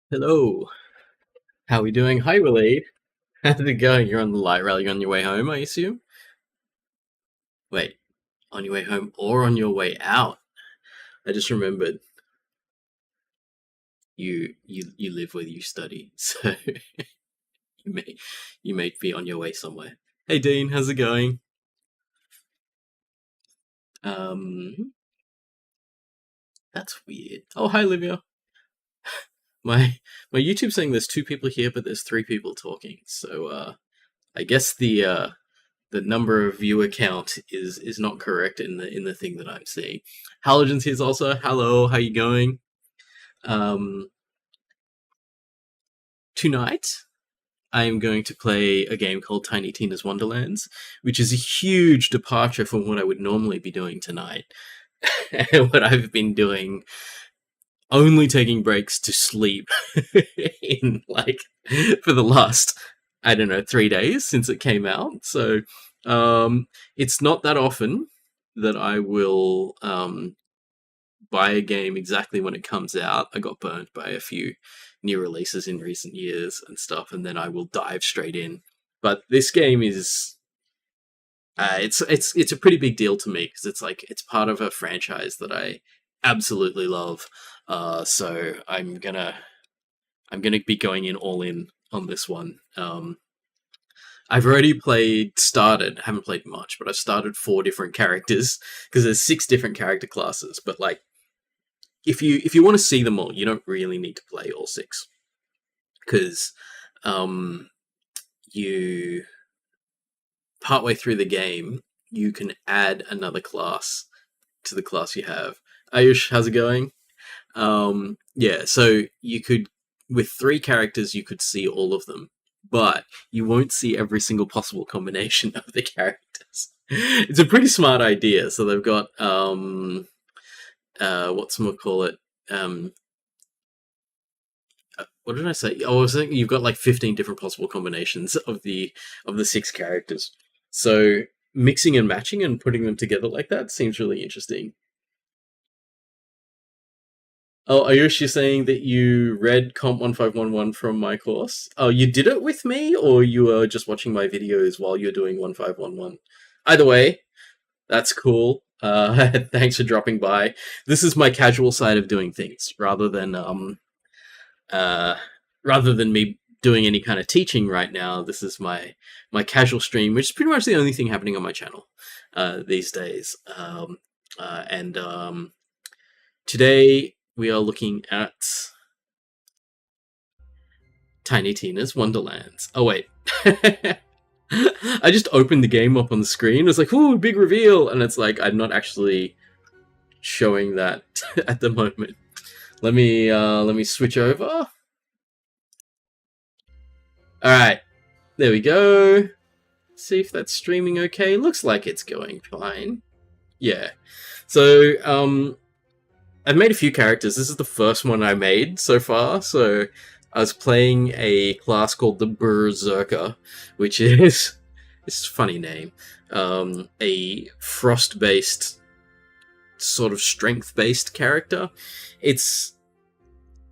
Hello, how are we doing? Hi, Willie. How's it going? You're on the light rail. You're on your way home, I assume? Wait, on your way home or on your way out? I just remembered you live where you study, so you may you may be on your way somewhere. Hey, Dean, how's it going? Um, that's weird. Oh, hi, Olivia. My my YouTube's saying there's two people here, but there's three people talking. So I guess the number of viewer count is not correct in the thing that I'm seeing. Halogen's here's also. Hello, how you going? Um, Tonight I am going to play a game called Tiny Tina's Wonderlands, which is a huge departure from what I would normally be doing tonight. And what I've been doing, only taking breaks to sleep in like for the last, I don't know, 3 days since it came out. So it's not that often that I will buy a game exactly when it comes out. I got burned by a few new releases in recent years and stuff, and then I will dive straight in. But this game is it's a pretty big deal to me because it's part of a franchise that I absolutely love. So I'm gonna be going in all in on this one. I've already haven't played much, but I've started 4 different characters because there's 6 different character classes. But like, if you want to see them all, you don't really need to play all 6 because um, you partway through the game you can add another class to the class you have. Ayush, how's it going? Yeah, so you could, with 3 characters, you could see all of them, but you won't see every single possible combination of the characters. It's a pretty smart idea. So they've got what's more call it what did I say? Oh, I was thinking you've got like 15 different possible combinations of the 6 characters. So mixing and matching and putting them together like that seems really interesting. Oh, Ayush, you're saying that you read Comp 1511 from my course? Oh, you did it with me, or you were just watching my videos while you're doing 1511? Either way, that's cool. Thanks for dropping by. This is my casual side of doing things, uh, rather than me doing any kind of teaching right now. This is my casual stream, which is pretty much the only thing happening on my channel these days. And Today we are looking at Tiny Tina's Wonderlands. Oh wait. I just opened the game up on the screen. It's like, ooh, big reveal, and it's like I'm not actually showing that at the moment. Let me switch over. Alright, there we go. See if that's streaming okay. Looks like it's going fine. Yeah. So, I've made a few characters. This is the first one I made so far. So I was playing a class called the Berserker, which is it's a funny name. A frost-based, sort of strength-based character. It's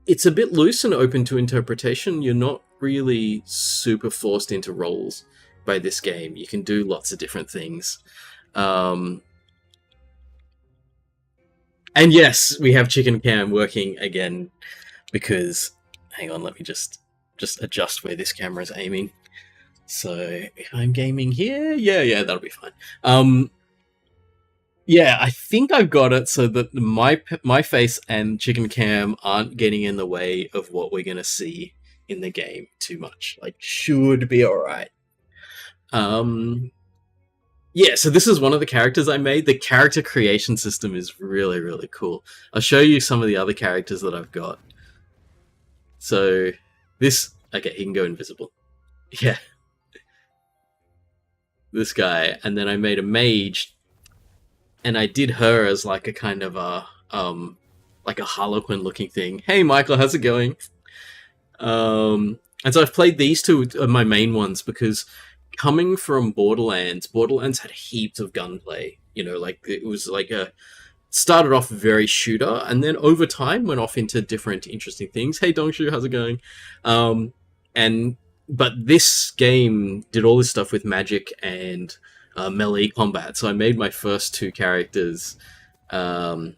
it's a bit loose and open to interpretation. You're not really super forced into roles by this game. You can do lots of different things. Um, and yes, we have Chicken Cam working again because, hang on, let me just adjust where this camera is aiming. So if I'm gaming here, yeah, that'll be fine. Yeah, I think I've got it so that my face and Chicken Cam aren't getting in the way of what we're gonna see in the game too much. Like, should be all right. Yeah, so this is one of the characters I made. The character creation system is really, really cool. I'll show you some of the other characters that I've got. So okay, he can go invisible. Yeah, this guy, and then I made a mage, and I did her as like a kind of like a Harlequin looking thing. Hey, Michael, how's it going? And so I've played these two of my main ones because coming from Borderlands had heaps of gunplay. You know, like it was like a started off very shooter, and then over time went off into different interesting things. Hey Dongshu, how's it going? And but this game did all this stuff with magic and melee combat. So I made my first two characters a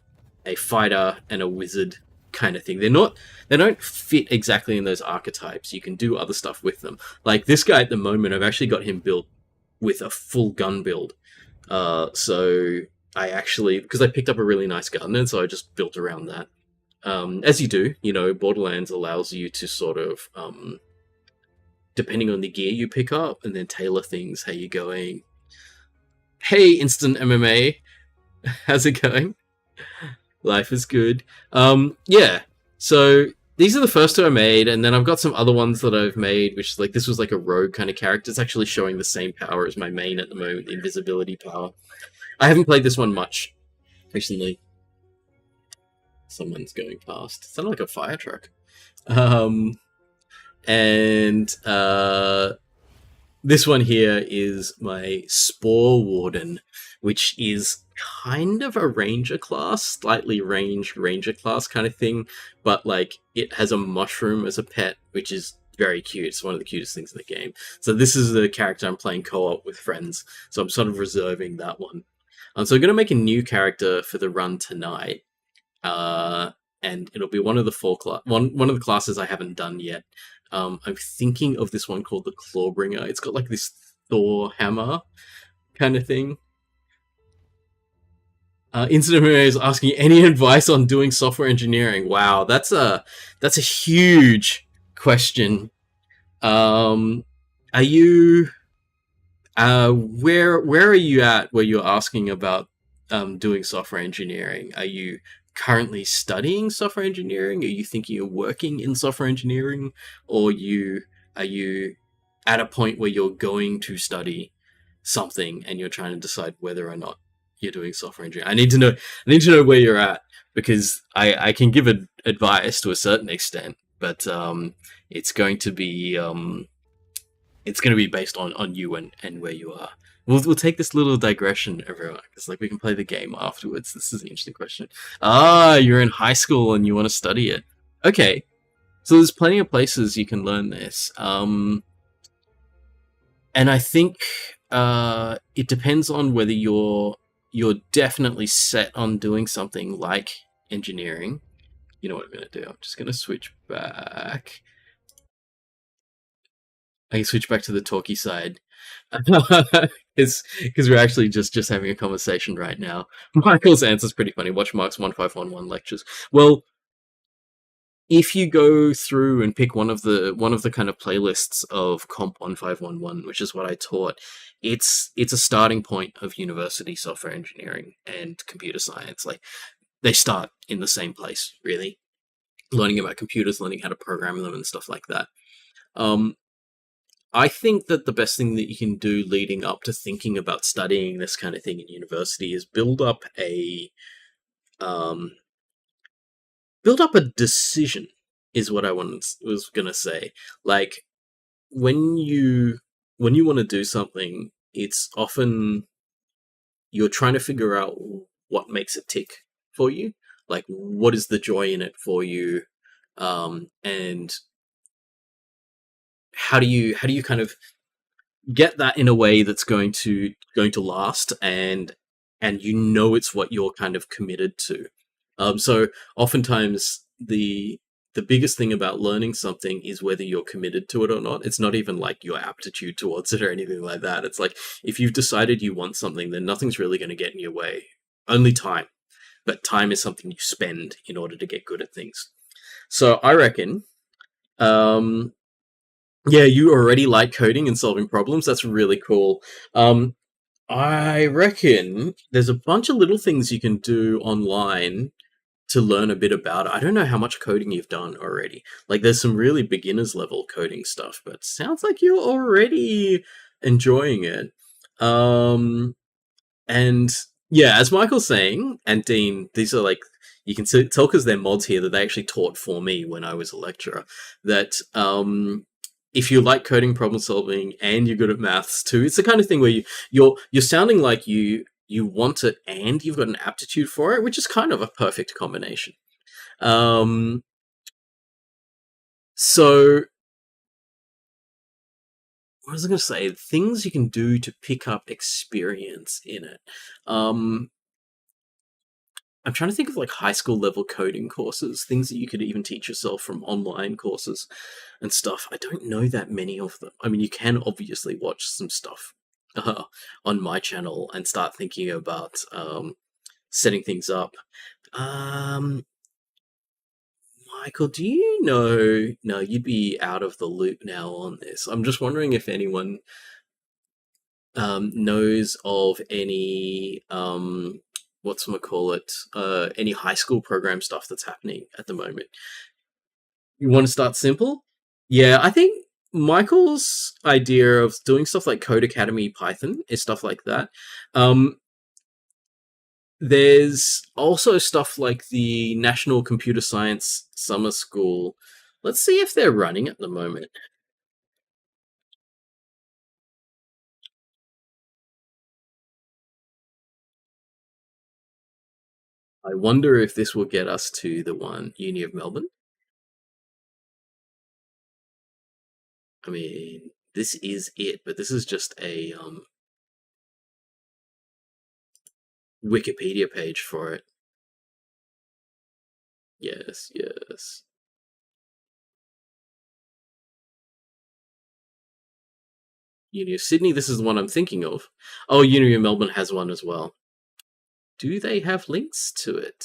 fighter and a wizard kind of thing. They don't fit exactly in those archetypes. You can do other stuff with them. Like this guy at the moment, I've actually got him built with a full gun build. So I actually, because I picked up a really nice gun, and so I just built around that. As you do, Borderlands allows you to sort of, depending on the gear you pick up, and then tailor things. How you going? Hey, Instant MMA, how's it going? Life is good. Yeah. So these are the first two I made, and then I've got some other ones that I've made, which is like this was like a rogue kind of character. It's actually showing the same power as my main at the moment, the invisibility power. I haven't played this one much recently. Someone's going past. It sounded like a fire truck. This one here is my Spore Warden, which is kind of a ranger class, slightly ranged ranger class kind of thing, but like it has a mushroom as a pet, which is very cute. It's one of the cutest things in the game. So this is the character I'm playing co-op with friends, so I'm sort of reserving that one. So I'm going to make a new character for the run tonight, and it'll be one of the one of the classes I haven't done yet. I'm thinking of this one called the Clawbringer. It's got like this Thor hammer kind of thing. Incident is asking any advice on doing software engineering. Wow, that's a huge question. Are you where are you at where you're asking about doing software engineering? Are you currently studying software engineering? Are you thinking you're working in software engineering, or are you at a point where you're going to study something and you're trying to decide whether or not you're doing software engineering? I need to know where you're at, because I can give advice to a certain extent, but it's going to be based on you and where you are. We'll take this little digression, everyone, because like we can play the game afterwards. This is an interesting question. You're in high school and you want to study it. Okay, so there's plenty of places you can learn this. And I think it depends on whether you're definitely set on doing something like engineering. You know what I'm going to do? I'm just going to switch back. I can switch back to the talky side. Because we're actually just having a conversation right now. Michael's answer is pretty funny. Watch Marc's 1511 lectures. Well, if you go through and pick one of the kind of playlists of Comp 1511, which is what I taught, it's a starting point of university software engineering and computer science. Like they start in the same place, really. Learning about computers, learning how to program them and stuff like that. I think that the best thing that you can do leading up to thinking about studying this kind of thing in university is build up a decision, is what I was going to say. Like when you want to do something, it's often you're trying to figure out what makes it tick for you. Like what is the joy in it for you, and how do you kind of get that in a way that's going to last, and it's what you're kind of committed to. So oftentimes the biggest thing about learning something is whether you're committed to it or not. It's not even like your aptitude towards it or anything like that. It's like if you've decided you want something, then nothing's really going to get in your way. Only time. But time is something you spend in order to get good at things. So I reckon yeah, you already like coding and solving problems. That's really cool. I reckon there's a bunch of little things you can do online to learn a bit about it. I don't know how much coding you've done already. Like, there's some really beginner's level coding stuff, but sounds like you're already enjoying it. And yeah, as Michael's saying, and Dean, these are like, you can tell because they're mods here that they actually taught for me when I was a lecturer, that if you like coding, problem solving, and you're good at maths too, it's the kind of thing where you're sounding like you you want it and you've got an aptitude for it, which is kind of a perfect combination. Um, so what was I going to say? Things you can do to pick up experience in it. Um, I'm trying to think of like high school level coding courses, things that you could even teach yourself from online courses and stuff. I don't know that many of them. I mean, you can obviously watch some stuff on my channel and start thinking about setting things up. Um, Michael, do you know? No, you'd be out of the loop now on this. I'm just wondering if anyone knows of any any high school program stuff that's happening at the moment. You want to start simple? Yeah, I think Michael's idea of doing stuff like Code Academy Python is stuff like that. There's also stuff like the National Computer Science Summer School. Let's see if they're running at the moment. I wonder if this will get us to the one, Uni of Melbourne. I mean, this is it, but this is just a Wikipedia page for it. Yes, yes. Uni of Sydney, this is the one I'm thinking of. Oh, Uni of Melbourne has one as well. Do they have links to it?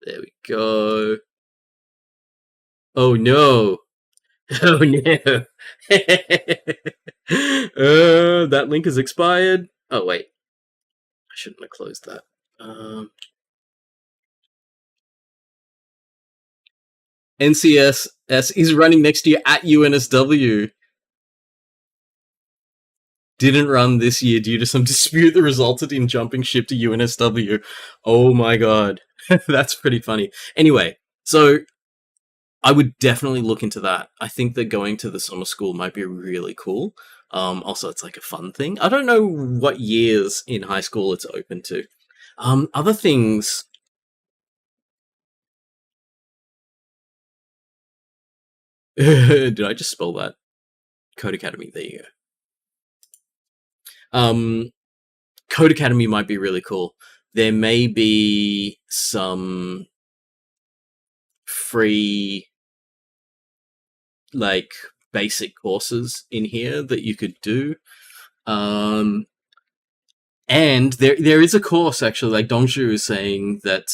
There we go. Oh no. Oh no. That link is expired. Oh wait. I shouldn't have closed that. NCSS is running next year at UNSW. Didn't run this year due to some dispute that resulted in jumping ship to UNSW. Oh my god. That's pretty funny. Anyway, so I would definitely look into that. I think that going to the summer school might be really cool. Also, it's like a fun thing. I don't know what years in high school it's open to. Other things. Did I just spell that? Code Academy. There you go. Code Academy might be really cool. There may be some free, like, basic courses in here that you could do. And there is a course, actually, like Dongju is saying, that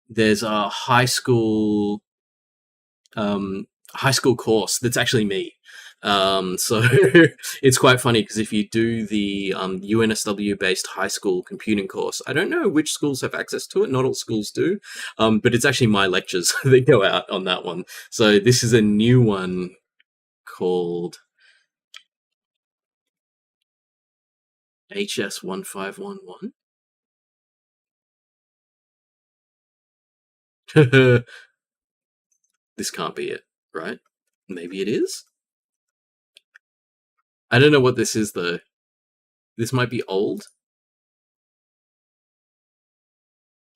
there's a high school course that's actually me. So it's quite funny because if you do the UNSW based high school computing course, I don't know which schools have access to it. Not all schools do, but it's actually my lectures that go out on that one. So this is a new one called HS1511. This can't be it, right? Maybe it is. I don't know what this is though. This might be old.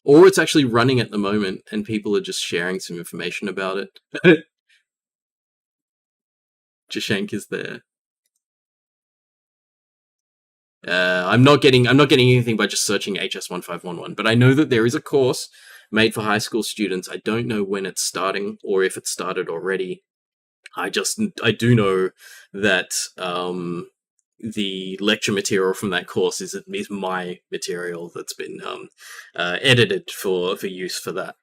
Or it's actually running at the moment and people are just sharing some information about it. Jashank is there. I'm not getting anything by just searching HS1511, but I know that there is a course made for high school students. I don't know when it's starting or if it started already. I do know that the lecture material from that course is my material that's been edited for use for that.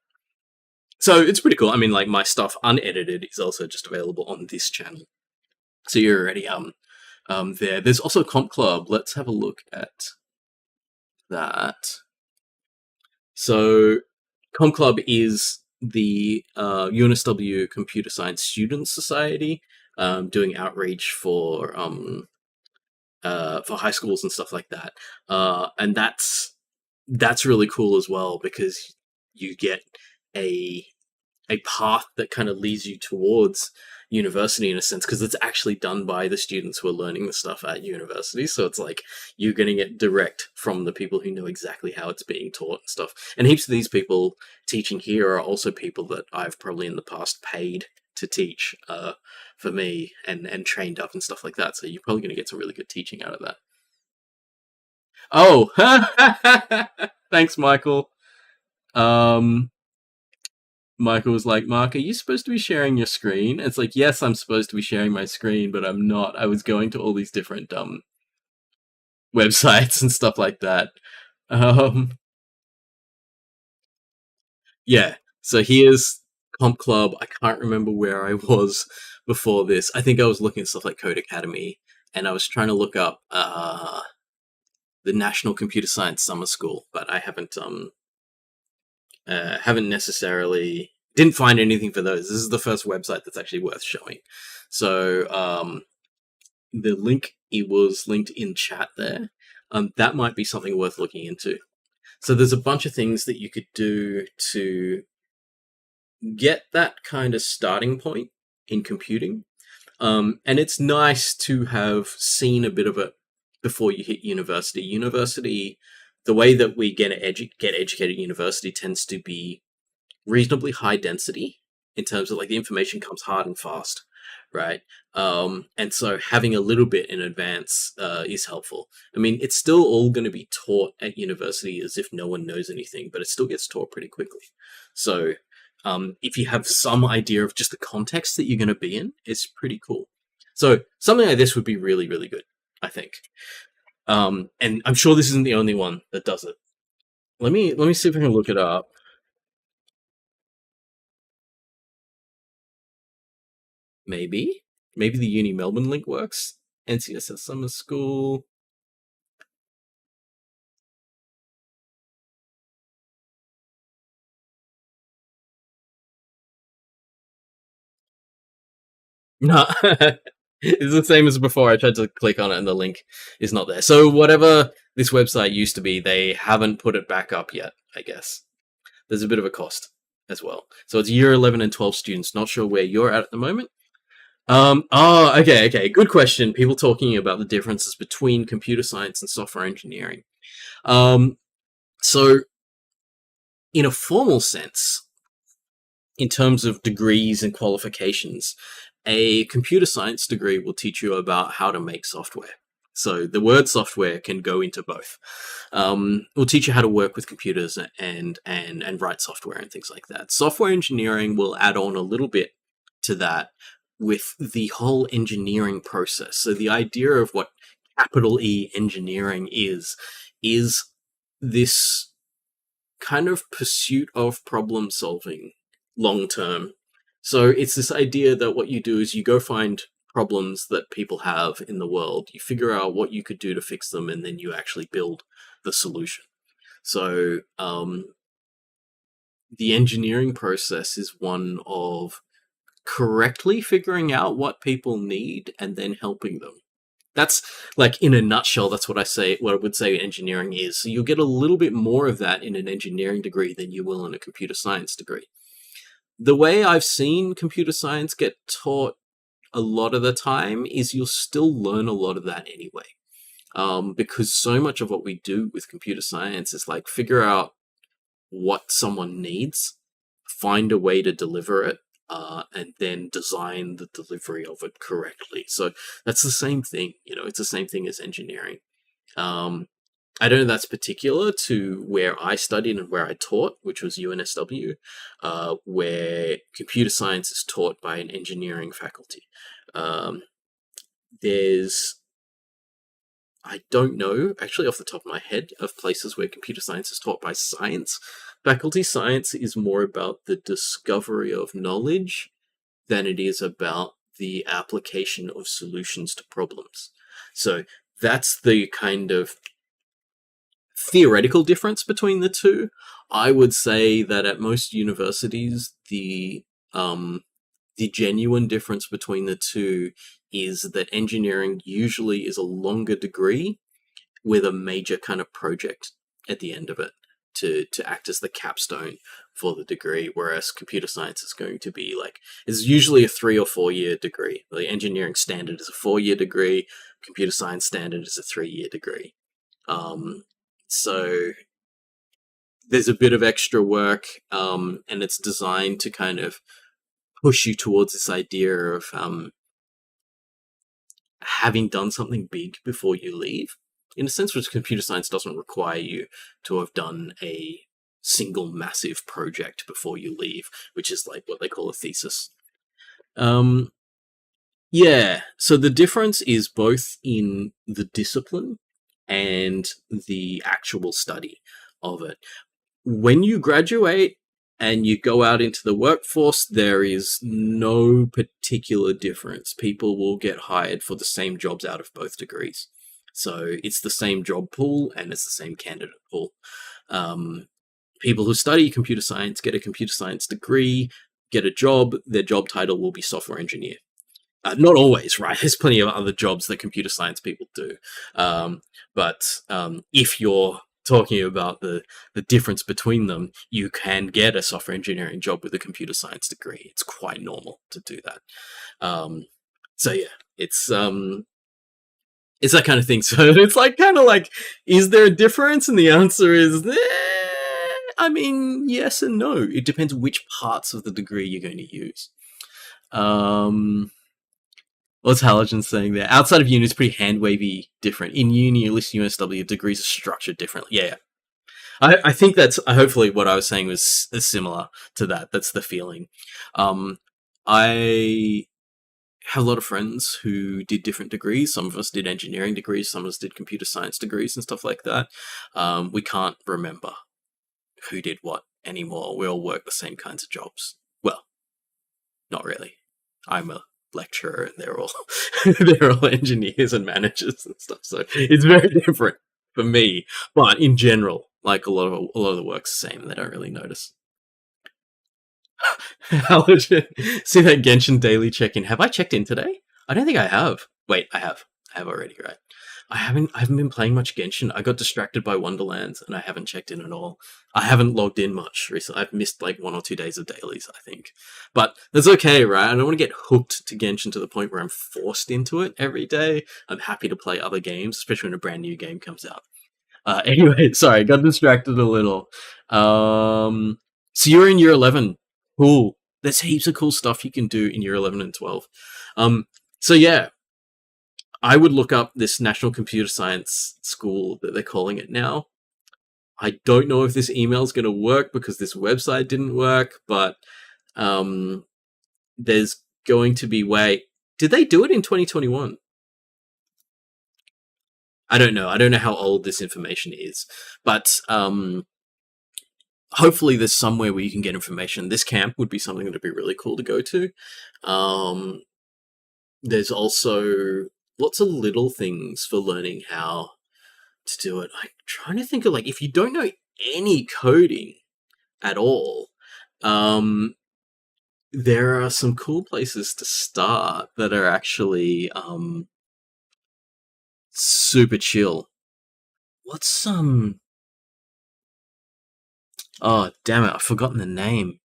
So it's pretty cool. I mean, like, my stuff unedited is also just available on this channel. So you're already there. There's also Comp Club. Let's have a look at that. So Comp Club is the UNSW Computer Science Students Society doing outreach for high schools and stuff like that. And that's really cool as well because you get a path that kind of leads you towards university in a sense, because it's actually done by the students who are learning the stuff at university. So it's like you're getting it direct from the people who know exactly how it's being taught and stuff. And heaps of these people teaching here are also people that I've probably in the past paid to teach for me and trained up and stuff like that. So you're probably going to get some really good teaching out of that. Oh, thanks, Michael. Um, Michael was like, Mark, are you supposed to be sharing your screen? It's like, yes, I'm supposed to be sharing my screen, but I'm not. I was going to all these different websites and stuff like that. Um, yeah. So here's Comp Club. I can't remember where I was before this. I think I was looking at stuff like Code Academy, and I was trying to look up the National Computer Science Summer School, but I haven't necessarily didn't find anything for those. This is the first website that's actually worth showing. So the link, it was linked in chat there. That might be something worth looking into. So there's a bunch of things that you could do to get that kind of starting point in computing. And it's nice to have seen a bit of it before you hit university. University, the way that we get educated at university tends to be reasonably high density in terms of like the information comes hard and fast, right? And so having a little bit in advance is helpful. I mean, it's still all going to be taught at university as if no one knows anything, but it still gets taught pretty quickly. So if you have some idea of just the context that you're going to be in, it's pretty cool. So something like this would be really, really good, I think. And I'm sure this isn't the only one that does it. Let me see if I can look it up. Maybe the Uni Melbourne link works. NCSS Summer School. No, it's the same as before. I tried to click on it and the link is not there. So whatever this website used to be, they haven't put it back up yet, I guess. There's a bit of a cost as well. So it's year 11 and 12 students. Not sure where you're at the moment. Okay. Good question. People talking about the differences between computer science and software engineering. So in a formal sense, in terms of degrees and qualifications, a computer science degree will teach you about how to make software. So the word software can go into both. We'll teach you how to work with computers and write software and things like that. Software engineering will add on a little bit to that with the whole engineering process. So the idea of what capital E engineering is this kind of pursuit of problem solving long term. So it's this idea that what you do is you go find problems that people have in the world, you figure out what you could do to fix them, and then you actually build the solution. So the engineering process is one of correctly figuring out what people need and then helping them. That's like in a nutshell, that's what I would say engineering is. So you'll get a little bit more of that in an engineering degree than you will in a computer science degree. The way I've seen computer science get taught a lot of the time is you'll still learn a lot of that anyway. Because so much of what we do with computer science is like figure out what someone needs, find a way to deliver it, and then design the delivery of it correctly. So that's the same thing, it's the same thing as engineering. I don't know if that's particular to where I studied and where I taught, which was UNSW, where computer science is taught by an engineering faculty. I don't know, actually off the top of my head, of places where computer science is taught by science faculty. Science is more about the discovery of knowledge than it is about the application of solutions to problems. So that's the kind of theoretical difference between the two. I would say that at most universities, the genuine difference between the two is that engineering usually is a longer degree with a major kind of project at the end of it to act as the capstone for the degree, whereas computer science is going to be like, it's usually a 3 or 4 year degree. The engineering standard is a 4 year degree, computer science standard is a 3 year degree. So there's a bit of extra work, and it's designed to kind of push you towards this idea of having done something big before you leave. In a sense, which computer science doesn't require you to have done a single massive project before you leave, which is like what they call a thesis. Yeah, so the difference is both in the discipline and the actual study of it. When you graduate and you go out into the workforce, there is no particular difference. People will get hired for the same jobs out of both degrees. So it's the same job pool and it's the same candidate pool. People who study computer science get a computer science degree, get a job, their job title will be software engineer. Not always, right? There's plenty of other jobs that computer science people do. But if you're talking about the difference between them, you can get a software engineering job with a computer science degree. It's quite normal to do that. So yeah, it's that kind of thing. So it's like kind of like, is there a difference? And the answer is, I mean, yes and no. It depends which parts of the degree you're going to use. What's Halogen saying there? Outside of uni, it's pretty hand-wavy different. In uni, at least USW, degrees are structured differently. Yeah. I think that's hopefully what I was saying was similar to that. That's the feeling. I have a lot of friends who did different degrees. Some of us did engineering degrees. Some of us did computer science degrees and stuff like that. We can't remember who did what anymore. We all work the same kinds of jobs. Well, not really. I'm a lecturer and they're all engineers and managers and stuff. So it's very different for me. But in general, like a lot of the work's the same and they don't really notice. See that Genshin daily check-in. Have I checked in today? I don't think I have. Wait, I have. I have already, right? I haven't been playing much Genshin. I got distracted by Wonderlands and I haven't checked in at all. I haven't logged in much recently. I've missed like 1 or 2 days of dailies, I think. But that's okay, right? I don't want to get hooked to Genshin to the point where I'm forced into it every day. I'm happy to play other games, especially when a brand new game comes out. Anyway, sorry, got distracted a little. So you're in year 11. Cool. There's heaps of cool stuff you can do in year 11 and 12. So yeah, I would look up this National Computer Science School that they're calling it now. I don't know if this email is going to work because this website didn't work, but there's going to be did they do it in 2021? I don't know. I don't know how old this information is, but hopefully there's somewhere where you can get information. This camp would be something that would be really cool to go to. There's also lots of little things for learning how to do it. I'm trying to think of like, if you don't know any coding at all, there are some cool places to start that are actually super chill. What's oh damn it, I've forgotten the name.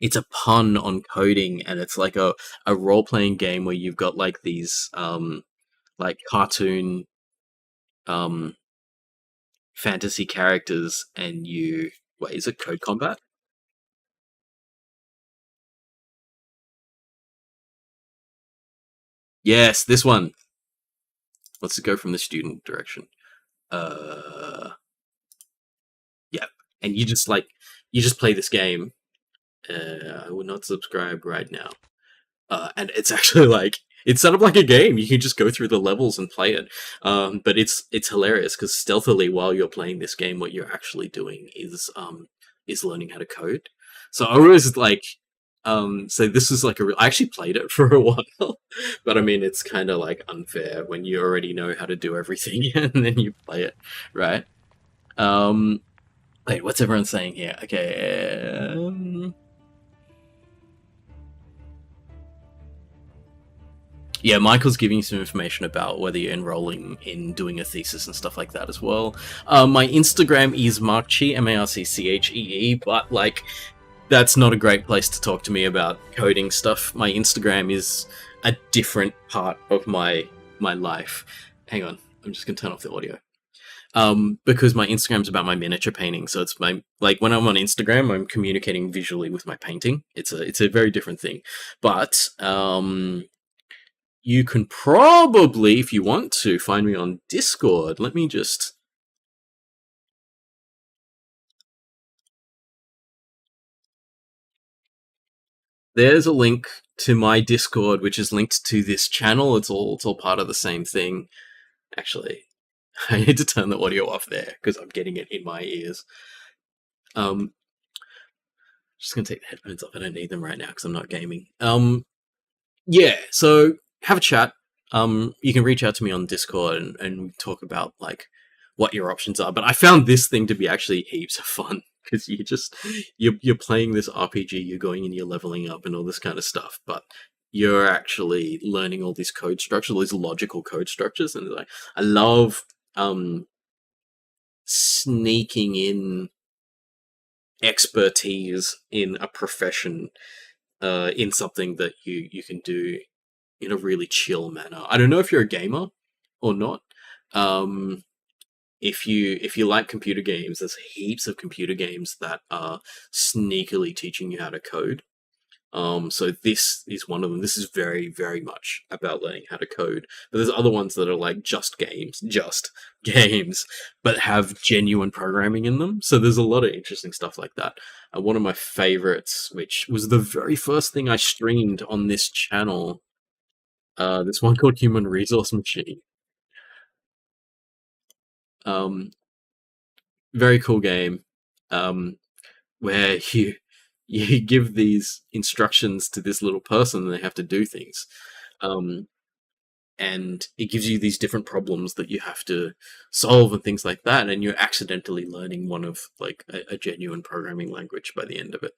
It's a pun on coding, and it's like a role-playing game where you've got like these like cartoon fantasy characters, and is it Code Combat? Yes, this one. Let's go from the student direction. Yeah, and you just play this game. I would not subscribe right now. And it's actually like, it's set up like a game. You can just go through the levels and play it. But it's hilarious because stealthily while you're playing this game, what you're actually doing is learning how to code. So I was like, so this is like I actually played it for a while, but I mean, it's kind of like unfair when you already know how to do everything and then you play it, right? Wait, what's everyone saying here? Okay. Yeah, Michael's giving you some information about whether you're enrolling in doing a thesis and stuff like that as well. My Instagram is Marcchee, Marcchee, but like that's not a great place to talk to me about coding stuff. My Instagram is a different part of my life. Hang on, I'm just gonna turn off the audio. Because my Instagram's about my miniature painting, so it's my like when I'm on Instagram, I'm communicating visually with my painting. It's a very different thing, but you can probably, if you want to, find me on Discord. Let me just. There's a link to my Discord, which is linked to this channel. It's all part of the same thing. Actually, I need to turn the audio off there because I'm getting it in my ears. Just gonna take the headphones off. I don't need them right now because I'm not gaming. Yeah. So have a chat. You can reach out to me on Discord and talk about like what your options are. But I found this thing to be actually heaps of fun because you're playing this RPG, you're going and you're leveling up and all this kind of stuff, but you're actually learning all these code structures, all these logical code structures, and like I love sneaking in expertise in a profession, in something that you can do in a really chill manner. I don't know if you're a gamer or not. If you like computer games, there's heaps of computer games that are sneakily teaching you how to code. So this is one of them. This is very, very much about learning how to code. But there's other ones that are like just games, but have genuine programming in them. So there's a lot of interesting stuff like that. One of my favorites, which was the very first thing I streamed on this channel, this one called Human Resource Machine. Very cool game, where you give these instructions to this little person and they have to do things. And it gives you these different problems that you have to solve and things like that, and you're accidentally learning one of like a genuine programming language by the end of it.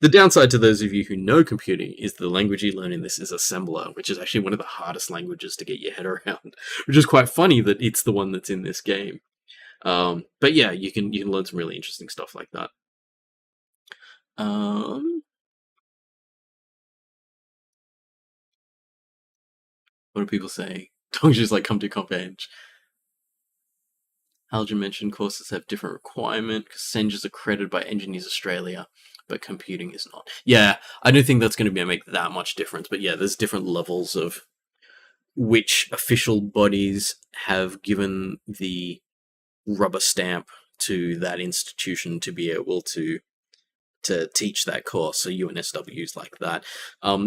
The downside to those of you who know computing is the language you learn in this is assembler, which is actually one of the hardest languages to get your head around, which is quite funny that it's the one that's in this game. But yeah, you can learn some really interesting stuff like that. What are people saying? Don't just like come to Compenge. Haljan mentioned courses have different requirement because Senge is accredited by Engineers Australia, but computing is not. Yeah, I don't think that's going to make that much difference. But yeah, there's different levels of which official bodies have given the rubber stamp to that institution to be able to teach that course. So UNSW's like that.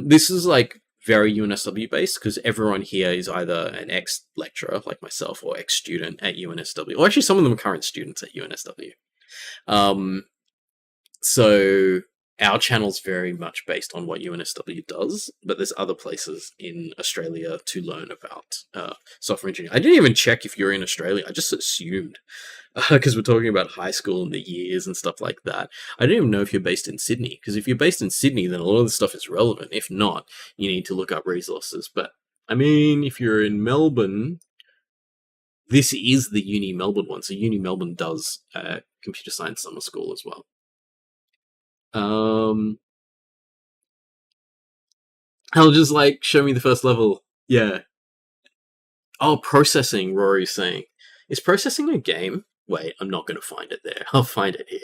This is like very UNSW based because everyone here is either an ex-lecturer like myself or ex-student at UNSW, or actually some of them are current students at UNSW. So our channel's very much based on what UNSW does, but there's other places in Australia to learn about software engineering. I didn't even check if you're in Australia. I just assumed, because we're talking about high school and the years and stuff like that. I don't even know if you're based in Sydney, because if you're based in Sydney, then a lot of the stuff is relevant. If not, you need to look up resources. But, I mean, if you're in Melbourne, this is the Uni Melbourne one. So Uni Melbourne does computer science summer school as well. I'll just like show me the first level. Yeah. Oh, processing, Rory's saying. Is processing a game? Wait, I'm not going to find it there. I'll find it here.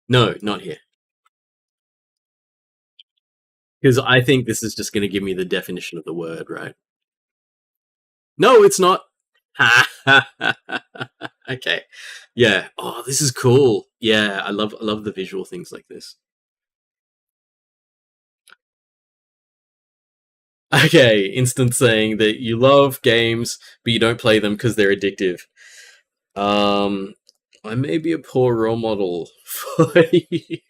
No, not here. Because I think this is just going to give me the definition of the word, right? No, it's not. Okay. Yeah. Oh, this is cool. Yeah, I love the visual things like this. Okay, Instant saying that you love games, but you don't play them because they're addictive. I may be a poor role model for you.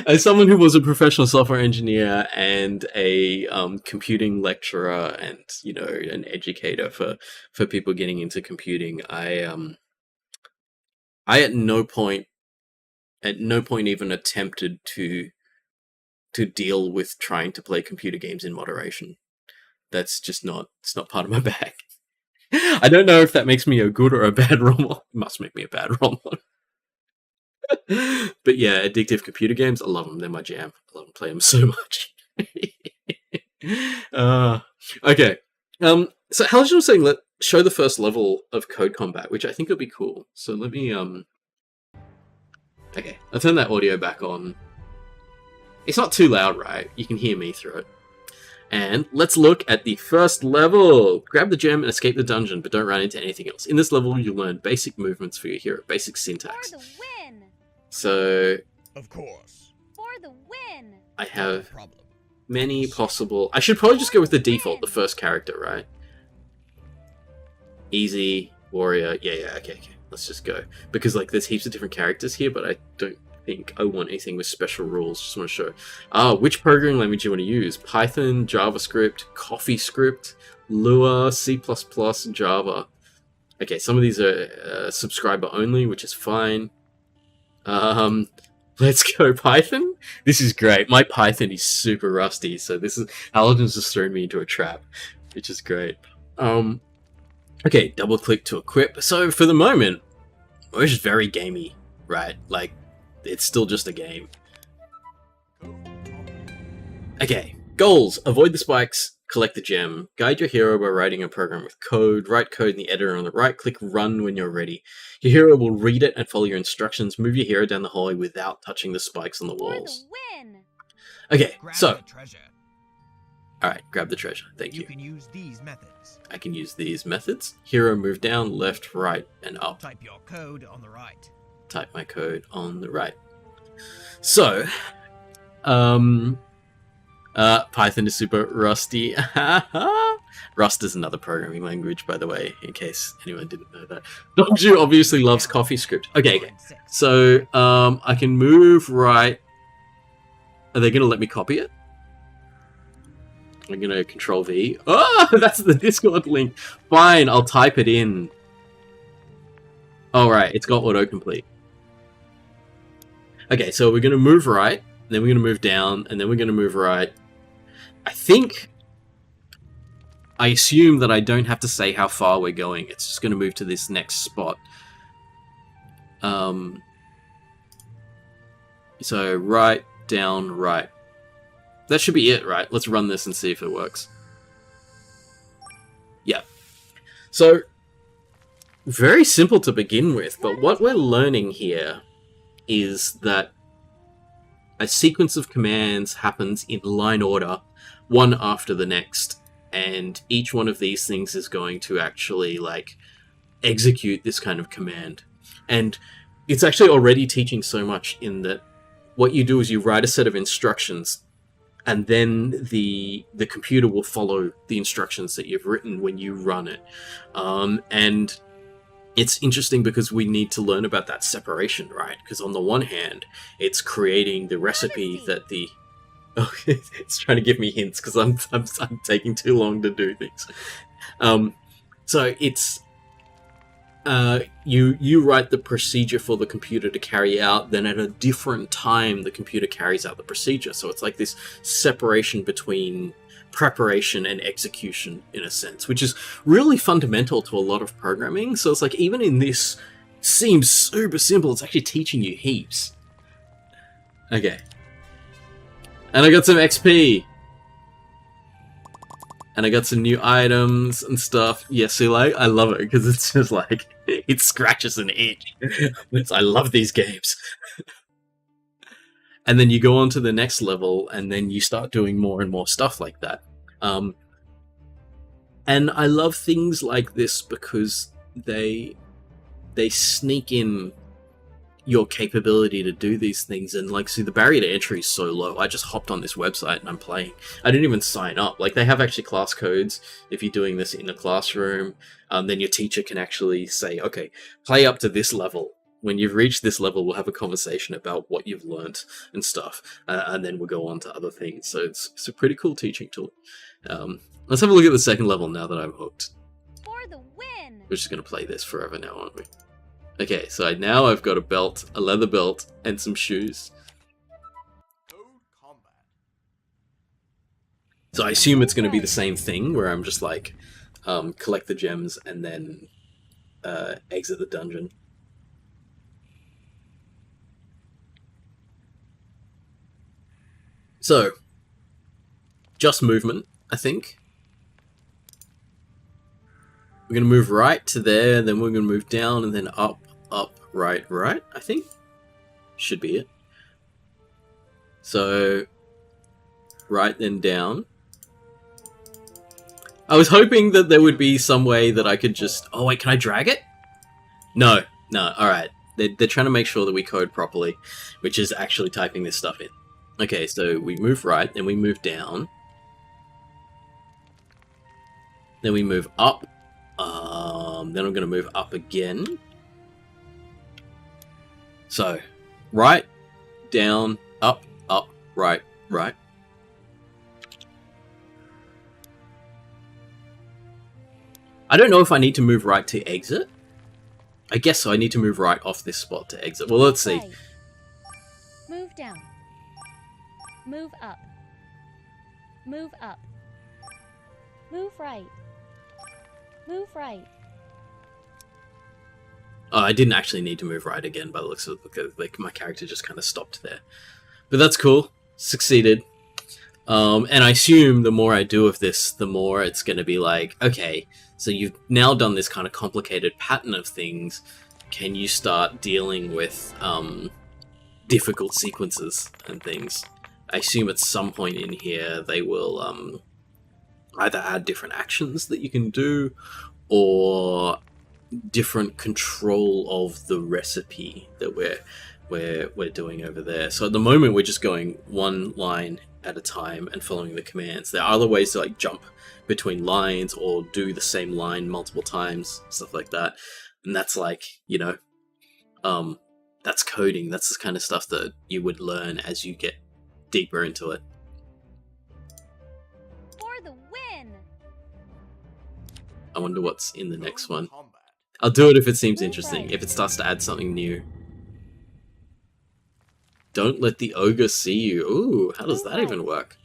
As someone who was a professional software engineer and a computing lecturer and an educator for people getting into computing, I at no point at no point even attempted to deal with trying to play computer games in moderation. That's just not, it's not part of my bag. I don't know if that makes me a good or a bad role model. It must make me a bad role model. But yeah, addictive computer games, I love them. They're my jam. I love them, play them so much. Okay. So Haljan was saying, show the first level of Code Combat, which I think would be cool. So let me, okay, I'll turn that audio back on. It's not too loud, right? You can hear me through it. And let's look at the first level. Grab the gem and escape the dungeon, but don't run into anything else. In this level, you'll learn basic movements for your hero, basic syntax. For the win. So, of course. For the win. I have many possible... I should probably just go with the default, the first character, right? Easy, warrior, yeah, okay. Let's just go. Because, like, there's heaps of different characters here, but I don't think I want anything with special rules. Just want to show. Which programming language do you want to use? Python, JavaScript, CoffeeScript, Lua, C++, Java. Okay, some of these are subscriber only, which is fine. Let's go Python. This is great. My Python is super rusty, so this is Haljan's just thrown me into a trap, which is great. Okay, double click to equip. So for the moment, we're just very gamey, right? Like, it's still just a game. Okay, goals. Avoid the spikes, collect the gem, guide your hero by writing a program with code, write code in the editor on the right, click run when you're ready. Your hero will read it and follow your instructions, move your hero down the hallway without touching the spikes on the walls. For the win. Okay, so... the treasure. Alright, grab the treasure, thank you. You can use these methods. I can use these methods. Hero move down, left, right, and up. Type your code on the right. Type my code on the right. So, Python is super rusty. Rust is another programming language, by the way, in case anyone didn't know that. Donju obviously loves CoffeeScript. Okay. So, I can move right. Are they going to let me copy it? I'm going to Control V. Oh, that's the Discord link. Fine, I'll type it in. Alright, it's got autocomplete. Okay, so we're going to move right, then we're going to move down, and then we're going to move right. I assume that I don't have to say how far we're going. It's just going to move to this next spot. So right, down, right. That should be it, right? Let's run this and see if it works. Yeah. So, very simple to begin with, but what we're learning here is that a sequence of commands happens in line order, one after the next, and each one of these things is going to actually, like, execute this kind of command. And it's actually already teaching so much in that what you do is you write a set of instructions, and then the computer will follow the instructions that you've written when you run it. And it's interesting because we need to learn about that separation, right? Because on the one hand, it's creating the recipe that the... Oh, it's trying to give me hints because I'm taking too long to do things. So it's... you write the procedure for the computer to carry out, then at a different time the computer carries out the procedure. So it's like this separation between preparation and execution, in a sense, which is really fundamental to a lot of programming. So it's like, even in this, seems super simple, it's actually teaching you heaps. Okay. And I got some XP! And I got some new items and stuff. Yeah, see, like, I love it, because it's just like, it scratches an itch. I love these games. And then you go on to the next level, and then you start doing more and more stuff like that. And I love things like this because they sneak in your capability to do these things. And, like, see, the barrier to entry is so low. I just hopped on this website and I'm playing. I didn't even sign up. Like, they have actually class codes if you're doing this in a classroom. Then your teacher can actually say, okay, play up to this level. When you've reached this level, we'll have a conversation about what you've learnt and stuff. And then we'll go on to other things. So it's a pretty cool teaching tool. Let's have a look at the second level now that I'm hooked. For the win. We're just going to play this forever now, aren't we? Okay, so now I've got a belt, a leather belt, and some shoes. So I assume it's going to be the same thing, where I'm just like, collect the gems and then exit the dungeon. So, just movement, I think. We're going to move right to there, then we're going to move down, and then up, right, I think. Should be it. So, right, then down. I was hoping that there would be some way that I could just... Oh, wait, can I drag it? No, alright. They're trying to make sure that we code properly, which is actually typing this stuff in. Okay, so we move right, then we move down. Then we move up. Then I'm going to move up again. So, right, down, up, right. I don't know if I need to move right to exit. I guess so. I need to move right off this spot to exit. Well, let's see. Right. Move down. Move up. Move up. Move right. Move right. Oh, I didn't actually need to move right again by the looks of it, because like, my character just kind of stopped there. But that's cool. Succeeded. And I assume the more I do of this, the more it's going to be like, okay, so you've now done this kind of complicated pattern of things. Can you start dealing with difficult sequences and things? I assume at some point in here they will either add different actions that you can do, or different control of the recipe that we're doing over there. So at the moment we're just going one line at a time and following the commands. There are other ways to like jump between lines or do the same line multiple times, stuff like that. And that's like, you know, that's coding. That's the kind of stuff that you would learn as you get deeper into it. For the win! I wonder what's in the next one. I'll do it if it seems interesting, if it starts to add something new. Don't let the ogre see you. Ooh, how does that even work?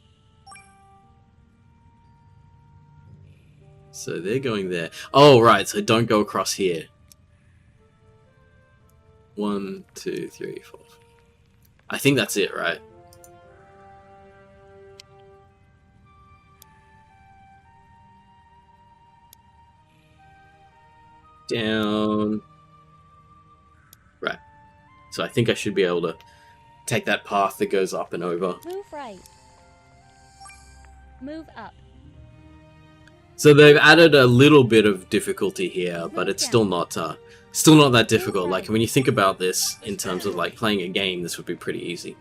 So they're going there. Oh, right, so don't go across here. 1, 2, 3, 4. I think that's it, right? Down. Right. So I think I should be able to take that path that goes up and over. Move right. Move up. So they've added a little bit of difficulty here, but it's still not that difficult. Like when you think about this in terms of like playing a game, this would be pretty easy.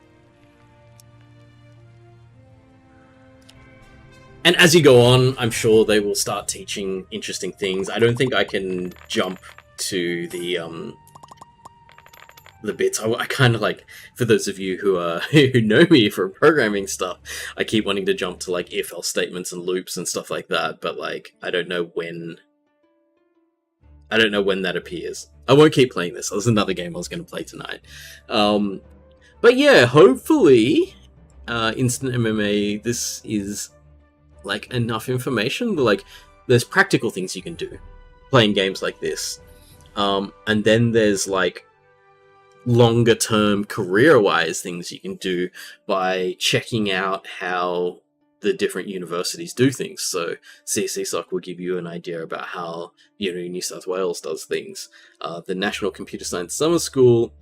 And as you go on, I'm sure they will start teaching interesting things. I don't think I can jump to the bits. I kind of like, for those of you who who know me for programming stuff, I keep wanting to jump to like if-else statements and loops and stuff like that, but like I don't know when that appears. I won't keep playing this. There's another game I was going to play tonight. But yeah, hopefully Instant MMA, this is like enough information. Like there's practical things you can do playing games like this, and then there's like longer term career wise things you can do by checking out how the different universities do things. So CSCSOC will give you an idea about how New South Wales does things. The National Computer Science Summer School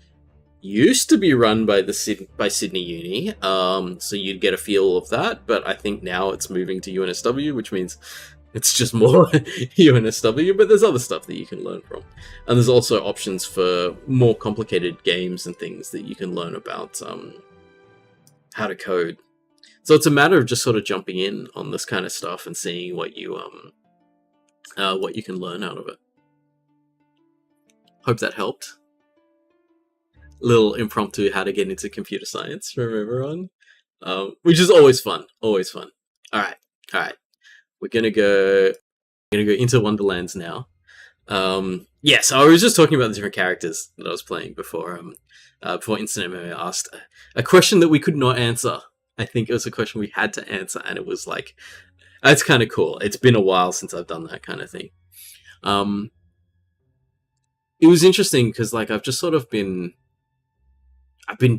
used to be run by Sydney Uni, so you'd get a feel of that, but I think now it's moving to UNSW, which means it's just more UNSW, but there's other stuff that you can learn from. And there's also options for more complicated games and things that you can learn about how to code. So it's a matter of just sort of jumping in on this kind of stuff and seeing what you can learn out of it. Hope that helped. Little impromptu how to get into computer science from everyone, which is always fun. Always fun. All right. We're gonna go into Wonderlands now. Yeah, so I was just talking about the different characters that I was playing before Instant MMO asked a question that we could not answer. I think it was a question we had to answer, and it was like, that's kind of cool. It's been a while since I've done that kind of thing. Um, it was interesting because like I've been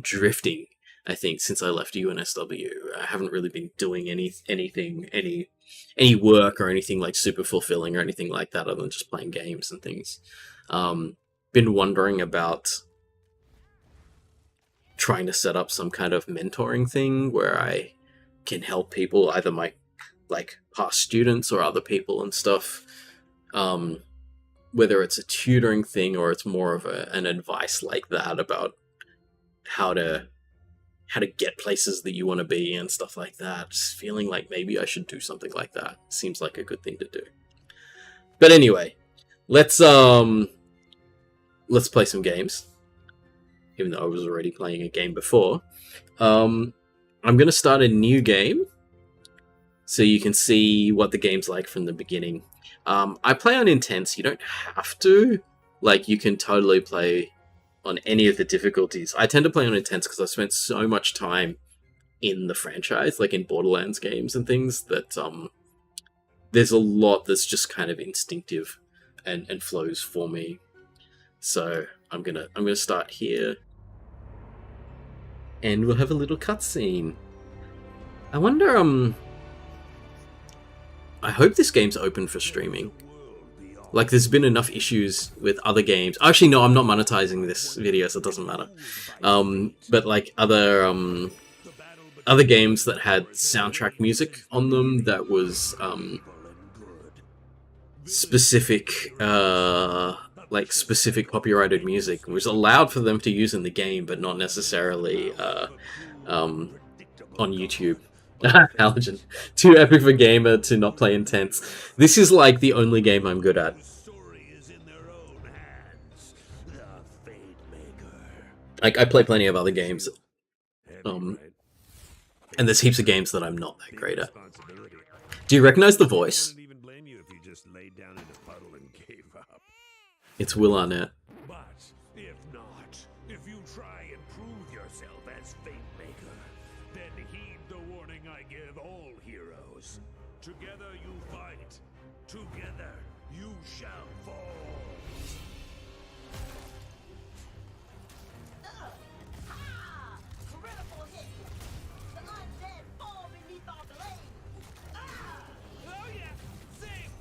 drifting. I think since I left UNSW, I haven't really been doing any work or anything like super fulfilling or anything like that, other than just playing games and things. Been wondering about trying to set up some kind of mentoring thing where I can help people, either my like past students or other people and stuff. Whether it's a tutoring thing or it's more of an advice like that about how to get places that you want to be and stuff like that. Just feeling like maybe I should do something like that. Seems like a good thing to do. But anyway, let's play some games. Even though I was already playing a game before. I'm gonna start a new game so you can see what the game's like from the beginning. I play on Intense. You don't have to. Like, you can totally play on any of the difficulties. I tend to play on Intense because I've spent so much time in the franchise, like in Borderlands games and things, that there's a lot that's just kind of instinctive and flows for me. So I'm gonna start here, and we'll have a little cutscene. I wonder I hope this game's open for streaming. Like, there's been enough issues with other games. Actually, no, I'm not monetizing this video, so it doesn't matter. But like other games that had soundtrack music on them that was specific copyrighted music was allowed for them to use in the game, but not necessarily on YouTube. Allergen. Too epic for gamer to not play Intense. This is like the only game I'm good at. Like, I play plenty of other games. And there's heaps of games that I'm not that great at. Do you recognize the voice? It's Will Arnett. But if not, if you try and prove yourself as Fate Maker, then heed the warning I give all heroes. Together you fight. Together you shall fall. Critical hit! The undead fall beneath our blade! Oh yeah, same.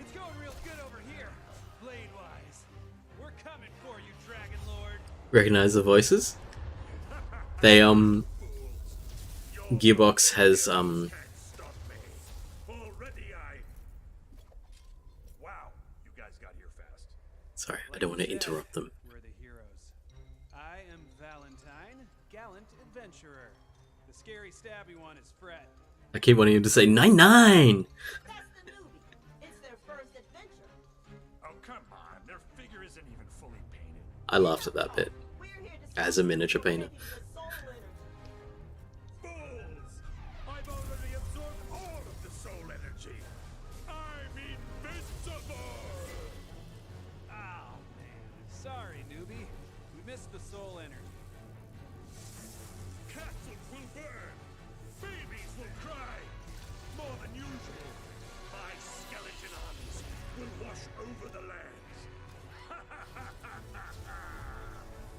It's going real good over here, blade-wise. We're coming for you, Dragon Lord. Recognize the voices? They Gearbox has Stop me. Already Wow, you guys got here fast. sorry, I don't want to interrupt them. We're the heroes. I am Valentine, gallant adventurer. The scary stabby one is Fred. I keep wanting him to say 99! That's the newbie. It's their first adventure. Oh, come on. Their figure isn't even fully painted. I laughed at that bit. We're here to As a miniature painter. the soul energy. Fools! I've already absorbed all of the soul energy. I'm invincible! Oh man, sorry, newbie. We missed the soul energy. Castles will burn. Babies will cry. More than usual. My skeleton armies will wash over the lands.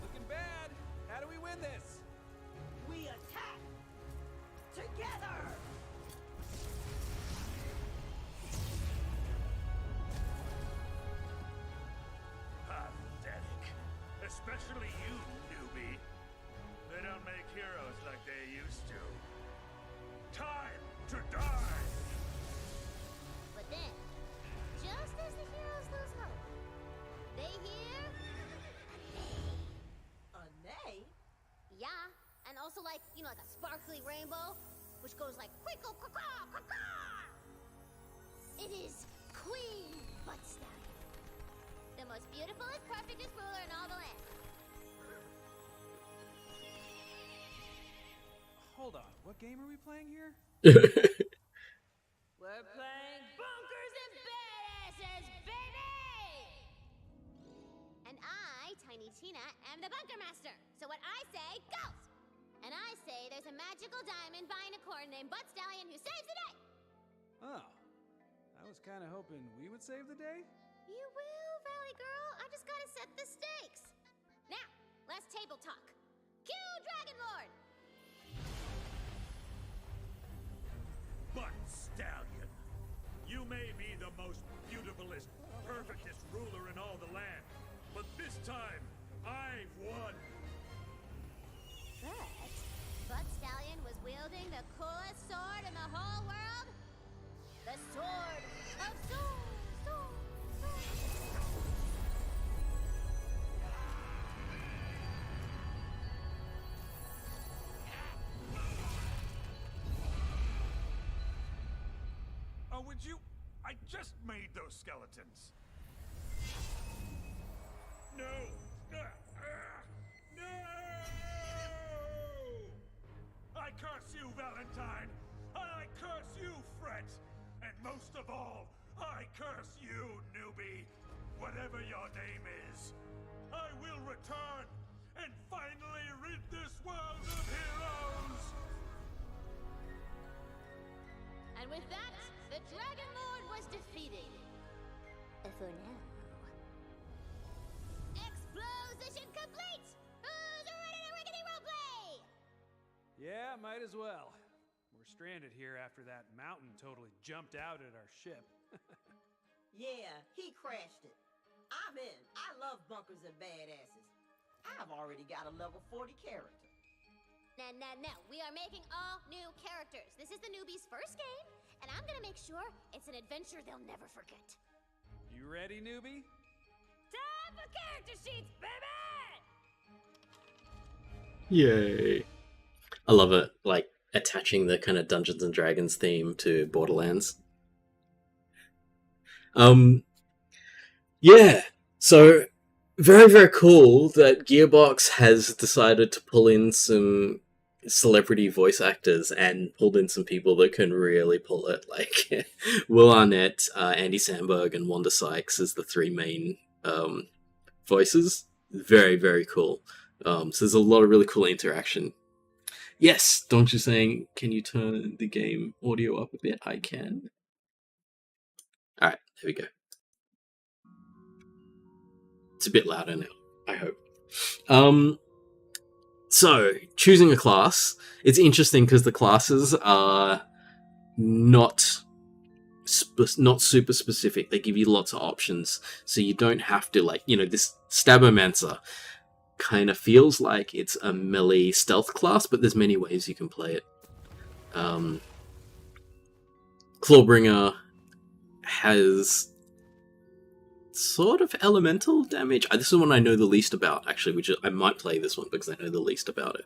Looking bad. How do we win this? We attack together. Pathetic. Especially you, newbie. They don't make heroes like they used to. Time to die! But then, just as the heroes lose hope, they hear A nay? yeah, and also like, you know, like a sparkly rainbow, which goes like quickle caw caw caw. It is Queen Buttsnap, the most beautiful and perfectest ruler in all the land. Hold on, what game are we playing here? We're playing Bunkers and badasses, baby! I'm the bunker master, so what I say goes! And I say there's a magical diamond by an acorn named Butt Stallion who saves the day! Oh. I was kind of hoping we would save the day? You will, Valley Girl. I just gotta set the stakes. Now, less table talk. Cue Dragon Lord! But Stallion, you may be the most beautifulest, perfectest ruler in all the land, but this time, I've won. But Butt Stallion was wielding the coolest sword in the whole world. The Sword of Sword. Oh, would you? I just made those skeletons. No! No! I curse you, Valentine! I curse you, Fret! And most of all, I curse you, newbie! Whatever your name is, I will return and finally rid this world of heroes! And with that, the Dragon Lord was defeated. For now. Exposition complete! Who's ready to rickety roleplay? Yeah, might as well. We're stranded here after that mountain totally jumped out at our ship. Yeah, he crashed it. I'm in. I love bunkers and badasses. I've already got a level 40 character. No. We are making all new characters. This is the newbie's first game, and I'm gonna make sure it's an adventure they'll never forget. You ready, newbie? Time for character sheets, baby! Yay. I love it, like, attaching the kind of Dungeons and Dragons theme to Borderlands. Yeah, so very, very cool that Gearbox has decided to pull in some celebrity voice actors and pulled in some people that can really pull it, like Will Arnett, Andy Samberg, and Wanda Sykes as the three main voices. Very, very cool. So there's a lot of really cool interaction. Yes, don't you saying, can you turn the game audio up a bit? I can. Alright, there we go. It's a bit louder now, I hope. So, choosing a class, it's interesting because the classes are not super specific. They give you lots of options, so you don't have to, like, this Stabomancer kind of feels like it's a melee stealth class, but there's many ways you can play it. Clawbringer has sort of elemental damage. This is one I know the least about, actually, which I might play this one because I know the least about it.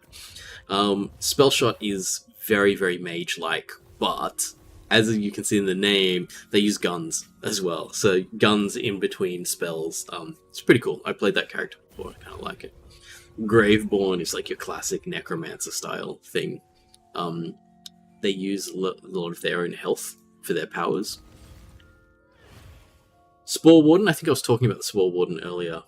Spellshot is very, very mage-like, but as you can see in the name, they use guns as well. So guns in between spells. It's pretty cool. I played that character before. I kind of like it. Graveborn is like your classic necromancer style thing. They use a lot of their own health for their powers. Spore Warden, I think I was talking about the Spore Warden earlier.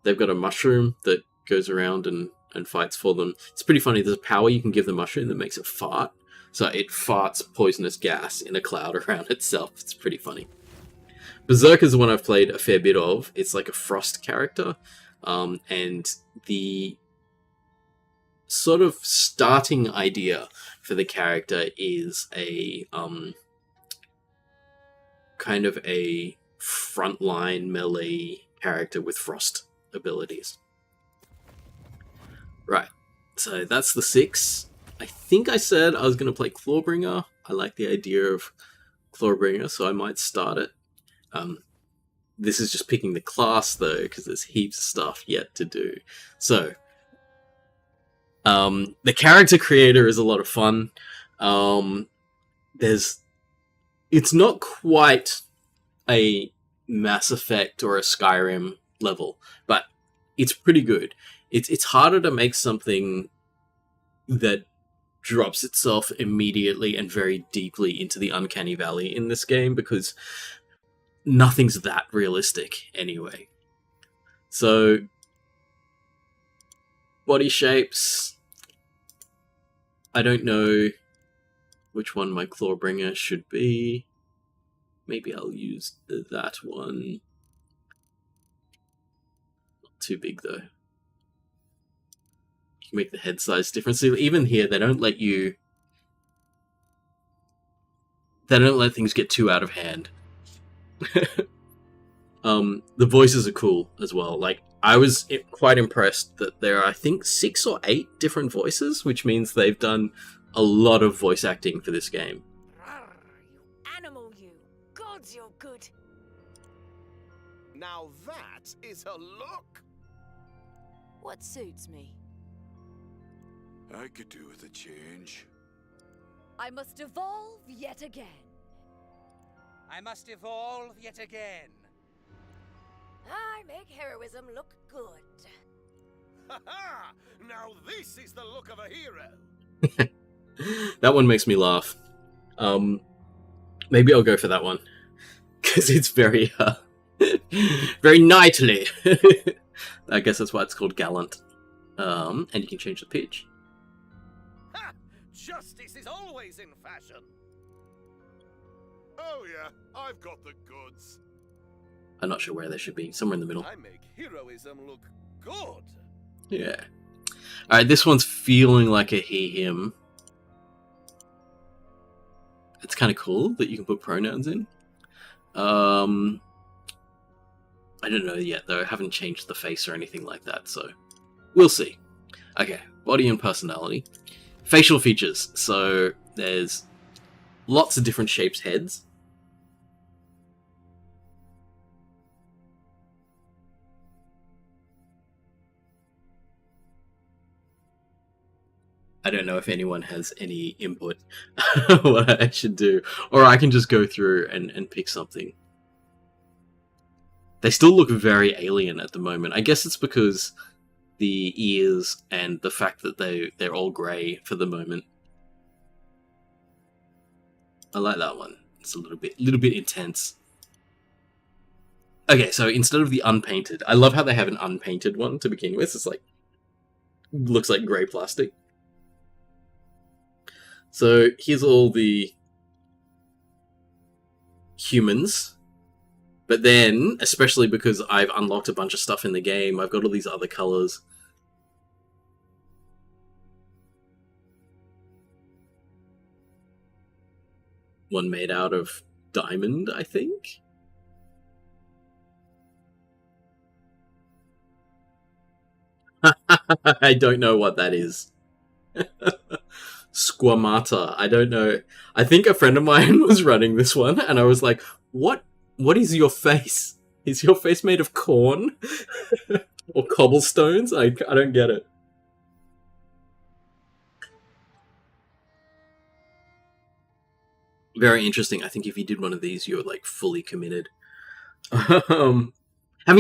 They've got a mushroom that goes around and fights for them. It's pretty funny, there's a power you can give the mushroom that makes it fart. So it farts poisonous gas in a cloud around itself. It's pretty funny. Berserker is the one I've played a fair bit of. It's like a frost character. And the sort of starting idea for the character is a kind of a frontline melee character with frost abilities. Right, so that's the 6. I think I said I was going to play Clawbringer. I like the idea of Clawbringer, so I might start it. This is just picking the class, though, because there's heaps of stuff yet to do. So, the character creator is a lot of fun. It's not quite a Mass Effect or a Skyrim level, but it's pretty good. It's harder to make something that drops itself immediately and very deeply into the uncanny valley in this game, because nothing's that realistic anyway. So Body shapes. I don't know which one my Clawbringer should be. Maybe I'll use that one. Not too big though. You can make the head size difference. Even here, they don't let things get too out of hand. The voices are cool as well. Like, I was quite impressed that there are, I think, 6 or 8 different voices, which means they've done a lot of voice acting for this game. Rawr, you animal, you. Gods, you're good. Now that is a look. What suits me? I could do with a change. I must evolve yet again. I must evolve yet again. I make heroism look good. Ha ha! Now this is the look of a hero. That one makes me laugh. Maybe I'll go for that one. Because it's very, very knightly. I guess that's why it's called gallant. And you can change the pitch. Ha! Justice is always in fashion. Oh yeah, I've got the goods. I'm not sure where they should be. Somewhere in the middle. I make heroism look good. Yeah. Alright, this one's feeling like a he/him. It's kind of cool that you can put pronouns in. I don't know yet, though. I haven't changed the face or anything like that, so we'll see. Okay, body and personality. Facial features. So there's lots of different shapes heads. I don't know if anyone has any input what I should do. Or I can just go through and pick something. They still look very alien at the moment. I guess it's because the ears and the fact that they're all grey for the moment. I like that one. It's a little bit intense. Okay, so instead of the unpainted, I love how they have an unpainted one to begin with. It's like, looks like grey plastic. So here's all the humans, but then, especially because I've unlocked a bunch of stuff in the game, I've got all these other colours. One made out of diamond, I think? I don't know what that is. Squamata. I don't know. I think a friend of mine was running this one, and I was like, What is your face? Is your face made of corn? Or cobblestones? I don't get it. Very interesting. I think if you did one of these, you're like fully committed. Having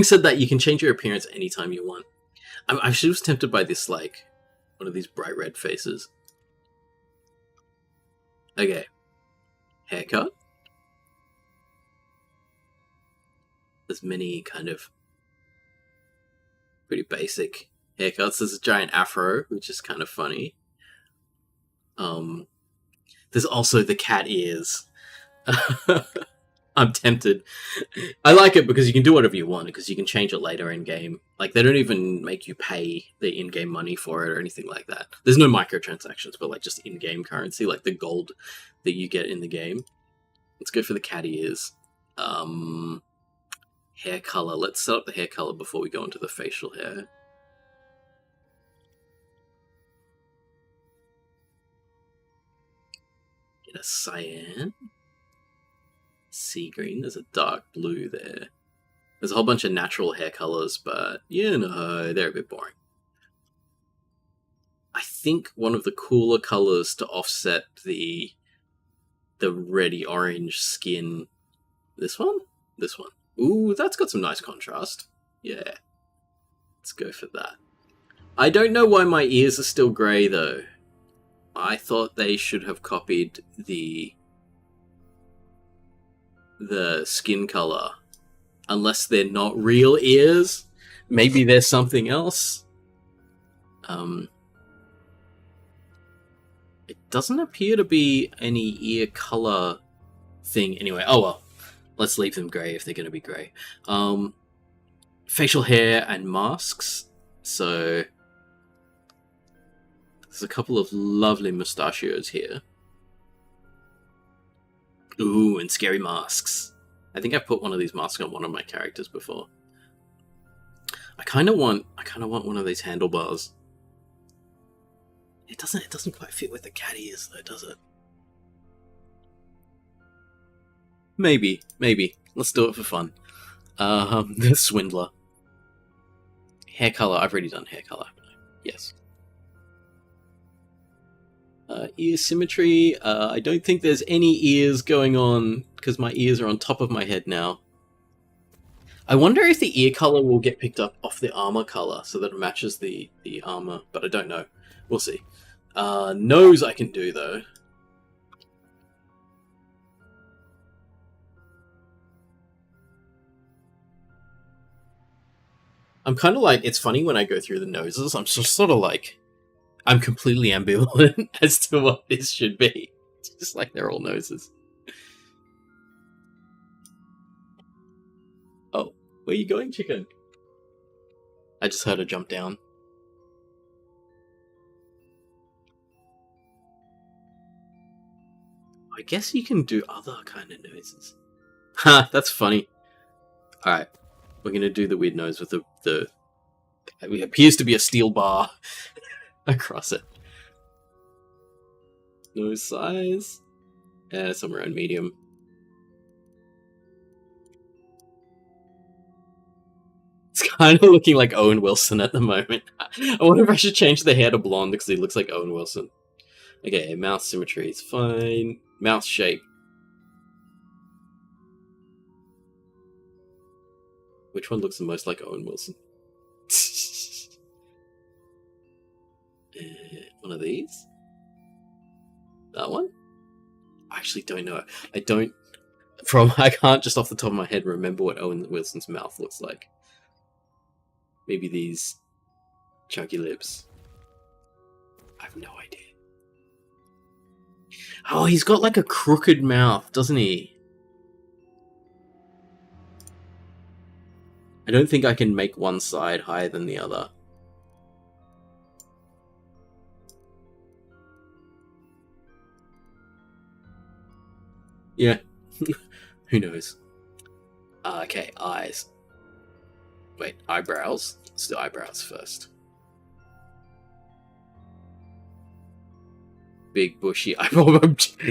said that, you can change your appearance anytime you want. I actually was tempted by this, like, one of these bright red faces. Okay. Haircut. There's many kind of pretty basic haircuts. There's a giant afro, which is kind of funny. There's also the cat ears. I'm tempted. I like it because you can do whatever you want, because you can change it later in-game. Like, they don't even make you pay the in-game money for it or anything like that. There's no microtransactions, but like just in-game currency, like the gold that you get in the game. Let's go for the cat ears. Hair color. Let's set up the hair color before we go into the facial hair. Get a cyan. Sea green. There's a dark blue there. There's a whole bunch of natural hair colors, but you know, they're a bit boring. I think one of the cooler colors to offset the reddy orange skin. This one? This one. Ooh, that's got some nice contrast. Yeah. Let's go for that. I don't know why my ears are still grey though. I thought they should have copied the skin color. Unless they're not real ears. Maybe there's something else. It doesn't appear to be any ear color thing anyway. Oh well, let's leave them grey if they're going to be grey. Facial hair and masks. So there's a couple of lovely mustachios here. Ooh, and scary masks. I think I've put one of these masks on one of my characters before. I kind of want one of these handlebars. It doesn't quite fit with the cat ears though, does it? Maybe. Let's do it for fun. The Swindler. Hair color. I've already done hair color, haven't I? Yes. Ear symmetry. I don't think there's any ears going on because my ears are on top of my head now. I wonder if the ear color will get picked up off the armor color so that it matches the armor, but I don't know. We'll see. Nose I can do though. I'm kind of like, it's funny when I go through the noses, I'm just sort of like, I'm completely ambivalent as to what this should be. It's just like they're all noses. Oh, where are you going, chicken? I just heard her jump down. I guess you can do other kind of noses. Ha, that's funny. Alright, we're gonna do the weird nose with the it appears to be a steel bar across it. Nose size. Somewhere around medium. It's kind of looking like Owen Wilson at the moment. I wonder if I should change the hair to blonde because he looks like Owen Wilson. Okay, mouth symmetry is fine. Mouth shape. Which one looks the most like Owen Wilson? One of these? That one? I actually don't know. I can't just off the top of my head remember what Owen Wilson's mouth looks like. Maybe these chunky lips. I have no idea. Oh, he's got like a crooked mouth, doesn't he? I don't think I can make one side higher than the other. Yeah. Who knows? Okay, eyes. Wait, eyebrows? Let's do eyebrows first. Big, bushy,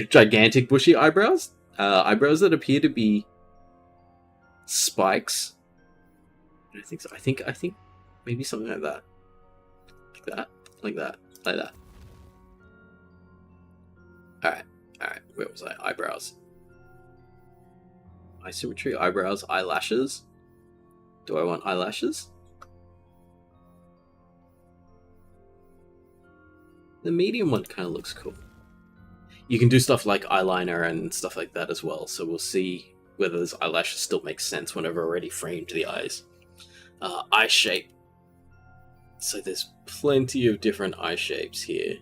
gigantic, bushy eyebrows? Eyebrows that appear to be spikes. I don't think so. I think maybe something like that. Like that. Like that. Like that. Alright. Where was I? Eyebrows. Eye symmetry, eyebrows, eyelashes. Do I want eyelashes? The medium one kind of looks cool. You can do stuff like eyeliner and stuff like that as well, so we'll see whether this eyelashes still makes sense when I've already framed the eyes. Eye shape. So there's plenty of different eye shapes here.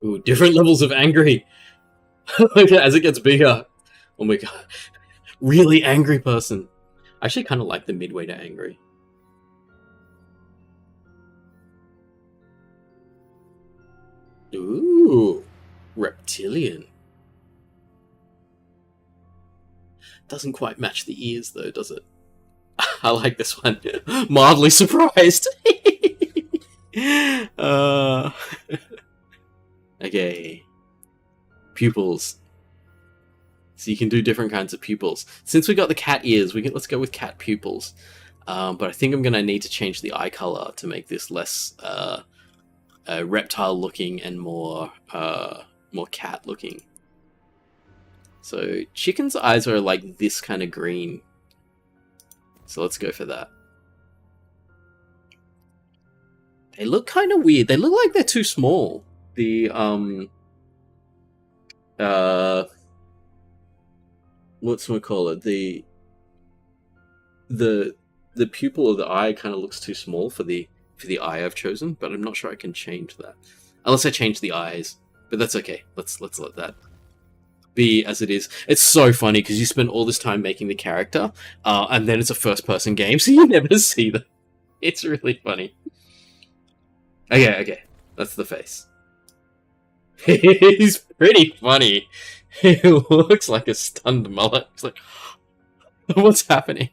Ooh, different levels of angry. As it gets bigger. Oh my god. Really angry person. I actually kind of like the midway to angry. Ooh. Reptilian. Doesn't quite match the ears though, does it? I like this one. Mildly surprised. Okay. Pupils. So you can do different kinds of pupils. Since we got the cat ears, let's go with cat pupils. But I think I'm going to need to change the eye color to make this less reptile looking and more cat looking. So chicken's eyes are like this kind of green. So let's go for that. They look kind of weird. They look like they're too small. The what's we call it? The the pupil of the eye kind of looks too small for the eye I've chosen, but I'm not sure I can change that. Unless I change the eyes. But that's okay. Let's let that be as it is. It's so funny because you spend all this time making the character, and then it's a first-person game, so you never see them. It's really funny. Okay. That's the face. He's pretty funny. He looks like a stunned mullet. He's like, what's happening?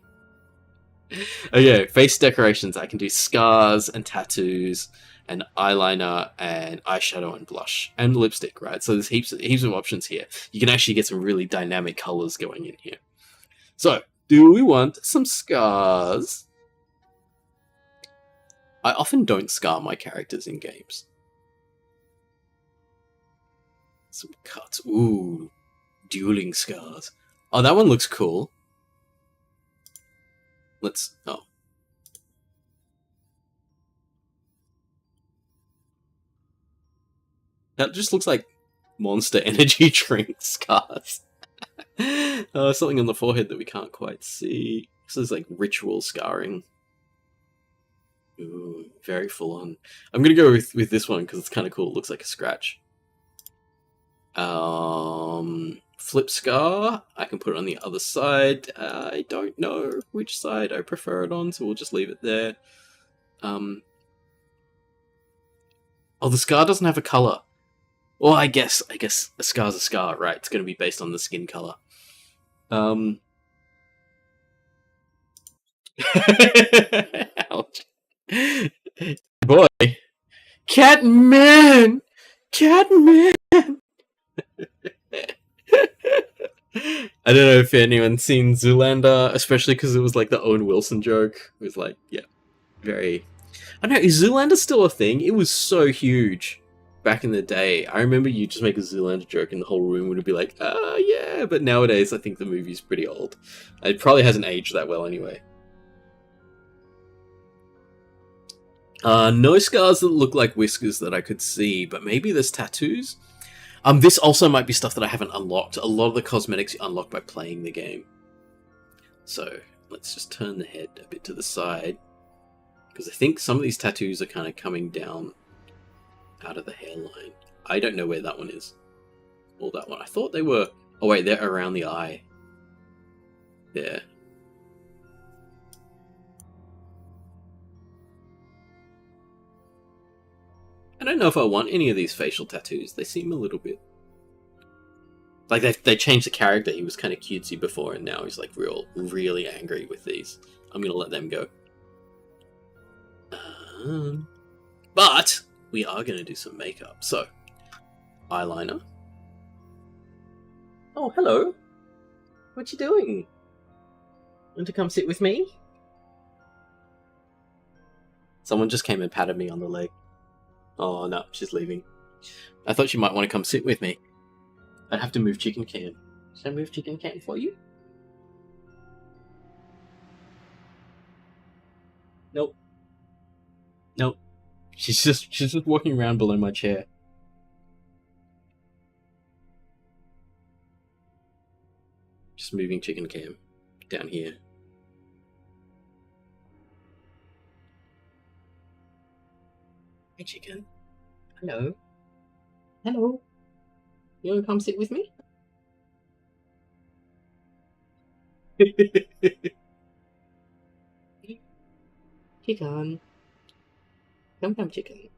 Okay, face decorations. I can do scars and tattoos and eyeliner and eyeshadow and blush and lipstick, right? So there's heaps of options here. You can actually get some really dynamic colors going in here. So, do we want some scars? I often don't scar my characters in games. Some cuts. Ooh, dueling scars. Oh, that one looks cool. Let's... oh. That just looks like Monster Energy drink scars. Something on the forehead that we can't quite see. This is like ritual scarring. Ooh, very full on. I'm gonna go with this one because it's kind of cool. It looks like a scratch. Flip scar. I can put it on the other side. I don't know which side I prefer it on, so we'll just leave it there. Oh, the scar doesn't have a color. Well, I guess a scar's a scar, right? It's going to be based on the skin color. Ouch. Boy. Catman! Catman! I don't know if anyone's seen Zoolander, especially because it was like the Owen Wilson joke. It was like, yeah, very... I don't know, is Zoolander still a thing? It was so huge back in the day. I remember you just make a Zoolander joke and the whole room would be like, yeah, but nowadays I think the movie's pretty old. It probably hasn't aged that well anyway. No scars that look like whiskers that I could see, but maybe there's tattoos? This also might be stuff that I haven't unlocked. A lot of the cosmetics you unlock by playing the game. So, let's just turn the head a bit to the side. Because I think some of these tattoos are kind of coming down out of the hairline. I don't know where that one is. Or that one. I thought they were... oh wait, they're around the eye. There. I don't know if I want any of these facial tattoos. They seem a little bit... like, they changed the character. He was kind of cutesy before, and now he's, like, really angry with these. I'm gonna let them go. But we are gonna do some makeup. So, eyeliner. Oh, hello. What you doing? Want to come sit with me? Someone just came and patted me on the leg. Oh no, she's leaving. I thought she might want to come sit with me. I'd have to move chicken can. Should I move chicken can for you? Nope. Nope. She's just walking around below my chair. Just moving chicken cam down here. Hey chicken. Hello. Hello. You wanna come sit with me? Chicken. Come, chicken.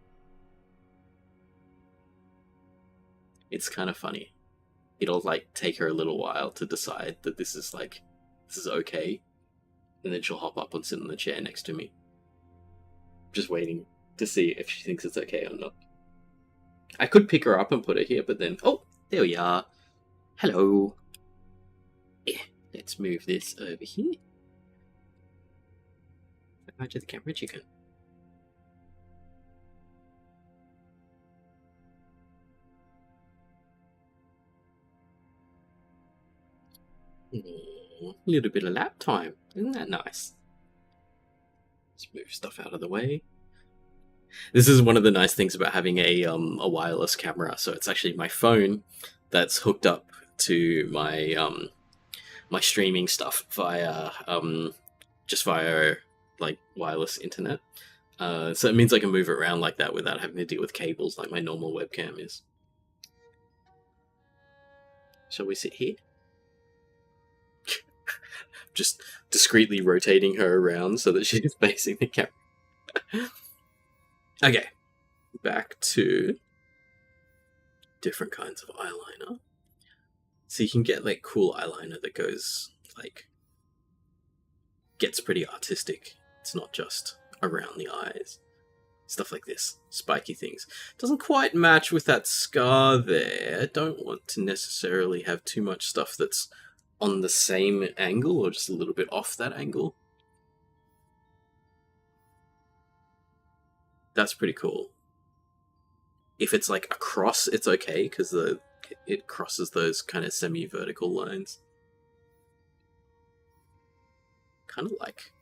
It's kind of funny. It'll like take her a little while to decide that this is okay, and then she'll hop up and sit on the chair next to me. Just waiting to see if she thinks it's okay or not. I could pick her up and put her here, but then... oh, there we are. Hello. Yeah, let's move this over here. Go to the camera, chicken. A little bit of lap time. Isn't that nice? Let's move stuff out of the way. This is one of the nice things about having a wireless camera. So it's actually my phone that's hooked up to my my streaming stuff via like wireless internet. So it means I can move it around like that without having to deal with cables like my normal webcam is. Shall we sit here? Just discreetly rotating her around so that she's facing the camera. Okay, back to different kinds of eyeliner. So you can get like cool eyeliner that goes like gets pretty artistic. It's not just around the eyes. Stuff like this, spiky things. Doesn't quite match with that scar there. Don't want to necessarily have too much stuff that's on the same angle or just a little bit off that angle. That's pretty cool. If it's like across, it's okay because it crosses those kind of semi-vertical lines. Kind of like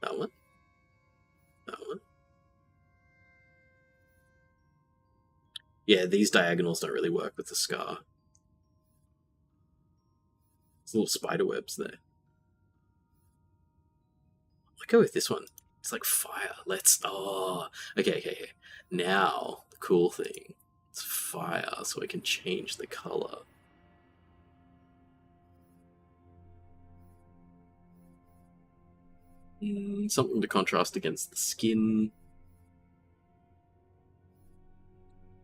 that one. That one. Yeah, these diagonals don't really work with the scar. There's little spider webs there. I'll go with this one. It's like fire. Okay. Now, the cool thing. It's fire, so I can change the color. Something to contrast against the skin.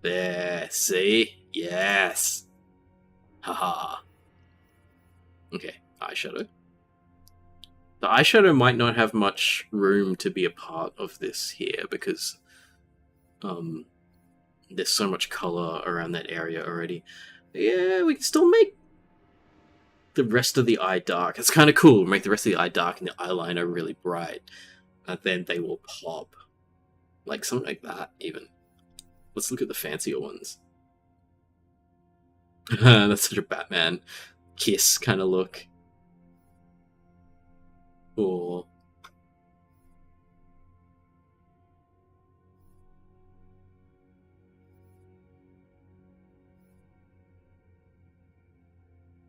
There, see? Yes! Haha. Okay, eyeshadow. The eyeshadow might not have much room to be a part of this here because there's so much color around that area already. Yeah, we can still make the rest of the eye dark. It's kind of cool. Make the rest of the eye dark and the eyeliner really bright. And then they will pop. Like something like that, even. Let's look at the fancier ones. That's such a Batman kiss kind of look. Or...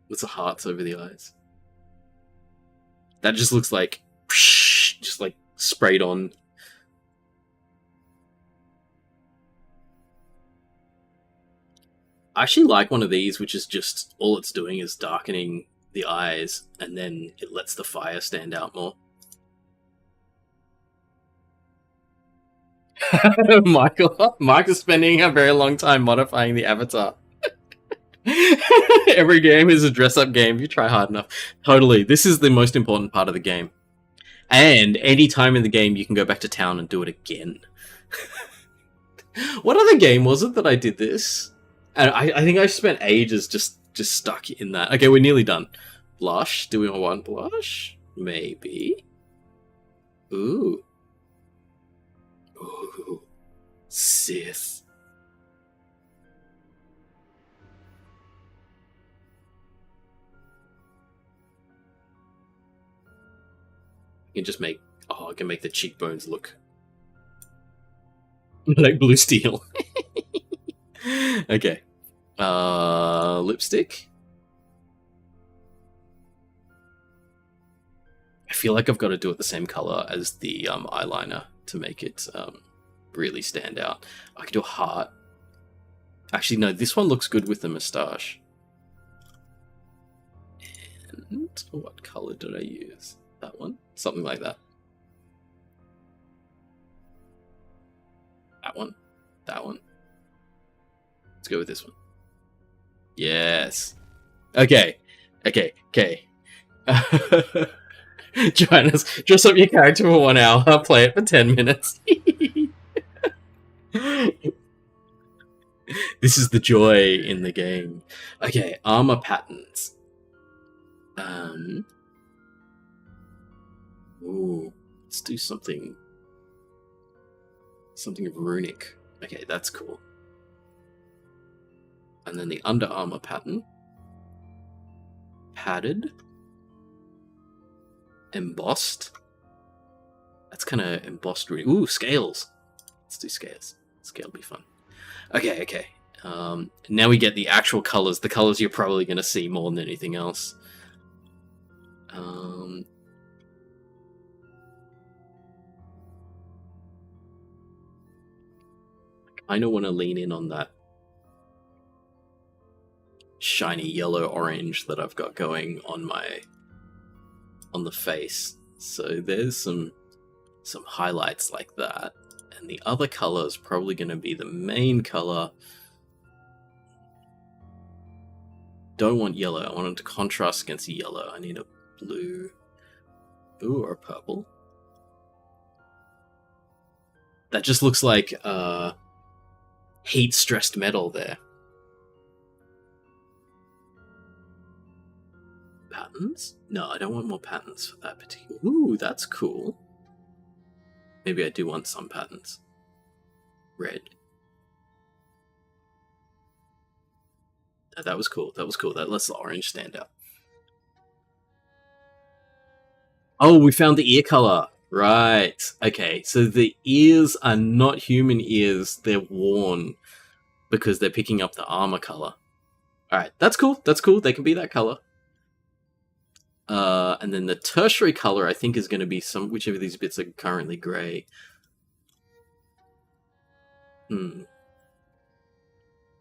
with the hearts over the eyes. That just looks like... just like sprayed on. I actually like one of these, which is just all it's doing is darkening the eyes, and then it lets the fire stand out more. Marc is spending a very long time modifying the avatar. Every game is a dress-up game. You try hard enough. Totally. This is the most important part of the game. And any time in the game, you can go back to town and do it again. What other game was it that I did this? And I think I spent ages just stuck in that. Okay, we're nearly done. Blush. Do we want blush? Maybe. Ooh. Ooh. Sith. You can just make... Oh, I can make the cheekbones look like blue steel. Okay. Lipstick. I feel like I've got to do it the same color as the eyeliner to make it really stand out. I could do a heart. Actually, no, this one looks good with the moustache. And what color did I use? That one? Something like that. That one. That one. Let's go with this one. Yes. Okay. Join us. Dress up your character for 1 hour. Play it for 10 minutes. This is the joy in the game. Okay, armor patterns. Ooh, let's do something runic. Okay, that's cool. And then the under armor pattern. Padded. Embossed. That's kind of embossed. Ooh, scales. Let's do scales. Scale will be fun. Okay. Now we get the actual colors. The colors you're probably going to see more than anything else. I don't want to lean in on that shiny yellow orange that I've got going on the face. So there's some highlights like that, and the other color is probably going to be the main color. Don't want yellow. I want it to contrast against the yellow. I need a blue or a purple. That just looks like heat stressed metal there. Patterns? No, I don't want more patterns for that particular. Ooh, that's cool. Maybe I do want some patterns. Red. Oh, that was cool. That was cool. That lets the orange stand out. Oh, we found the ear color. Right. Okay, so the ears are not human ears. They're worn because they're picking up the armor color. Alright, that's cool. That's cool. They can be that color. And then the tertiary color, I think, is going to be whichever of these bits are currently grey.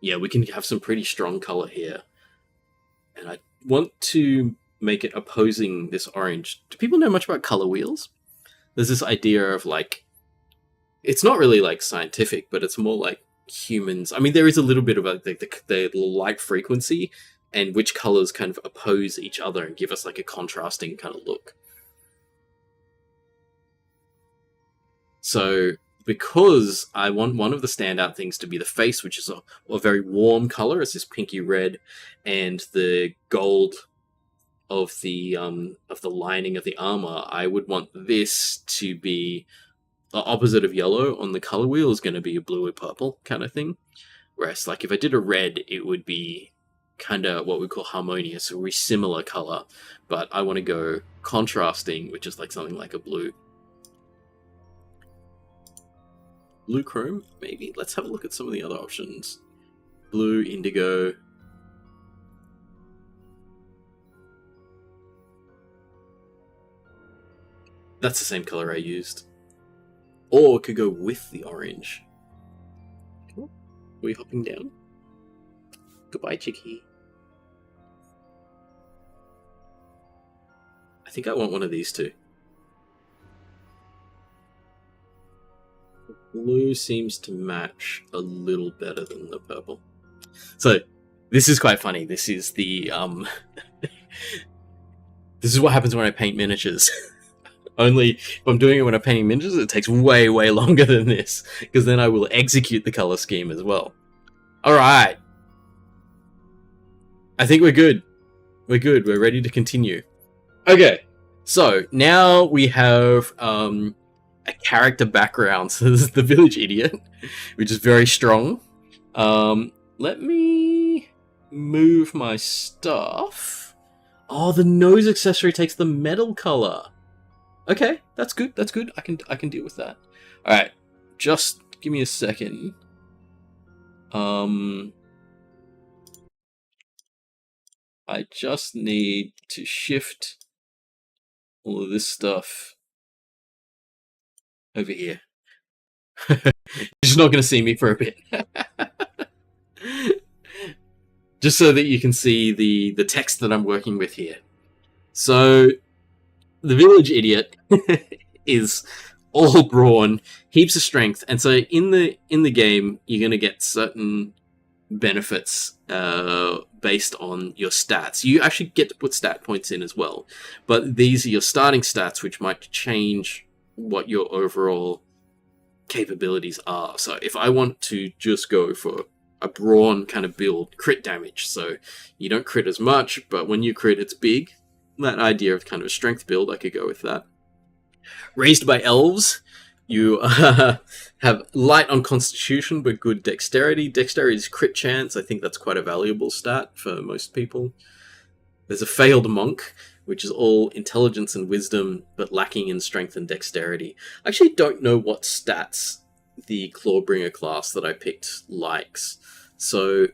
Yeah, we can have some pretty strong color here. And I want to make it opposing this orange. Do people know much about color wheels? There's this idea of, like, it's not really, like, scientific, but it's more like humans. I mean, there is a little bit about the light frequency and which colors kind of oppose each other and give us, like, a contrasting kind of look. So, because I want one of the standout things to be the face, which is a very warm color, it's this pinky red, and the gold of the lining of the armor, I would want this to be the opposite of yellow on the color wheel is going to be a blue or purple kind of thing. Whereas, like, if I did a red, it would be kind of what we call harmonious, a very similar color. But I want to go contrasting, which is like something like a blue. Blue chrome, maybe? Let's have a look at some of the other options. Blue, indigo. That's the same color I used. Or it could go with the orange. Cool. Are we hopping down? Goodbye, Chicky. I think I want one of these two. Blue seems to match a little better than the purple. So, this is quite funny. This is the, this is what happens when I paint miniatures. Only, if I'm doing it when I'm painting miniatures, it takes way, way longer than this. Because then I will execute the color scheme as well. Alright. I think we're good. We're good. We're ready to continue. Okay. So, now we have, a character background. So this is the village idiot, which is very strong. Let me move my stuff. Oh, the nose accessory takes the metal color. Okay, that's good. That's good. I can deal with that. All right, just give me a second. I just need to shift all of this stuff over here. You're just not going to see me for a bit. Just so that you can see the text that I'm working with here. So, the village idiot is all brawn, heaps of strength, and so in the game, you're going to get certain benefits based on your stats. You actually get to put stat points in as well, but these are your starting stats, which might change what your overall capabilities are. So if I want to just go for a brawn kind of build, crit damage, so you don't crit as much, but when you crit, it's big. That idea of kind of a strength build, I could go with that. Raised by elves, you have light on constitution, but good dexterity. Dexterity is crit chance. I think that's quite a valuable stat for most people. There's a failed monk, which is all intelligence and wisdom, but lacking in strength and dexterity. I actually don't know what stats the Clawbringer class that I picked likes. So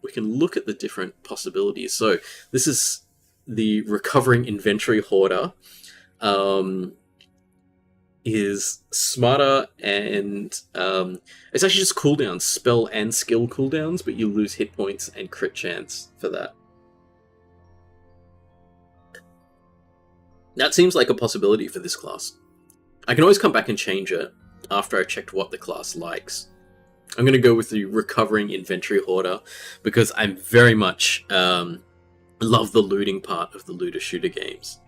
we can look at the different possibilities. So this is the recovering inventory hoarder. is smarter, and it's actually just cooldowns, spell and skill cooldowns, but you lose hit points and crit chance for that. That seems like a possibility for this class. I can always come back and change it after I checked what the class likes. I'm going to go with the recovering inventory hoarder because I very much love the looting part of the looter shooter games.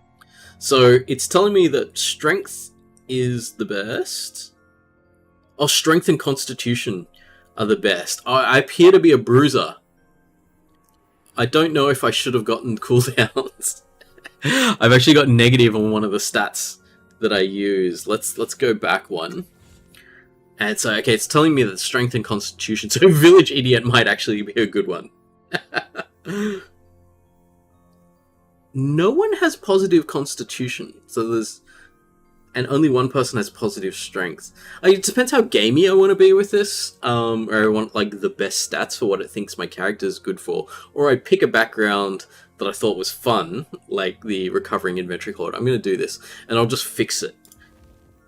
So it's telling me that strength is the best. Oh, strength and constitution are the best. I appear to be a bruiser. I don't know if I should have gotten cooldowns. I've actually got negative on one of the stats that I use. Let's go back one. And so, okay, it's telling me that strength and constitution. So village idiot might actually be a good one. No one has positive constitution. So there's... And only one person has positive strength. Like, it depends how gamey I want to be with this. Or I want, like, the best stats for what it thinks my character is good for. Or I pick a background that I thought was fun, like the recovering inventory hoard. I'm going to do this, and I'll just fix it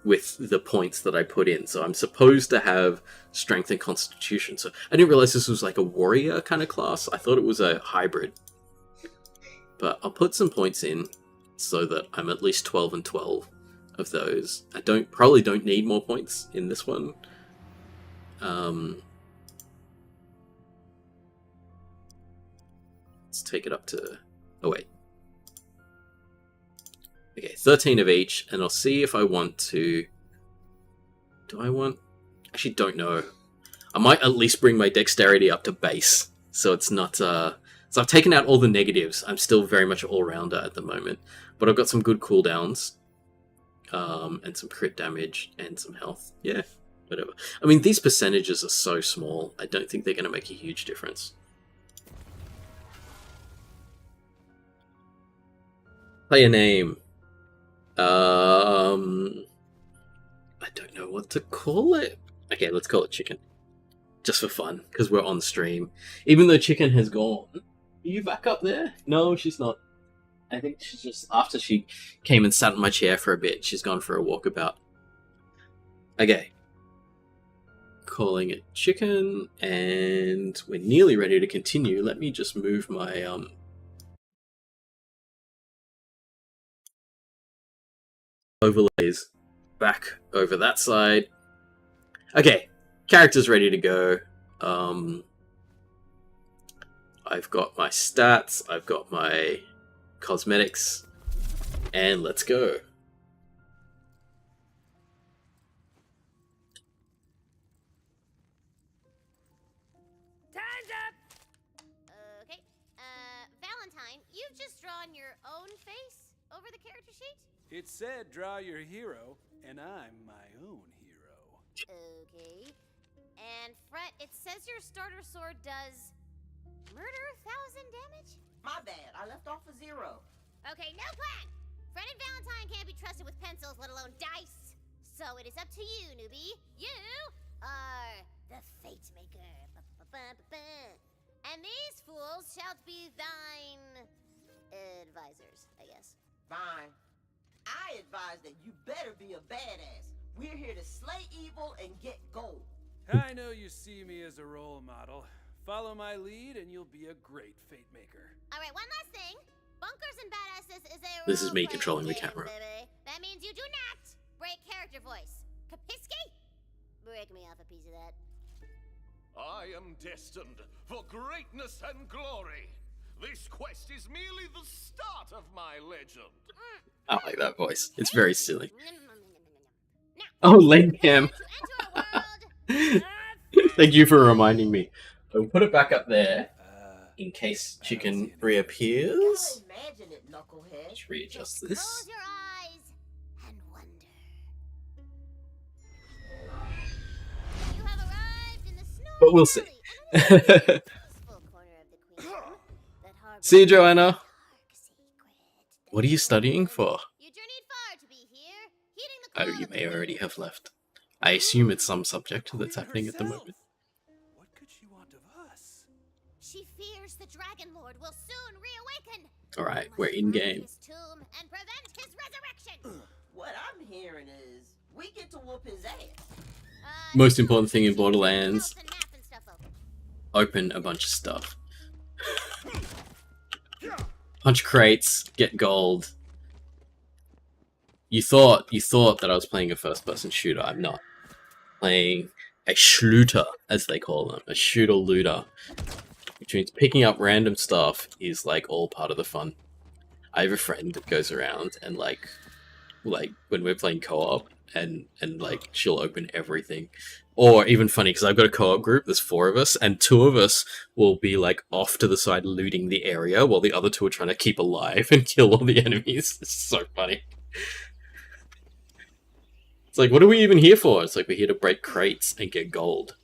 with the points that I put in. So I'm supposed to have strength and constitution. So I didn't realize this was like a warrior kind of class. I thought it was a hybrid. But I'll put some points in so that I'm at least 12 and 12 of those. I probably don't need more points in this one. Let's take it up to... Oh, wait. Okay, 13 of each, and I'll see if I want to... Do I want... Actually, don't know. I might at least bring my dexterity up to base, so it's not... So I've taken out all the negatives. I'm still very much all-rounder at the moment. But I've got some good cooldowns. And some crit damage, and some health. Yeah, whatever. I mean, these percentages are so small. I don't think they're going to make a huge difference. Player name. I don't know what to call it. Okay, let's call it Chicken. Just for fun, because we're on stream. Even though Chicken has gone. Are you back up there? No, she's not. I think she's just... After she came and sat in my chair for a bit, she's gone for a walkabout. Okay. Calling it Chicken, and we're nearly ready to continue. Let me just move my... overlays back over that side. Okay, character's ready to go. I've got my stats, I've got my cosmetics, and let's go. Time's up! Okay. Valentine, you've just drawn your own face over the character sheet? It said draw your hero, and I'm my own hero. Okay. And Fret, it says your starter sword does murder 1,000 damage? My bad, I left off a 0. Okay, no plan! Fred and Valentine can't be trusted with pencils, let alone dice. So it is up to you, newbie. You are the Fate Maker. And these fools shall be thine advisors, I guess. Fine. I advise that you better be a badass. We're here to slay evil and get gold. I know you see me as a role model. Follow my lead and you'll be a great Fate Maker. Alright, one last thing. Bunkers and Badasses is a This is me role-playing controlling the game, camera. baby. That means you do not break character voice. Kapiski? Break me off a piece of that. I am destined for greatness and glory. This quest is merely the start of my legend. I like that voice. It's very silly. Now, Oh, Lane Cam. to enter a world... Thank you for reminding me. I'll put it back up there in case Chicken reappears. Gotta imagine it, knucklehead. Let's readjust Close this. your eyes and wonder. You have arrived in the snowy But we'll see. valley and a peaceful corner of the Queendom that harbors See you, a Joanna. dark secret. What are you studying for? You journeyed far to be here, heeding the Oh, call you of may the already Queen. have left. I assume it's some subject that's Queen happening at the herself. moment. What could she want of us? She fears the Dragon Lord will soon reawaken. Alright, We we're must in find game. his tomb and prevent his resurrection. What I'm hearing is We get to whoop his ass. Most important thing in Borderlands, Help and map and stuff open. open a bunch of stuff. Punch crates, get gold. You thought that I was playing a first-person shooter. I'm not. Playing a shooter, as they call them. A shooter-looter. Which means picking up random stuff is, like, all part of the fun. I have a friend that goes around and, like when we're playing co-op, and like, she'll open everything. Or, even funny, because I've got a co-op group, there's 4 of us, and 2 of us will be, like, off to the side looting the area, while the other 2 are trying to keep alive and kill all the enemies. It's so funny. It's like, what are we even here for? It's like, we're here to break crates and get gold.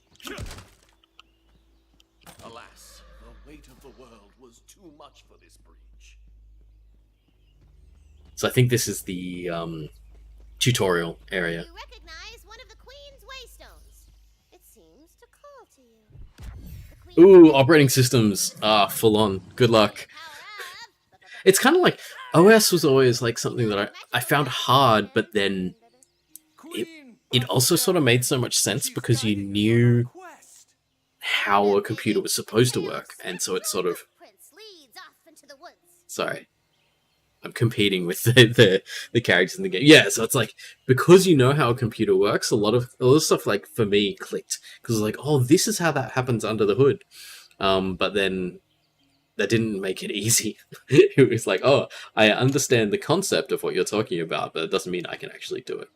Alas, the weight of the world was too much for this breach. So I think this is the, tutorial area. You recognize one of the Queen's waystones. It seems to call to you. The Queen Ooh, operating systems. Full on. Good luck. It's kind of like, OS was always, like, something that I found hard, but then it also sort of made so much sense because you knew how a computer was supposed to work, and so it sort of... Sorry. I'm competing with the characters in the game. Yeah, so it's like, because you know how a computer works, a lot of stuff, like, for me, clicked. Because it's like, oh, this is how that happens under the hood. But then that didn't make it easy. It was like, oh, I understand the concept of what you're talking about, but it doesn't mean I can actually do it.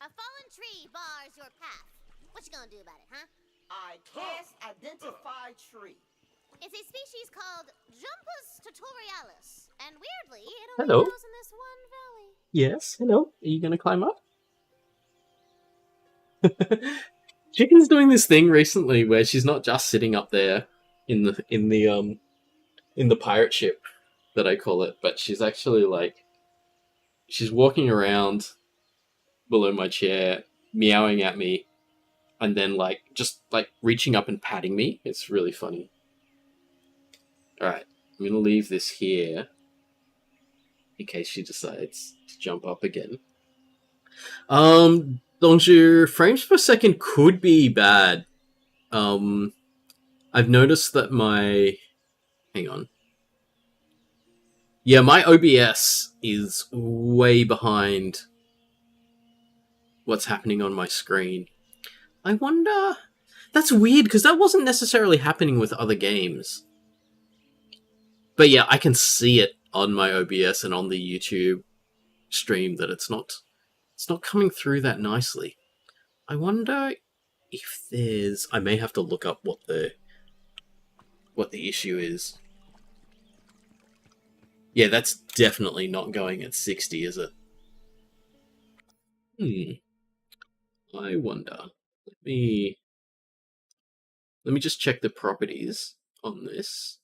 A fallen tree bars your path. What you gonna do about it, huh? I cast identify tree. It's a species called Jumpus tutorialis, and weirdly, it only Hello. grows in this one valley. Yes, hello. Are you gonna climb up? Chicken's doing this thing recently where she's not just sitting up there in the pirate ship that I call it, but she's actually, like, she's walking around below my chair, meowing at me, and then, like, just, like, reaching up and patting me. It's really funny. Alright, I'm gonna leave this here in case she decides to jump up again. Donju, frames per second could be bad. I've noticed that my... Hang on. Yeah, my OBS is way behind what's happening on my screen. I wonder... That's weird, because that wasn't necessarily happening with other games. But yeah, I can see it on my OBS and on the YouTube stream that it's not coming through that nicely. I wonder if there's... I may have to look up what the issue is. Yeah, that's definitely not going at 60, is it? I wonder. Let me just check the properties on this.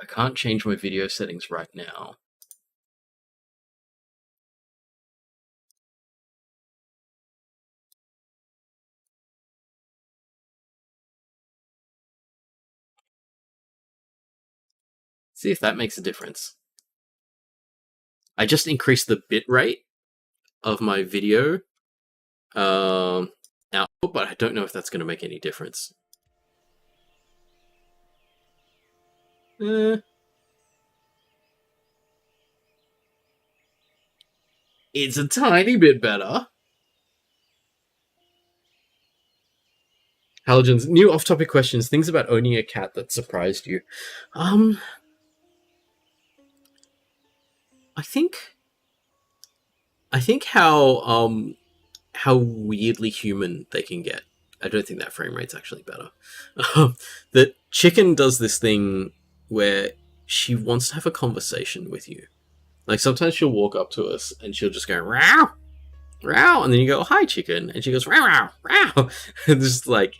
I can't change my video settings right now. See if that makes a difference. I just increased the bit rate of my video output, but I don't know if that's going to make any difference. It's a tiny bit better. Halogen's new off-topic questions. Things about owning a cat that surprised you. I think how weirdly human they can get. I don't think that frame rate's actually better. That Chicken does this thing where she wants to have a conversation with you. Like, sometimes she'll walk up to us and she'll just go, "Row, row," and then you go, "Hi, chicken," and she goes, "Row, row, row." And just like,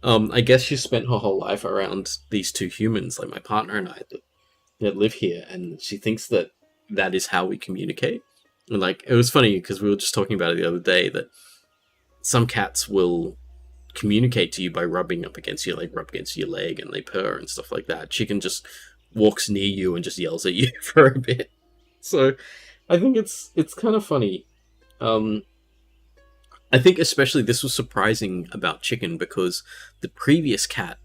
I guess she spent her whole life around these two humans, like my partner and I, that live here, and she thinks that that is how we communicate. And like, it was funny because we were just talking about it the other day that some cats will communicate to you by rubbing up against your leg, rub against your leg, and they purr and stuff like that. Chicken just walks near you and just yells at you for a bit. So I think it's kind of funny. I think especially this was surprising about Chicken because the previous cat,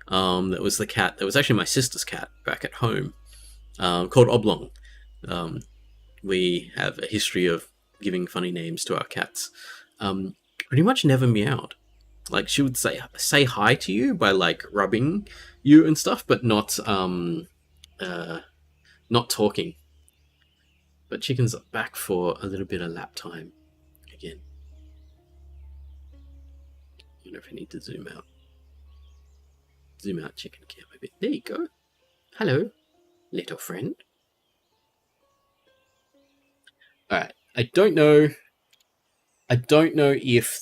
that was the cat that was actually my sister's cat back at home, called Oblong. We have a history of giving funny names to our cats. Pretty much never meowed. Like, she would say hi to you by like rubbing you and stuff, but not talking. But Chicken's back for a little bit of lap time again. I wonder if I need to zoom out. Zoom out Chicken cam a bit. There you go. Hello, little friend. Alright, I don't know if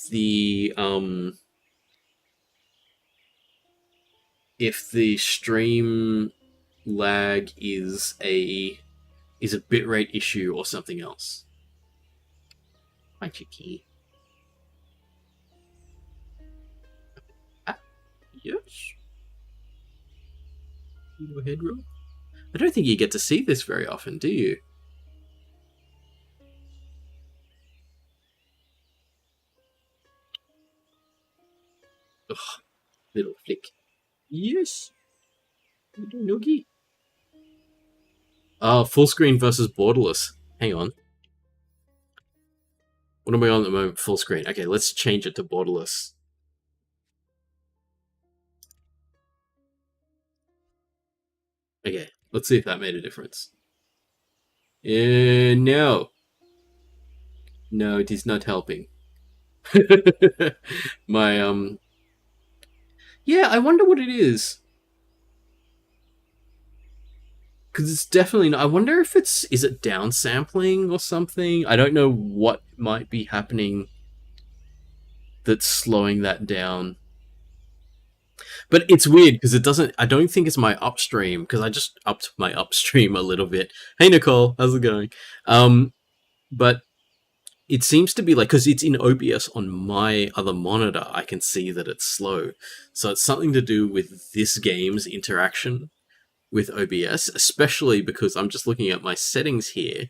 the stream lag is a bitrate issue or something else. Hi, Chicky. Yes. Your head roll. I don't think you get to see this very often, do you? Ugh, little flick. Yes. Little noogie. Full screen versus borderless. Hang on. What am I on at the moment? Full screen. Okay, let's change it to borderless. Okay, let's see if that made a difference. No. No, it is not helping. My, yeah, I wonder what it is. Because it's definitely not. I wonder if is it downsampling or something? I don't know what might be happening that's slowing that down. But it's weird because it doesn't. I don't think it's my upstream because I just upped my upstream a little bit. Hey Nicole, how's it going? But it seems to be like, because it's in OBS on my other monitor, I can see that it's slow. So it's something to do with this game's interaction with OBS, especially because I'm just looking at my settings here,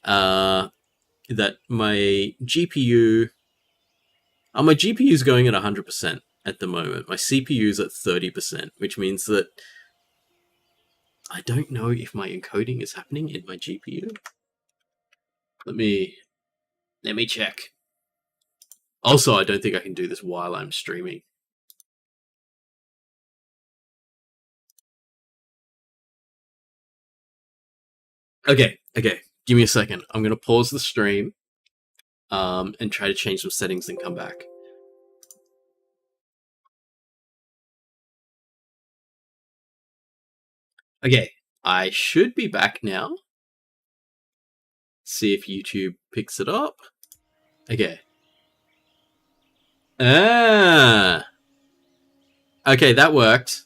that my GPU is going at 100% at the moment. My CPU is at 30%, which means that I don't know if my encoding is happening in my GPU. Let me check. Also, I don't think I can do this while I'm streaming. Okay. Give me a second. I'm going to pause the stream and try to change some settings and come back. Okay, I should be back now. See if YouTube picks it up. Okay. Okay, that worked.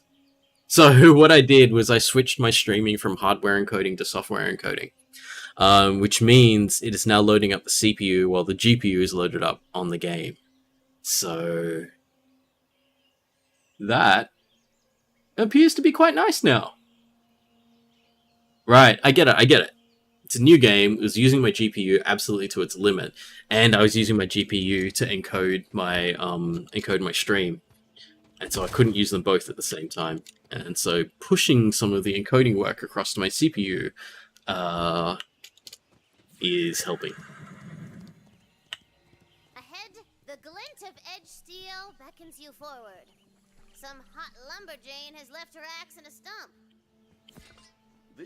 So what I did was I switched my streaming from hardware encoding to software encoding, which means it is now loading up the CPU while the GPU is loaded up on the game. So that appears to be quite nice now. Right, I get it. It's a new game. It was using my GPU absolutely to its limit, and I was using my GPU to encode my stream, and so I couldn't use them both at the same time. And so pushing some of the encoding work across to my CPU is helping. Ahead, the glint of edge steel beckons you forward. Some hot lumberjane has left her axe in a stump.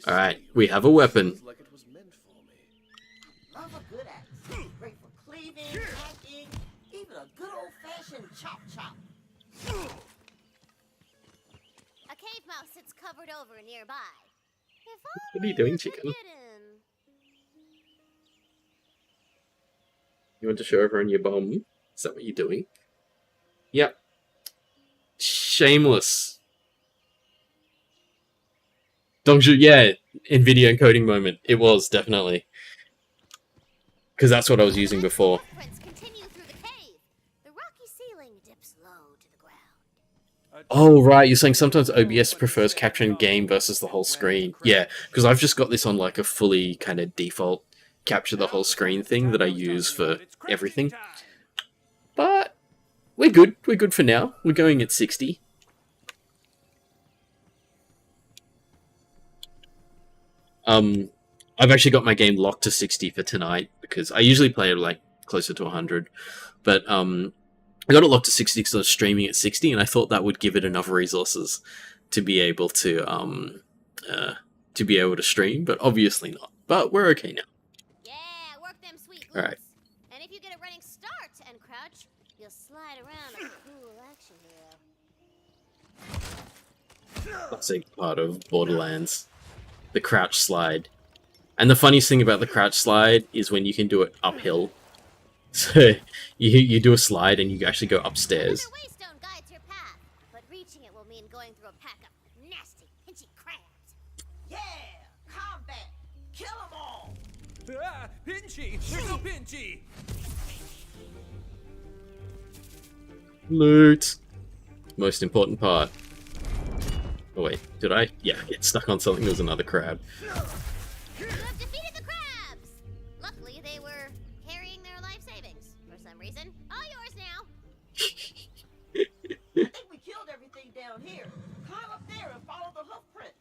Alright, we have a weapon. Like it was meant for me. Love a good axe. Great for cleaving, hacking, even a good old-fashioned chop. A cave mouse sits covered over nearby. What are you doing, chicken? You want to show everyone your bum? Is that what you're doing? Yep. Shameless. Dongju, yeah, NVIDIA encoding moment. It was, definitely. Because that's what I was using before. Oh, right, you're saying sometimes OBS prefers capturing game versus the whole screen. Yeah, because I've just got this on like a fully kind of default capture the whole screen thing that I use for everything. But we're good. We're good for now. We're going at 60. I've actually got my game locked to 60 for tonight because I usually play it like closer to 100, but I got it locked to 60 because I was streaming at 60, and I thought that would give it enough resources to be able to stream, but obviously not. But we're okay now. Yeah, work them sweet glutes. All right. And if you get a running start and crouch, you'll slide around like a cool action hero. Classic part of Borderlands. The crouch slide. And the funniest thing about the crouch slide is when you can do it uphill. So you do a slide and you actually go upstairs. Another waystone guides your path, but reaching it will mean going through a pack of nasty, pinchy crabs. Yeah! Combat! Kill them all! Ah, Pinchy! There's no Pinchy! Loot. Most important part. Oh wait, did I? Yeah, get stuck on something. There was another crab. You have defeated the crabs! Luckily, they were carrying their life savings for some reason. All yours now. I think we killed everything down here. Climb up there and follow the hoof prints.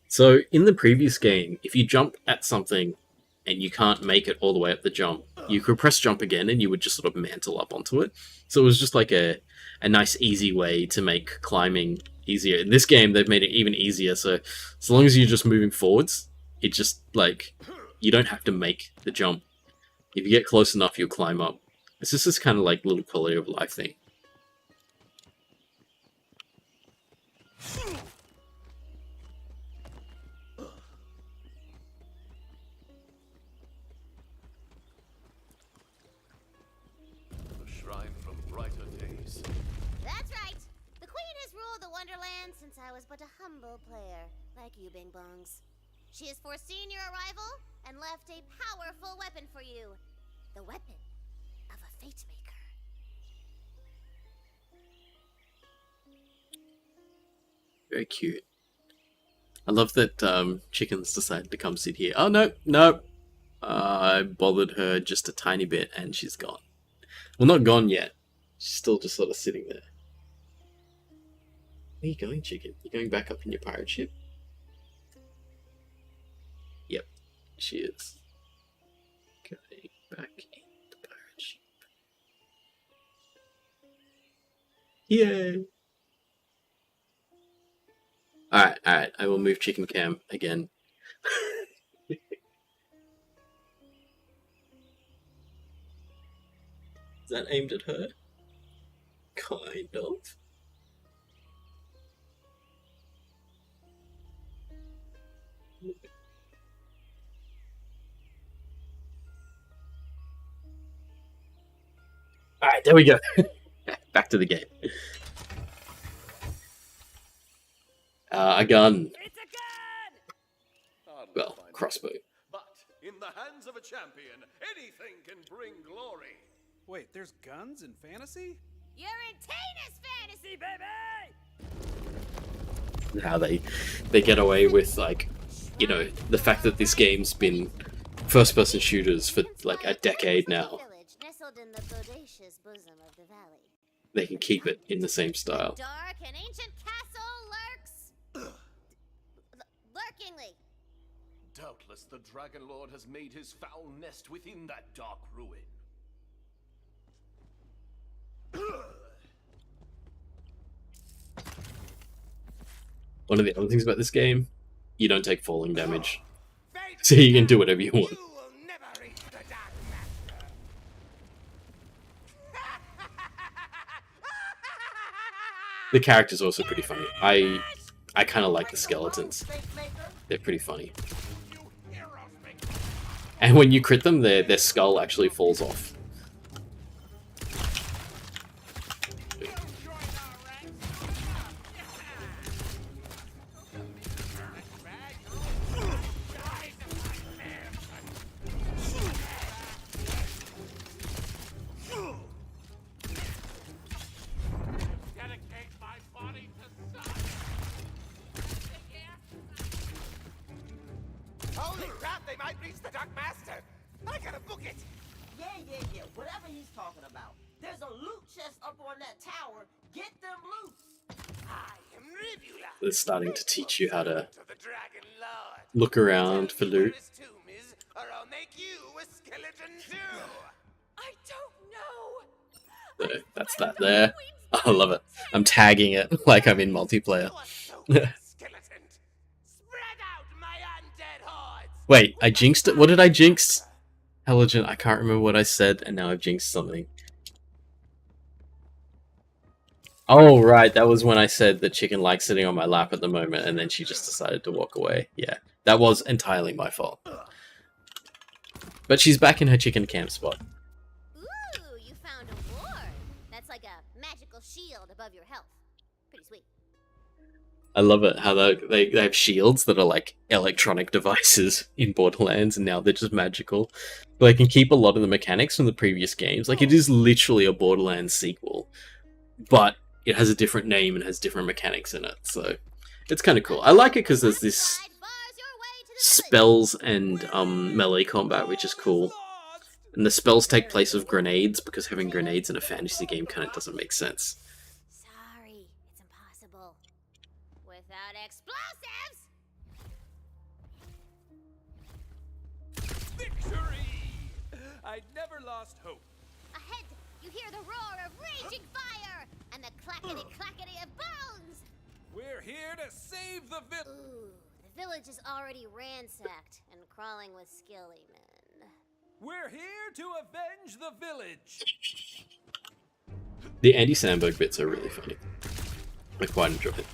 So in the previous game, if you jump at something and you can't make it all the way up the jump, you could press jump again and you would just sort of mantle up onto it. So it was just like a nice easy way to make climbing easier. In this game, they've made it even easier, so as long as you're just moving forwards, it just, like, you don't have to make the jump. If you get close enough, you'll climb up. It's just this kind of, like, little quality of life thing. That's right. The Queen has ruled the Wonderlands since I was but a humble player, like you, Bing Bongs. She has foreseen your arrival and left a powerful weapon for you. The weapon of a fate maker. Very cute. I love that chickens decided to come sit here. Oh, no, no. I bothered her just a tiny bit and she's gone. Well, not gone yet. She's still just sort of sitting there. Where are you going, chicken? You going back up in your pirate ship? Yep, she is. Going back in the pirate ship. Yay! Alright, I will move chicken cam again. Is that aimed at her? Kind of. Alright, there we go. Back to the game. A gun. It's a gun! Well, crossbow. But in the hands of a champion, anything can bring glory. Wait, there's guns in fantasy? You're in Tana's fantasy, baby! How they get away with, like, you know, the fact that this game's been first-person shooters for like a decade now. Village nestled in the bodacious bosom of the valley. They can keep it in the same style. Dark and ancient castle lurks lurkingly. Doubtless the Dragon Lord has made his foul nest within that dark ruin. One of the other things about this game, you don't take falling damage. So you can do whatever you want. You will never reach the Dark Master. The character's also pretty funny. I kind of like the skeletons. They're pretty funny. And when you crit them, their skull actually falls off. Holy crap, they might reach the Dark Master! I gotta book it! Yeah, whatever he's talking about. There's a loot chest up on that tower. Get them loot! I am Rivula. They're starting to teach you how to To the Dragon Lord. look around for Tell me where loot. his tomb is, or I'll make you a skeleton too! I don't know. So that's that there. I love it. I'm tagging it like I'm in multiplayer. You are so good, skeleton! Spread out, my undead hordes! Wait, I jinxed it? What did I jinx? Helligent, I can't remember what I said, and now I've jinxed something. Oh, right, that was when I said the chicken likes sitting on my lap at the moment, and then she just decided to walk away. Yeah, that was entirely my fault. But she's back in her chicken camp spot. Ooh, you found a ward. That's like a magical shield above your health. Pretty sweet. I love it how they have shields that are like electronic devices in Borderlands, and now they're just magical. But they can keep a lot of the mechanics from the previous games. Like, it is literally a Borderlands sequel, but it has a different name and has different mechanics in it, so it's kind of cool. I like it because there's this spells and melee combat, which is cool. And the spells take place of grenades, because having grenades in a fantasy game kind of doesn't make sense. Sorry, it's impossible. Without explosives! Victory! I'd never lost hope. Ahead, you hear the roar of raging fire and the clackety-clackety of bones! We're here to save the village. Ooh, the village is already ransacked and crawling with skilly men. We're here to avenge the village. The Andy Samberg bits are really funny. I quite enjoy it.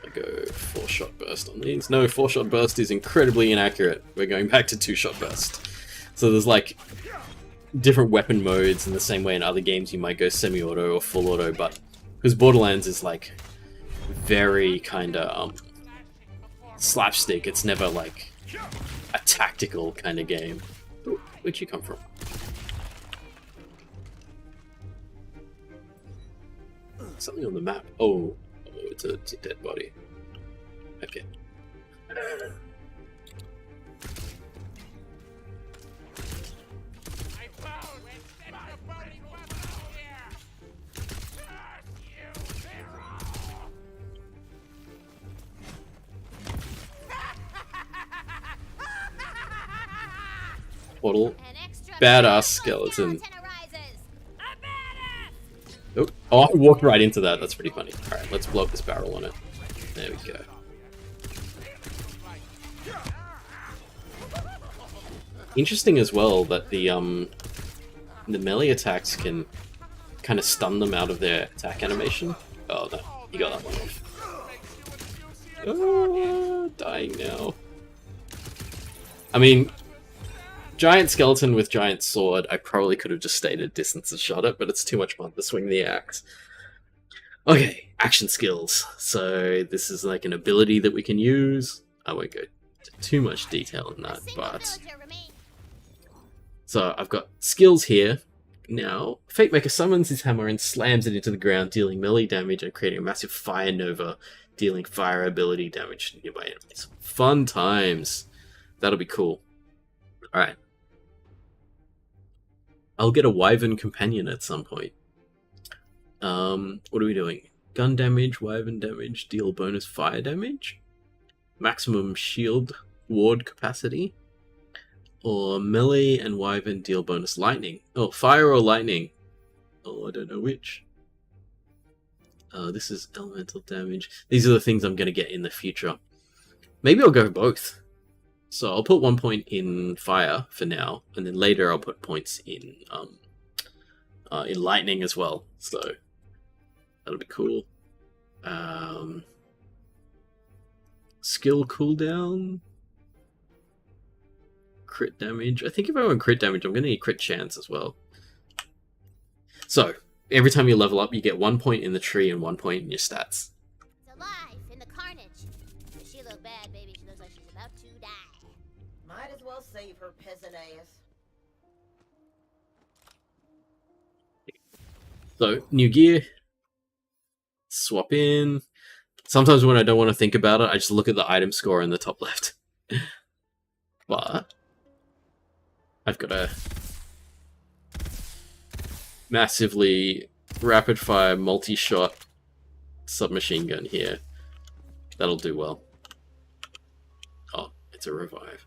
I go 4-shot burst on these. No, 4-shot burst is incredibly inaccurate. We're going back to 2-shot burst. So there's like different weapon modes in the same way in other games you might go semi-auto or full auto, but because Borderlands is like very kinda slapstick, it's never like a tactical kind of game. Ooh, where'd you come from? Something on the map. Oh, it's a dead body. Okay. Portal. Badass skeleton. Oh, I walked right into that. That's pretty funny. Alright, let's blow up this barrel on it. There we go. Interesting as well that the melee attacks can kind of stun them out of their attack animation. Oh, no. You got that one off. Oh, dying now. I mean, giant skeleton with giant sword, I probably could have just stayed at distance and shot it, but it's too much fun to swing the axe. Okay, action skills. So this is like an ability that we can use. I won't go into too much detail in that, but... So I've got skills here. Now, Fatemaker summons his hammer and slams it into the ground, dealing melee damage and creating a massive fire nova, dealing fire ability damage to nearby enemies. Fun times. That'll be cool. Alright. I'll get a Wyvern companion at some point. What are we doing? Gun damage, Wyvern damage, deal bonus fire damage? Maximum shield ward capacity? Or melee and Wyvern deal bonus lightning? Oh, fire or lightning? Oh, I don't know which. This is elemental damage. These are the things I'm going to get in the future. Maybe I'll go both. So I'll put 1 point in fire for now, and then later I'll put points in in lightning as well. So that'll be cool. Skill cooldown, crit damage. I think if I want crit damage, I'm going to need crit chance as well. So every time you level up, you get 1 point in the tree and 1 point in your stats. It's alive in the carnage. Does she look bad, baby? She looks like she's about to die. Might as well save her peasant ass. So new gear, swap in. Sometimes when I don't want to think about it, I just look at the item score in the top left. But I've got a massively rapid-fire multi-shot submachine gun here. That'll do well. Oh, it's a revive.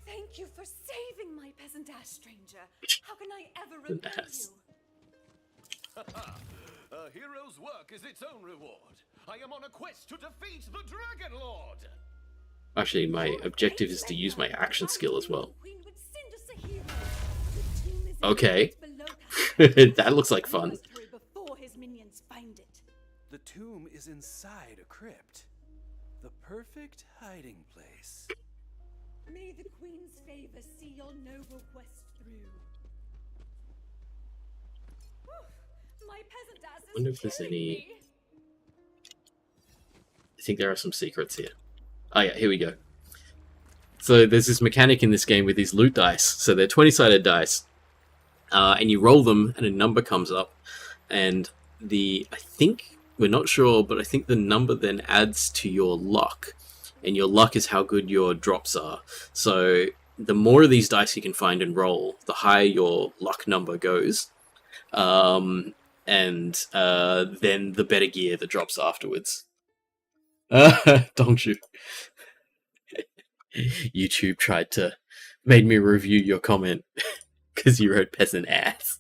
Thank you for saving my peasant ass, stranger. How can I ever repay Ass. you? A hero's work is its own reward. I am on a quest to defeat the Dragon Lord. Actually, my objective is to use my action skill as well. Queen would send us a hero. The tomb is in Okay. the below That looks like fun. must hurry before his minions find it. The tomb is inside a crypt. The perfect hiding place. May the queen's favor see your noble quest through. Whew, my peasant ass is Wonder if there's killing any- me. I think there are some secrets here. Oh yeah, here we go. So there's this mechanic in this game with these loot dice. So they're 20-sided dice. And you roll them and a number comes up. And I think, we're not sure, but I think the number then adds to your luck. And your luck is how good your drops are. So the more of these dice you can find and roll, the higher your luck number goes. And then the better gear that drops afterwards. Don't you? YouTube made me review your comment because you wrote peasant ass.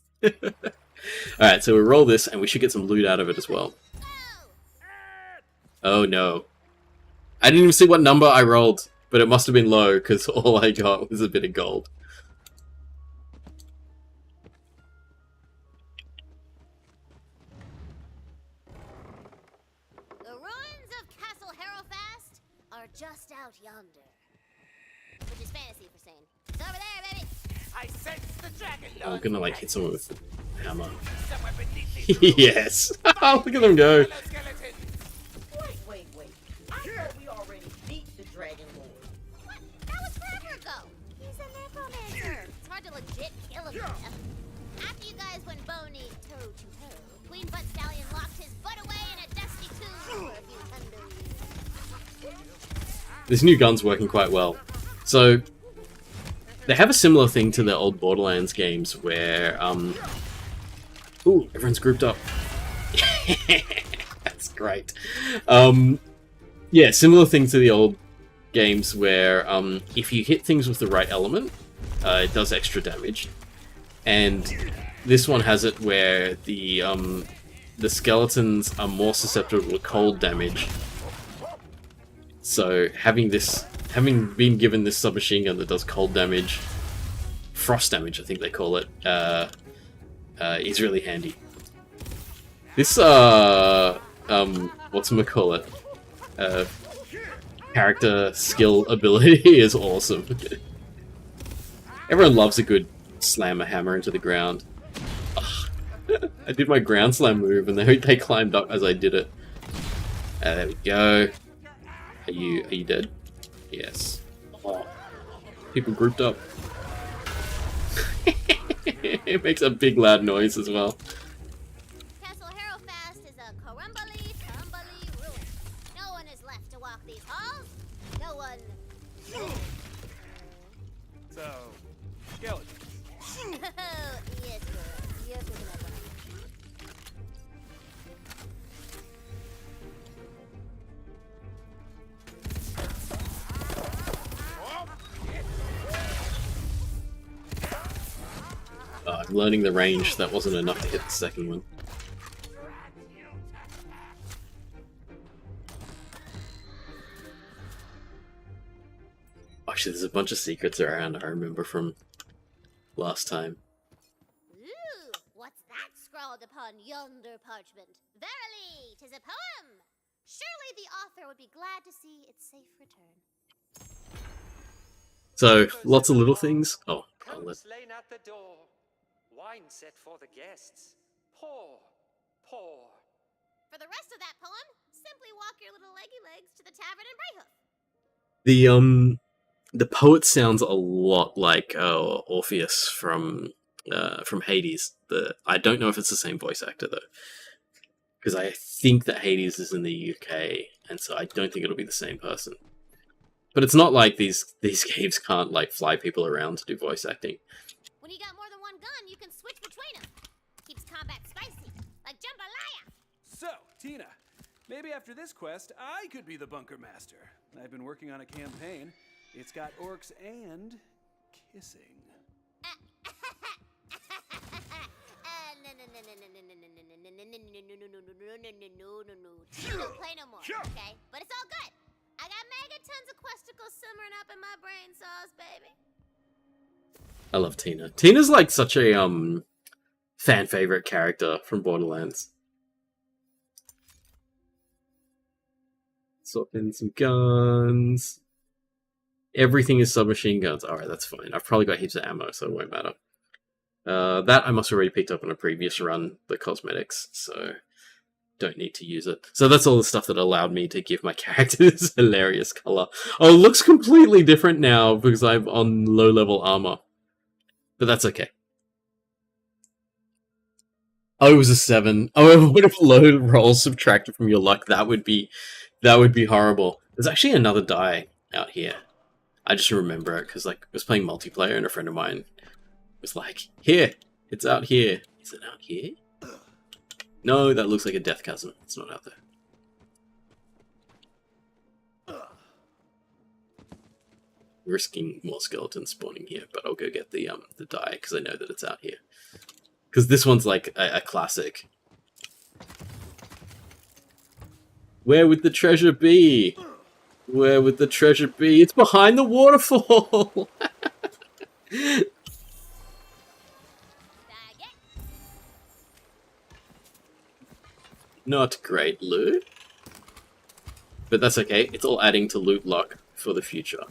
Alright, so we roll this and we should get some loot out of it as well. Oh no. I didn't even see what number I rolled, but it must have been low because all I got was a bit of gold. The ruins of Castle Harrowfast are just out yonder. Which is fantasy for saying. It's over there, baby! I sense the dragon I'm lord. gonna hit someone with a hammer. Somewhere beneath these ruins. Yes! Look at them go! Fellow skeleton. Wait. I thought we already beat the Dragon Lord. What? That was forever ago! He's a necromancer! It's hard to legit kill him. After you guys went bony toe-to-toe, Queen Butt Stallion locked his butt away in a dusty tomb for a few hundred years. This new gun's working quite well. So, they have a similar thing to the old Borderlands games where, ooh, everyone's grouped up. That's great. Yeah, similar thing to the old games where, if you hit things with the right element, it does extra damage. And this one has it where the skeletons are more susceptible to cold damage. So having been given this submachine gun that does cold damage, frost damage I think they call it, is really handy. This whatchamacallit, character skill ability is awesome. Everyone loves a good slam a hammer into the ground. Ugh. I did my ground slam move and they climbed up as I did it. There we go. Are you dead? Yes. Oh. People grouped up. It makes a big loud noise as well. Castle Harrowfast is a crumbly ruin. No one is left to walk these halls. No one. So, skeletons. Yes, sir. You're picking up on it. I'm learning the range. That wasn't enough to hit the second one. Actually, there's a bunch of secrets around I remember from last time. scrawled upon yonder parchment. Verily, 'tis a poem. Surely the author would be glad to see its safe return. So, lots of little things. Oh, I'll let... Coats laid at the door. Wine set for the guests. Pour, pour. For the rest of that poem, simply walk your little leggy legs to the tavern in Brighthoof. The poet sounds a lot like Orpheus from Hades. I don't know if it's the same voice actor though, because I think that Hades is in the UK, and so I don't think it'll be the same person. But it's not like these games can't like fly people around to do voice acting. When you got more than one gun, you can switch between them. Keeps combat spicy, like jambalaya. So, Tina, maybe after this quest, I could be the bunker master. I've been working on a campaign. It's got orcs and kissing. Don't play no more, okay? But it's all good. I got megatons of questicles simmering up in my brain sauce, baby. I love Tina. Tina's like such a fan favorite character from Borderlands. Swap in some guns. Everything is submachine guns. Alright, that's fine. I've probably got heaps of ammo, so it won't matter. That I must have already picked up on a previous run, the cosmetics, so don't need to use it. So that's all the stuff that allowed me to give my character this hilarious color. Oh, it looks completely different now because I'm on low-level armor. But that's okay. Oh, it was a 7. Oh, what if low rolls subtracted from your luck? That would be horrible. There's actually another die out here. I just remember it because like I was playing multiplayer and a friend of mine was like, "Here, it's out here." Is it out here? No, that looks like a death chasm. It's not out there. Risking more skeletons spawning here, but I'll go get the die because I know that it's out here. Because this one's like a classic. Where would the treasure be? Where would the treasure be? It's behind the waterfall! Not great loot. But that's okay. It's all adding to loot luck for the future.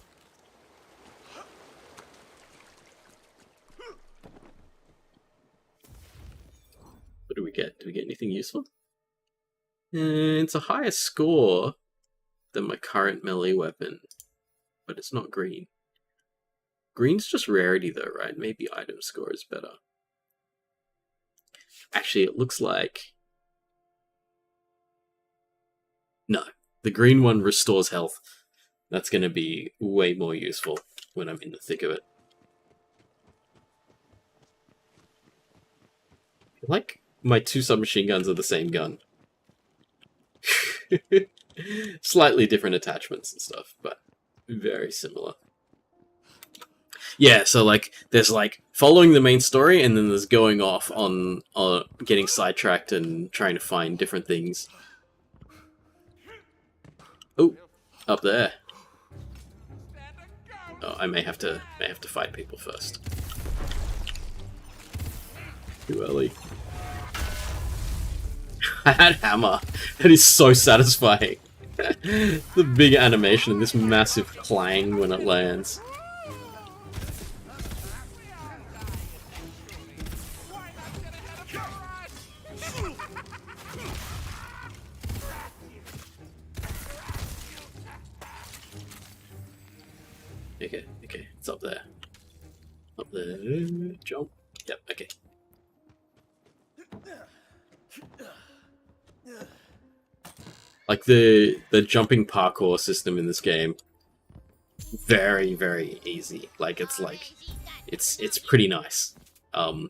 What do we get? Do we get anything useful? It's a higher score than my current melee weapon, but it's not green. Green's just rarity though, right? Maybe item score is better. Actually, it looks like... No, the green one restores health. That's going to be way more useful when I'm in the thick of it. I feel like my 2 submachine guns are the same gun. Slightly different attachments and stuff, but very similar. Yeah, so like there's like following the main story, and then there's going off on getting sidetracked and trying to find different things. Oh, up there. Oh, I may have to fight people first. Too early. I had hammer. That is so satisfying. The big animation and this massive clang when it lands. Okay, it's up there. Up there. Jump. Yep, okay. Like the jumping parkour system in this game, very, very easy. Like it's pretty nice. I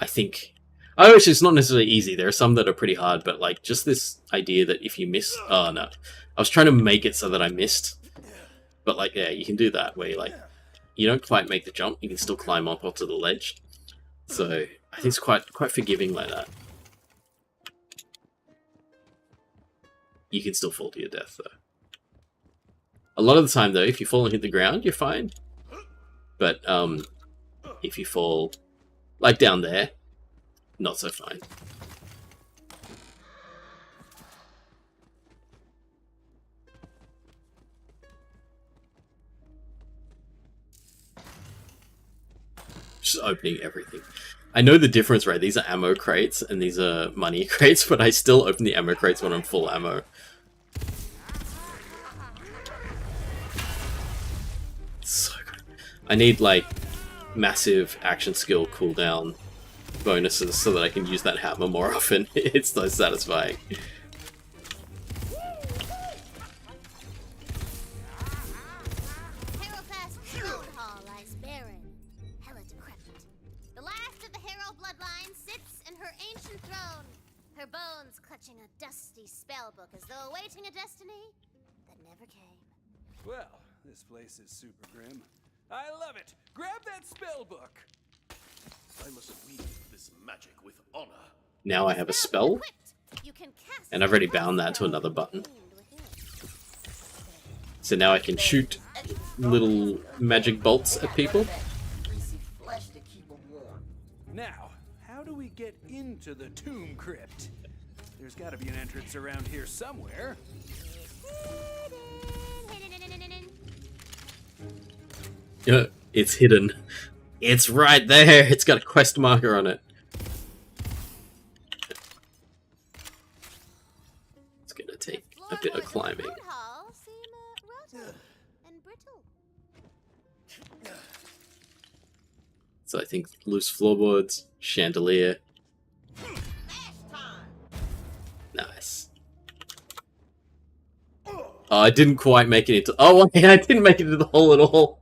think actually it's not necessarily easy. There are some that are pretty hard, but like just this idea that if you miss, oh no, I was trying to make it so that I missed, but like yeah, you can do that where you don't quite make the jump, you can still climb up onto the ledge. So I think it's quite forgiving like that. You can still fall to your death, though. A lot of the time, though, if you fall and hit the ground, you're fine. But if you fall, like down there, not so fine. Just opening everything. I know the difference, right? These are ammo crates and these are money crates, but I still open the ammo crates when I'm full ammo. So good. I need, like, massive action skill cooldown bonuses so that I can use that hammer more often. It's so satisfying. Her bones clutching a dusty spellbook as though awaiting a destiny that never came. Well, this place is super grim. I love it! Grab that spell book! I must wield this magic with honor. Now I have a spell, and I've already bound that to another button. So now I can shoot little magic bolts at people. Now, how do we get into the tomb crypt? There's gotta be an entrance around here somewhere. It's hidden. It's right there! It's got a quest marker on it. It's gonna take a bit of climbing. So I think loose floorboards, chandelier. Nice. Oh, I didn't quite make it into... Oh, yeah, I didn't make it into the hole at all.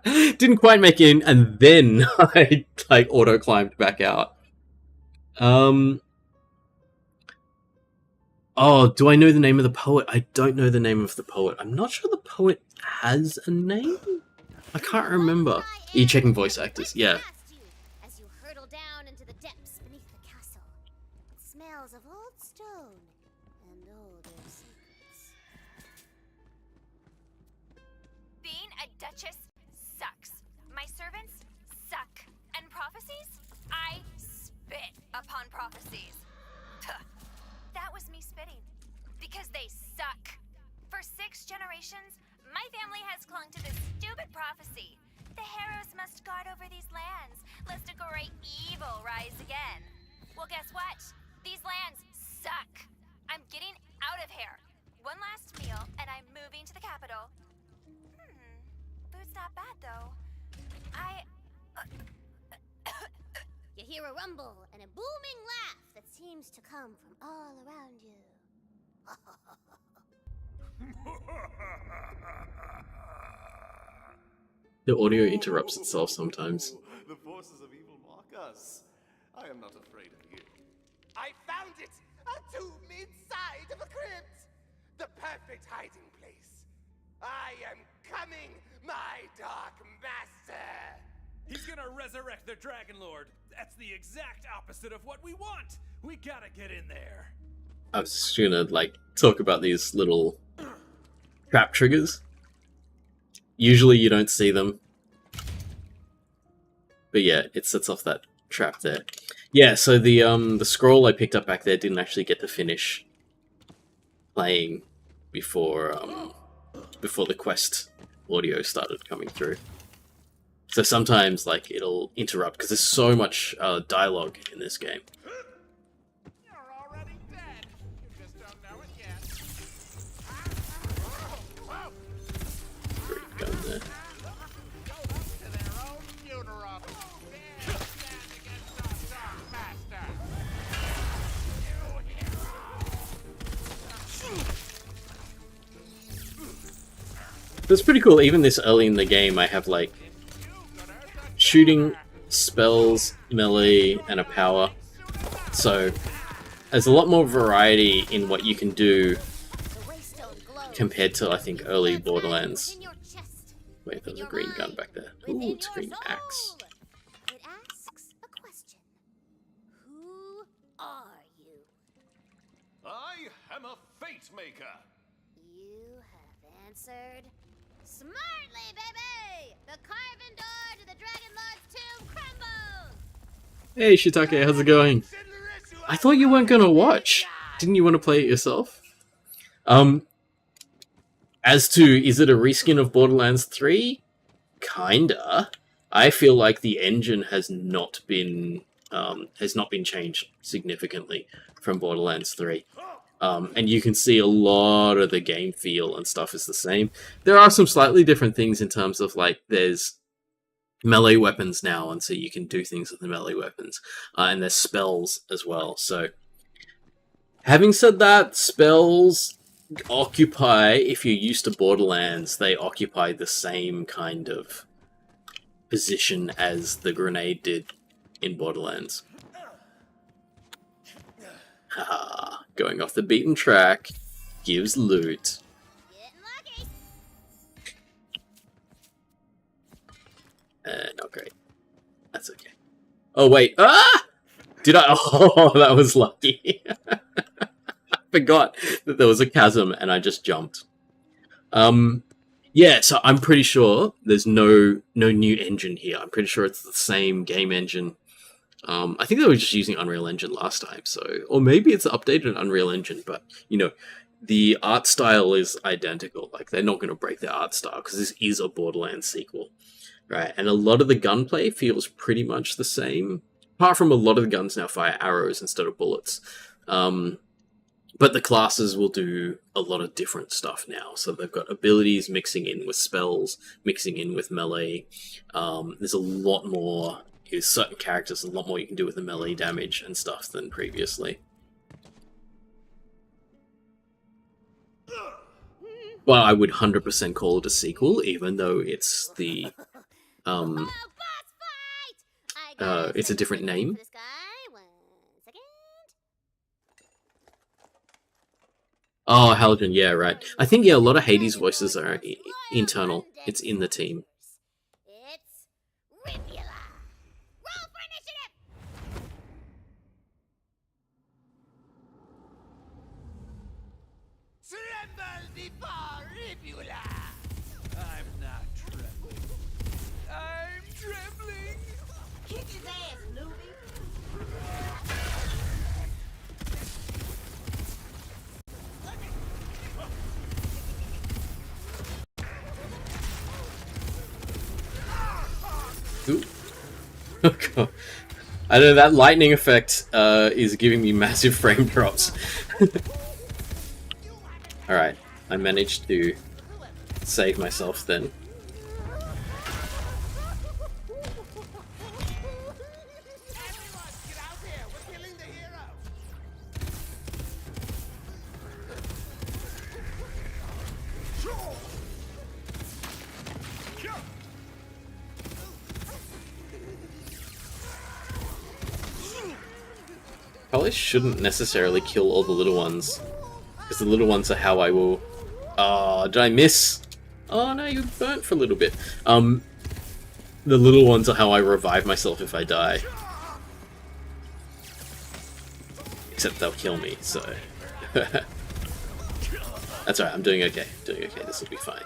Didn't quite make it in, and then I, like, auto-climbed back out. Oh, do I know the name of the poet? I don't know the name of the poet. I'm not sure the poet has a name? I can't remember. Are you checking voice actors? Yeah. As you hurtle down into the depths beneath the castle, it smells of old stone and older secrets. Being a duchess sucks. My servants suck. And prophecies? I spit upon prophecies. Tuh. That was me spitting. Because they suck. For 6 generations, my family has clung to this stupid prophecy. The Harrows must guard over these lands, lest a great evil rise again. Well, guess what? These lands suck. I'm getting out of here. One last meal, and I'm moving to the capital. Food's not bad, though. You hear a rumble and a booming laugh that seems to come from all around you. The audio interrupts itself sometimes. The forces of evil mock us. I am not afraid of you. I found it! A tomb inside of a crypt! The perfect hiding place. I am coming, my dark master! He's gonna resurrect the Dragon Lord. That's the exact opposite of what we want. We gotta get in there. I was just gonna, like, talk about these little trap triggers. Usually you don't see them. But yeah, it sets off that trap there. Yeah, so the scroll I picked up back there didn't actually get to finish playing before the quest audio started coming through. So sometimes, like, it'll interrupt because there's so much dialogue in this game. You're already dead. You just don't know it yet. Great gun there. Go up to their own funeral. Dare stand against our dark master. That's pretty cool. Even this early in the game, I have, like, shooting, spells, melee, and a power. So there's a lot more variety in what you can do compared to, I think, early Borderlands. Wait, there's a green gun back there. Ooh, it's a green axe. It asks a question. Who are you? I am a fate maker. You have answered smartly, baby! The carven door to the Dragon Lord's tomb crumbles! Hey Shitake, how's it going? I thought you weren't gonna watch. Didn't you want to play it yourself? As to, is it a reskin of Borderlands 3? Kinda. I feel like the engine has not been changed significantly from Borderlands 3. And you can see a lot of the game feel and stuff is the same. There are some slightly different things in terms of, like, there's melee weapons now, and so you can do things with the melee weapons. And there's spells as well. So, having said that, spells occupy, if you're used to Borderlands, they occupy the same kind of position as the grenade did in Borderlands. Haha, going off the beaten track gives loot. Not great. That's okay. Oh wait, Did I? Oh, that was lucky. I forgot that there was a chasm and I just jumped. Yeah, so I'm pretty sure there's no new engine here. I'm pretty sure it's the same game engine. I think they were just using Unreal Engine last time, so, or maybe it's updated Unreal Engine, but, you know, the art style is identical. Like, they're not going to break their art style, because this is a Borderlands sequel, right? And a lot of the gunplay feels pretty much the same, apart from a lot of the guns now fire arrows instead of bullets. But the classes will do a lot of different stuff now. So they've got abilities mixing in with spells, mixing in with melee. There's a lot more, certain characters, a lot more you can do with the melee damage and stuff than previously. Well, I would 100% call it a sequel, even though it's the, it's a different name. Oh, Halogen, yeah, right. I think, yeah, a lot of Hades voices are internal. It's in the team. It's Rivula. Roll for initiative. Tremble before Rivula. I'm not trembling. I'm trembling. Kick his ass, newbie. Ooh. Oh god. I know that lightning effect is giving me massive frame drops. Alright, I managed to save myself then. Probably shouldn't necessarily kill all the little ones, because the little ones are how I will... Oh, did I miss? Oh no, you burnt for a little bit. The little ones are how I revive myself if I die. Except they'll kill me, so... That's alright, I'm doing okay. Doing okay, this will be fine.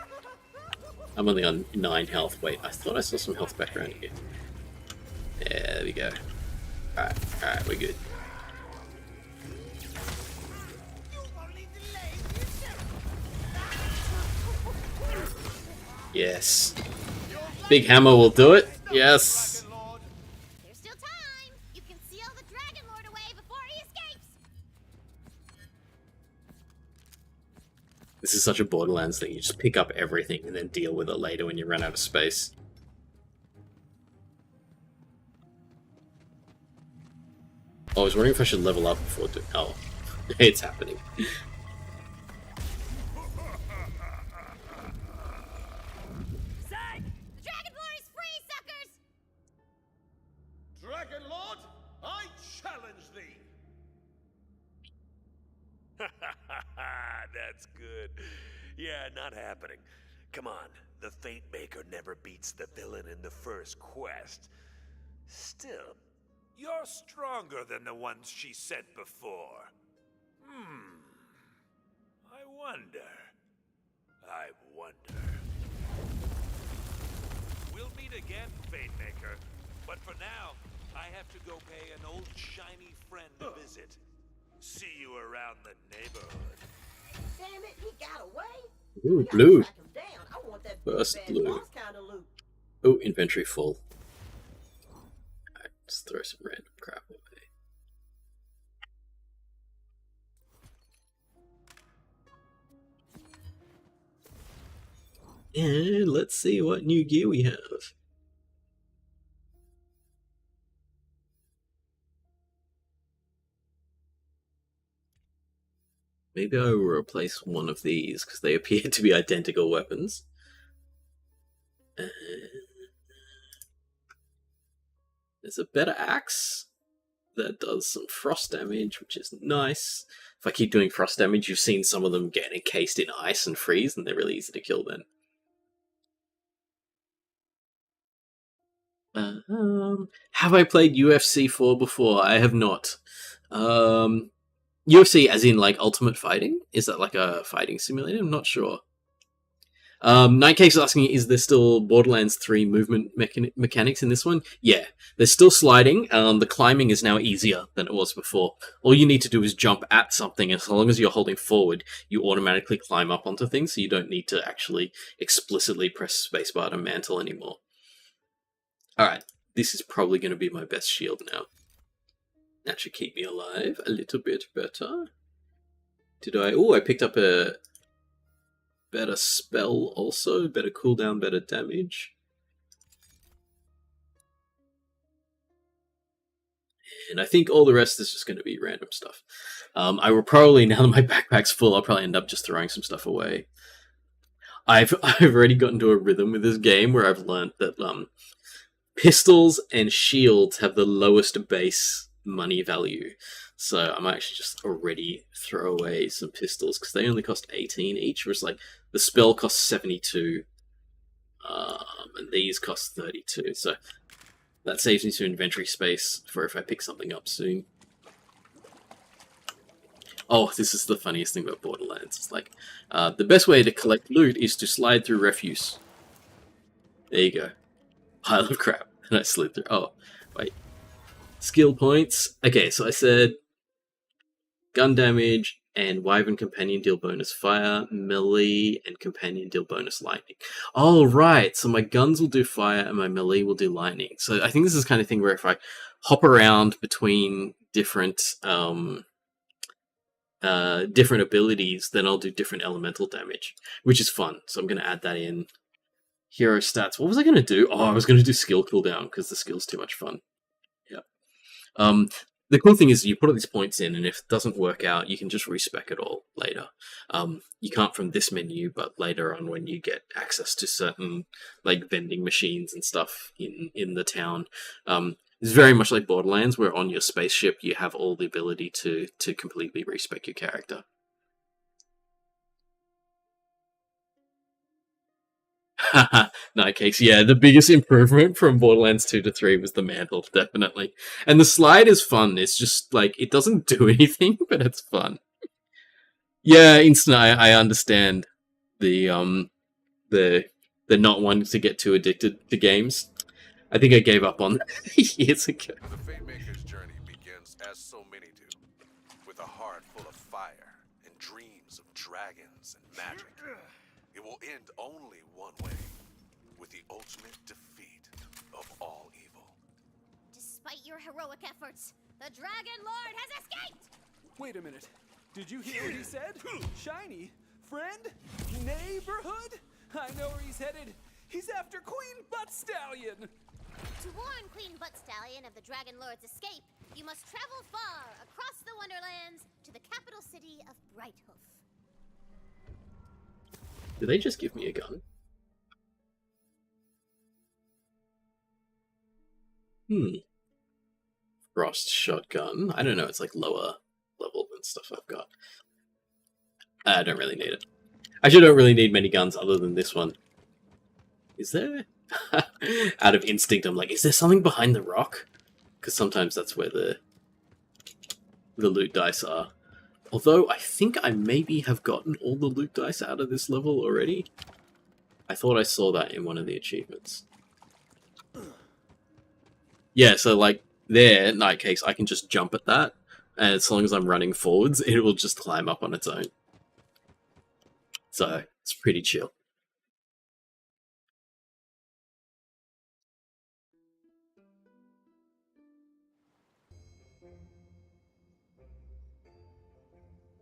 I'm only on 9 health. Wait, I thought I saw some health back around here. Yeah, there we go. Alright, we're good. Yes. Big hammer will do it. Yes. There's still time. You can seal the Dragon Lord away before he escapes. This is such a Borderlands thing. You just pick up everything and then deal with it later when you run out of space. Oh, I was wondering if I should level up before doing... Oh, it's happening. Dragon Lord, I challenge thee! That's good. Yeah, not happening. Come on, the Fate Maker never beats the villain in the first quest. Still, you're stronger than the ones she sent before. I wonder. We'll meet again, Fate Maker. But for now, I have to go pay an old shiny friend a visit. See you around the neighborhood. Damn it, he got away. Ooh, We gotta blue. track him down. I want that big First bad blue. boss kind of loot. Oh, inventory full. Alright, let's throw some random crap away. And let's see what new gear we have. Maybe I will replace one of these, because they appear to be identical weapons. There's a better axe that does some frost damage, which is nice. If I keep doing frost damage, you've seen some of them get encased in ice and freeze, and they're really easy to kill then. Have I played UFC 4 before? I have not. UFC as in like Ultimate Fighting? Is that like a fighting simulator? I'm not sure. Nightcake's asking, is there still Borderlands 3 movement mechanics in this one? Yeah, there's still sliding. The climbing is now easier than it was before. All you need to do is jump at something, and as long as you're holding forward, you automatically climb up onto things, so you don't need to actually explicitly press spacebar to mantle anymore. Alright, this is probably going to be my best shield now. That should keep me alive a little bit better. I picked up a better spell also, better cooldown, better damage. And I think all the rest is just going to be random stuff. I will probably, now that my backpack's full, I'll probably end up just throwing some stuff away. I've already gotten to a rhythm with this game where I've learnt that pistols and shields have the lowest base money value. So I might actually just already throw away some pistols, because they only cost 18 each, whereas like the spell costs 72, and these cost 32. So that saves me some inventory space for if I pick something up soon. Oh, this is the funniest thing about Borderlands. It's like, the best way to collect loot is to slide through refuse. There you go. Pile of crap. And I slid through. Oh, wait. Skill points. Okay, so I said gun damage and Wyvern Companion deal bonus fire, melee, and Companion deal bonus lightning. Oh, right. So my guns will do fire and my melee will do lightning. So I think this is the kind of thing where if I hop around between different different abilities, then I'll do different elemental damage, which is fun. So I'm going to add that in. Hero stats. What was I going to do? Oh, I was going to do skill cooldown, because the skill's too much fun. Yeah. The cool thing is you put all these points in, and if it doesn't work out, you can just respec it all later. You can't from this menu, but later on when you get access to certain like vending machines and stuff in the town. It's very much like Borderlands, where on your spaceship you have all the ability to completely respec your character. Nightcakes, yeah, the biggest improvement from Borderlands 2 to 3 was the mantle, definitely. And the slide is fun, it's just, like, it doesn't do anything, but it's fun. Yeah, instant, I understand the not wanting to get too addicted to games. I think I gave up on that years ago. The Fate Maker's journey begins as so many do, with a heart full of fire and dreams of dragons and magic. It will end only one way, with the ultimate defeat of all evil. Despite your heroic efforts, the Dragon Lord has escaped! Wait a minute. Did you hear what he said? Shiny? Friend? Neighborhood? I know where he's headed. He's after Queen Butt Stallion! To warn Queen Butt Stallion of the Dragon Lord's escape, you must travel far across the Wonderlands to the capital city of Brighthoof. Did they just give me a gun? Frost shotgun. I don't know, it's like lower level than stuff I've got. I don't really need it. I actually don't really need many guns other than this one. Is there? Out of instinct, I'm like, is there something behind the rock? Because sometimes that's where the loot dice are. Although, I think I maybe have gotten all the loot dice out of this level already. I thought I saw that in one of the achievements. Yeah, so, like, there, Nightcakes, I can just jump at that, and as long as I'm running forwards, it will just climb up on its own. So, it's pretty chill.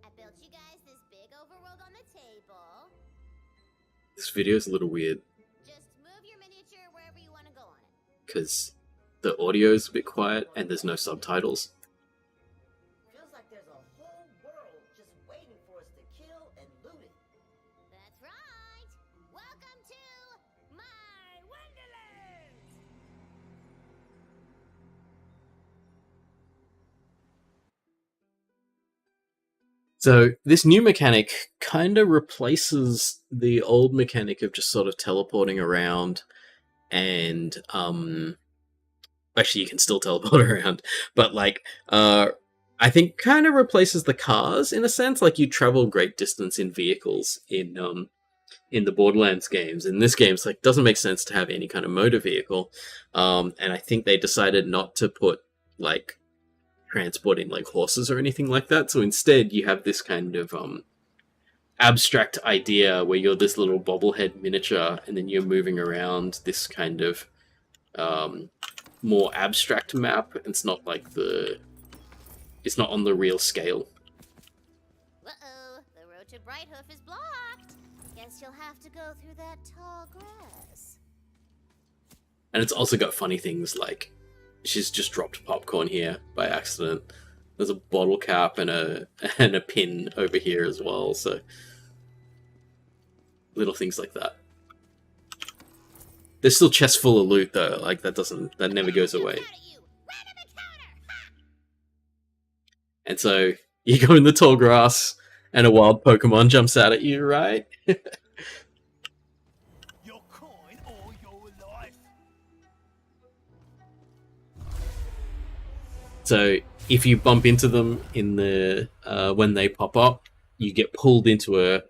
I built you guys this big overworld on the table. This video is a little weird, Just move your miniature wherever you want to go on it. because the audio is a bit quiet, and there's no subtitles. Feels like there's a whole world just waiting for us to kill and loot it. That's right. Welcome to my Wonderlands. So this new mechanic kind of replaces the old mechanic of just sort of teleporting around, and actually you can still teleport around, but like I think kind of replaces the cars in a sense. Like you travel great distance in vehicles in the Borderlands games. In this game, it's like doesn't make sense to have any kind of motor vehicle, and I think they decided not to put like transporting like horses or anything like that. So instead, you have this kind of abstract idea where you're this little bobblehead miniature, and then you're moving around this kind of more abstract map. It's not like it's not on the real scale. Uh-oh, the road to Brighthoof is blocked. Guess you'll have to go through that tall grass. And it's also got funny things like she's just dropped popcorn here by accident. There's a bottle cap and a pin over here as well, so little things like that. There's still chests full of loot though, like that never goes away. And so you go in the tall grass and a wild Pokemon jumps out at you, right? Your coin or your life. So if you bump into them in the when they pop up, you get pulled into a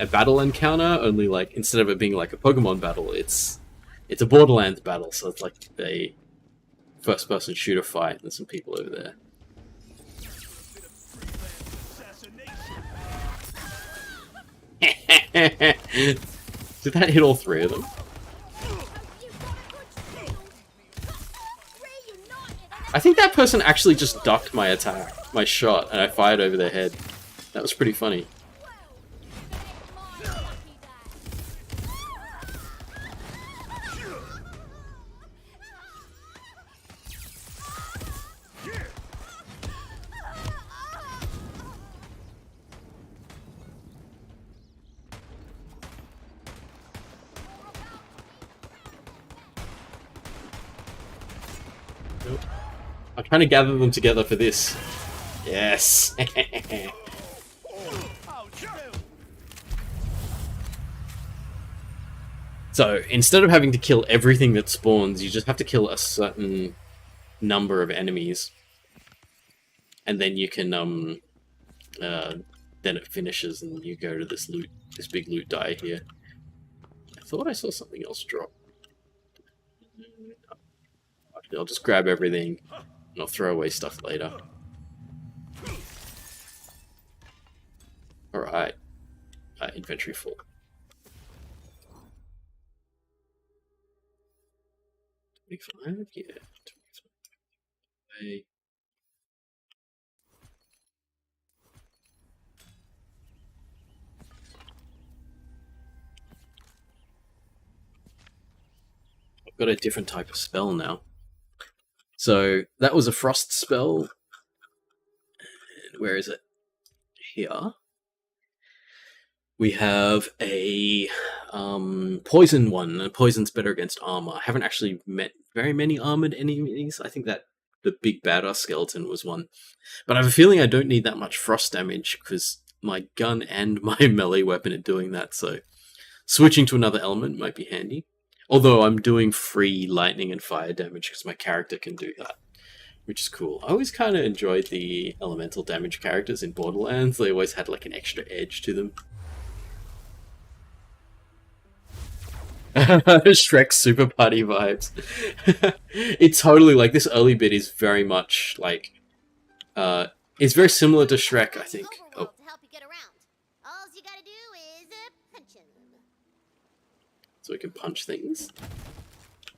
battle encounter. Only like instead of it being like a Pokemon battle, it's a Borderlands battle. So it's like a first-person shooter fight. There's some people over there. Did that hit all three of them? I think that person actually just ducked my attack, my shot, and I fired over their head. That was pretty funny. Nope. I'm trying to gather them together for this. Yes. So instead of having to kill everything that spawns, you just have to kill a certain number of enemies, and then you can then it finishes, and you go to this big loot die here. I thought I saw something else drop. Actually, I'll just grab everything, and I'll throw away stuff later. Alright. Inventory full. 25? Yeah. 25. I've got a different type of spell now. So that was a frost spell. And where is it? Here. We have a poison one, and poison's better against armor. I haven't actually met very many armored enemies. I think that the big badass skeleton was one. But I have a feeling I don't need that much frost damage, because my gun and my melee weapon are doing that, so switching to another element might be handy. Although I'm doing free lightning and fire damage, because my character can do that, which is cool. I always kind of enjoyed the elemental damage characters in Borderlands. They always had like an extra edge to them. Shrek Super Party vibes. It's totally like this early bit is very much like it's very similar to Shrek, I think. Oh, To help you get around. All you gotta do is punch him. so we can punch things.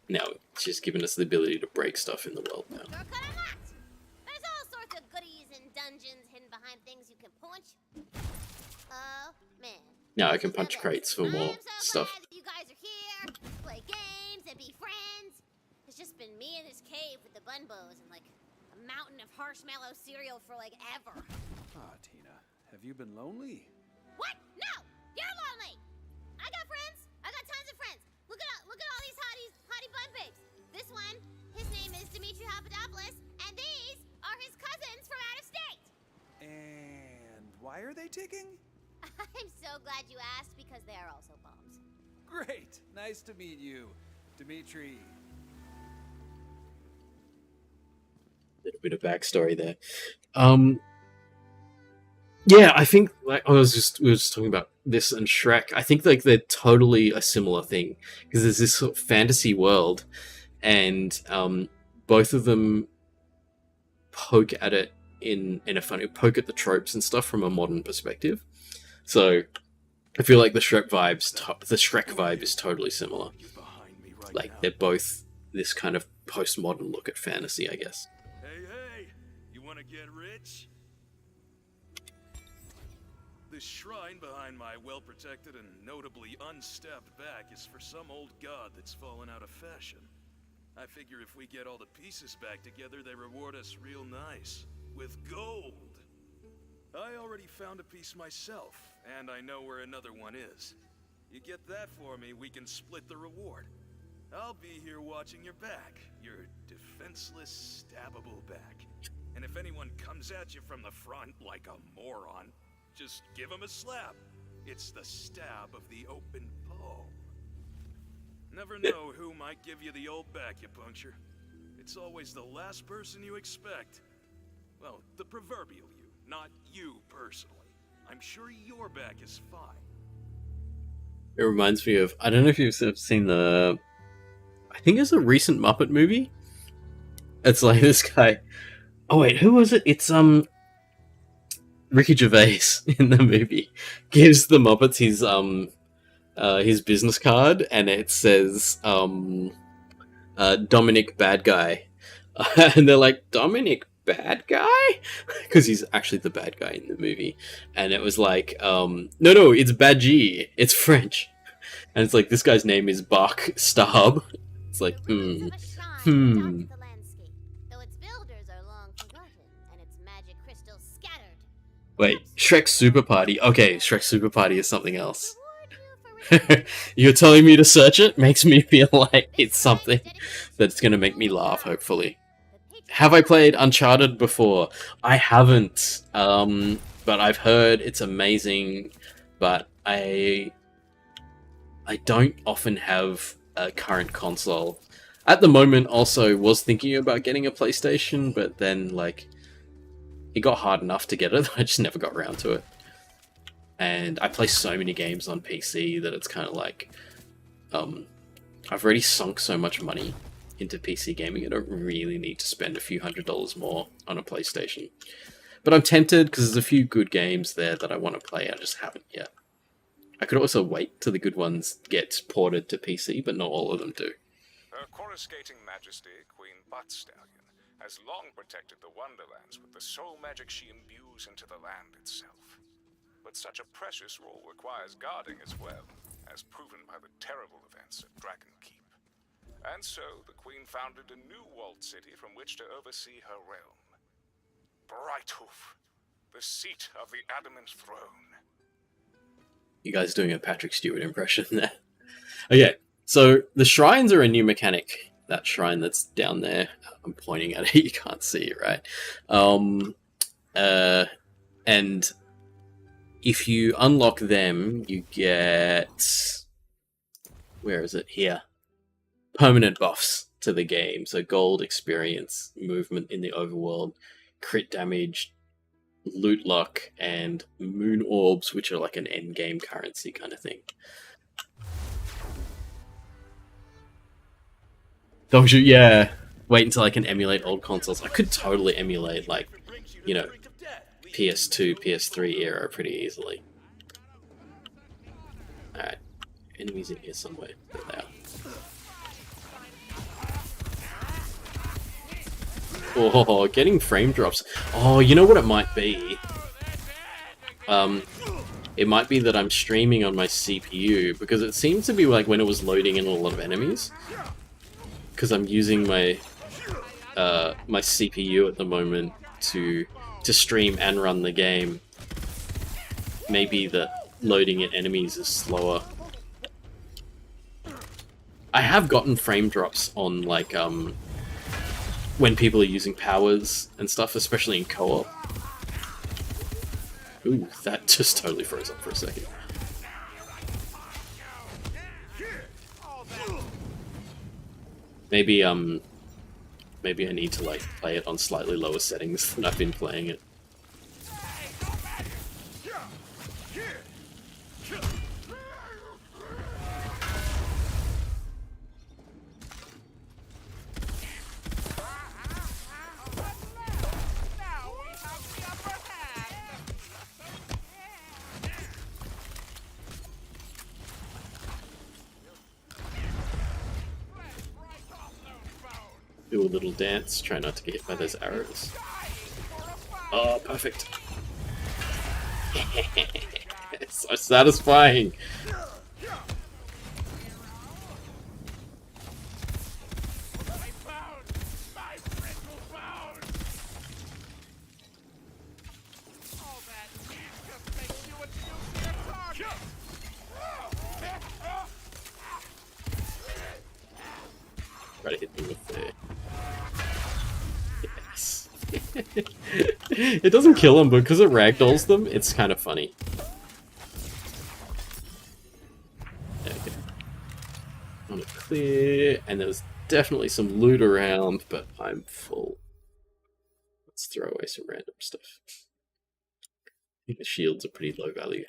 Now it's just given us the ability to break stuff in the world now. Shortcut unlocked. There's all sorts of goodies and dungeons hidden behind things you can punch. Oh man. Now I can punch crates for more I'm so stuff. glad that you guys are here to play games and be friends. It's just been me in this cave with the bunbos and like a mountain of marshmallow cereal for like ever. Ah, Tina, have you been lonely? What? No! You're lonely! I got friends! I got tons of friends! Look at all these hottie bun babes! This one, his name is Dimitri Papadopoulos, and these are his cousins from out of state! And why are they ticking? I'm so glad you asked because they are also bombs. Great! Nice to meet you, Dimitri. Little bit of backstory there. Yeah, I think like we were just talking about this and Shrek. I think like they're totally a similar thing because there's this sort of fantasy world, and both of them poke at it in a funny poke at the tropes and stuff from a modern perspective. So I feel like the Shrek vibe is totally similar. Like they're both this kind of postmodern look at fantasy, I guess. Hey, you want to get rich? The shrine behind my well-protected and notably unstabbed back is for some old god that's fallen out of fashion. I figure if we get all the pieces back together, they reward us real nice. With gold! I already found a piece myself, and I know where another one is. You get that for me, we can split the reward. I'll be here watching your back, your defenseless, stabbable back. And if anyone comes at you from the front like a moron, just give him a slap. It's the stab of the open palm. Never know who might give you the old acupuncture. It's always the last person you expect. Well, the proverbial you, not you personally. I'm sure your back is fine. It reminds me of, I don't know if you've seen I think it's a recent Muppet movie. It's like this guy. Oh wait, who was it? It's Ricky Gervais in the movie gives the Muppets his business card, and it says Dominic Bad Guy, and they're like, Dominic Bad Guy, because he's actually the bad guy in the movie, and it was like no, it's Badgie, it's French, and it's like this guy's name is Bach Stab. It's like Wait, Shrek Super Party. Okay, Shrek Super Party is something else. You're telling me to search it? Makes me feel like it's something that's going to make me laugh, hopefully. Have I played Uncharted before? I haven't, but I've heard it's amazing, but I don't often have a current console. At the moment, also, was thinking about getting a PlayStation, but then, like, it got hard enough to get it, I just never got around to it. And I play so many games on PC that it's kind of like, I've already sunk so much money into PC gaming, I don't really need to spend a few $100s more on a PlayStation. But I'm tempted, because there's a few good games there that I want to play, I just haven't yet. I could also wait till the good ones get ported to PC, but not all of them do. Her coruscating majesty, Queen Butt-Stallion, has long protected the Wonderlands with the soul magic she imbues into the land itself. But such a precious role requires guarding as well, as proven by the terrible events at Dragon Keep. And so, the Queen founded a new walled city from which to oversee her realm. Brighthoof, the seat of the adamant throne. You guys doing a Patrick Stewart impression there. Okay, so the shrines are a new mechanic. That shrine that's down there, I'm pointing at it, you can't see it, right? And if you unlock them, you get... Where is it? Here. Permanent buffs to the game. So gold, experience, movement in the overworld, crit damage, loot luck, and moon orbs, which are like an endgame currency kind of thing. Don't you? Yeah. Wait until I can emulate old consoles. I could totally emulate, like, you know, PS2, PS3 era pretty easily. Alright. Enemies in here somewhere. There they are. Oh, getting frame drops. Oh, you know what it might be? It might be that I'm streaming on my CPU, because it seems to be like when it was loading in a lot of enemies. Because I'm using my my CPU at the moment to stream and run the game. Maybe the loading in enemies is slower. I have gotten frame drops on, like, when people are using powers and stuff, especially in co-op. Ooh, that just totally froze up for a second. Maybe, maybe I need to, like, play it on slightly lower settings than I've been playing it. Do a little dance, try not to get hit by those arrows. Oh, perfect. It's so satisfying. Try to hit them with the... Yes. It doesn't kill them, but because it ragdolls them, it's kind of funny. Okay. I'm gonna clear, and there's definitely some loot around, but I'm full. Let's throw away some random stuff. I think the shields are pretty low value.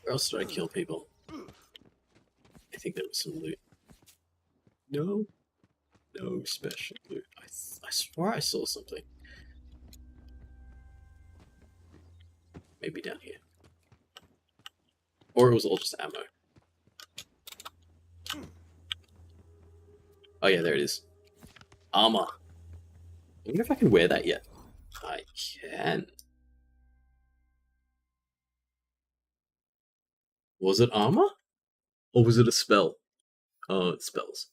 Where else did I kill people? I think there was some loot. No? No special loot. I swore I saw something. Maybe down here. Or it was all just ammo. Oh yeah, there it is. Armor. I wonder if I can wear that yet. I can. Was it armor? Or was it a spell? Oh, it's spells.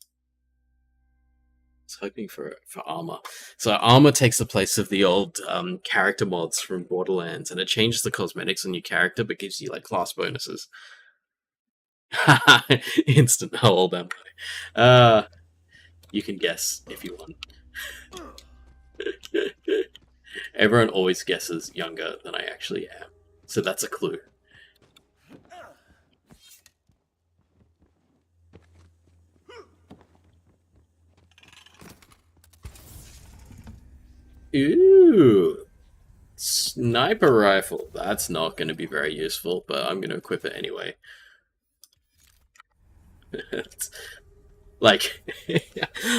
I was hoping for armor. So armor takes the place of the old character mods from Borderlands, and it changes the cosmetics on your character, but gives you, like, class bonuses. Instant. How old am I? You can guess if you want. Everyone always guesses younger than I actually am, so that's a clue. Ooh, sniper rifle. That's not going to be very useful, but I'm going to equip it anyway. Like,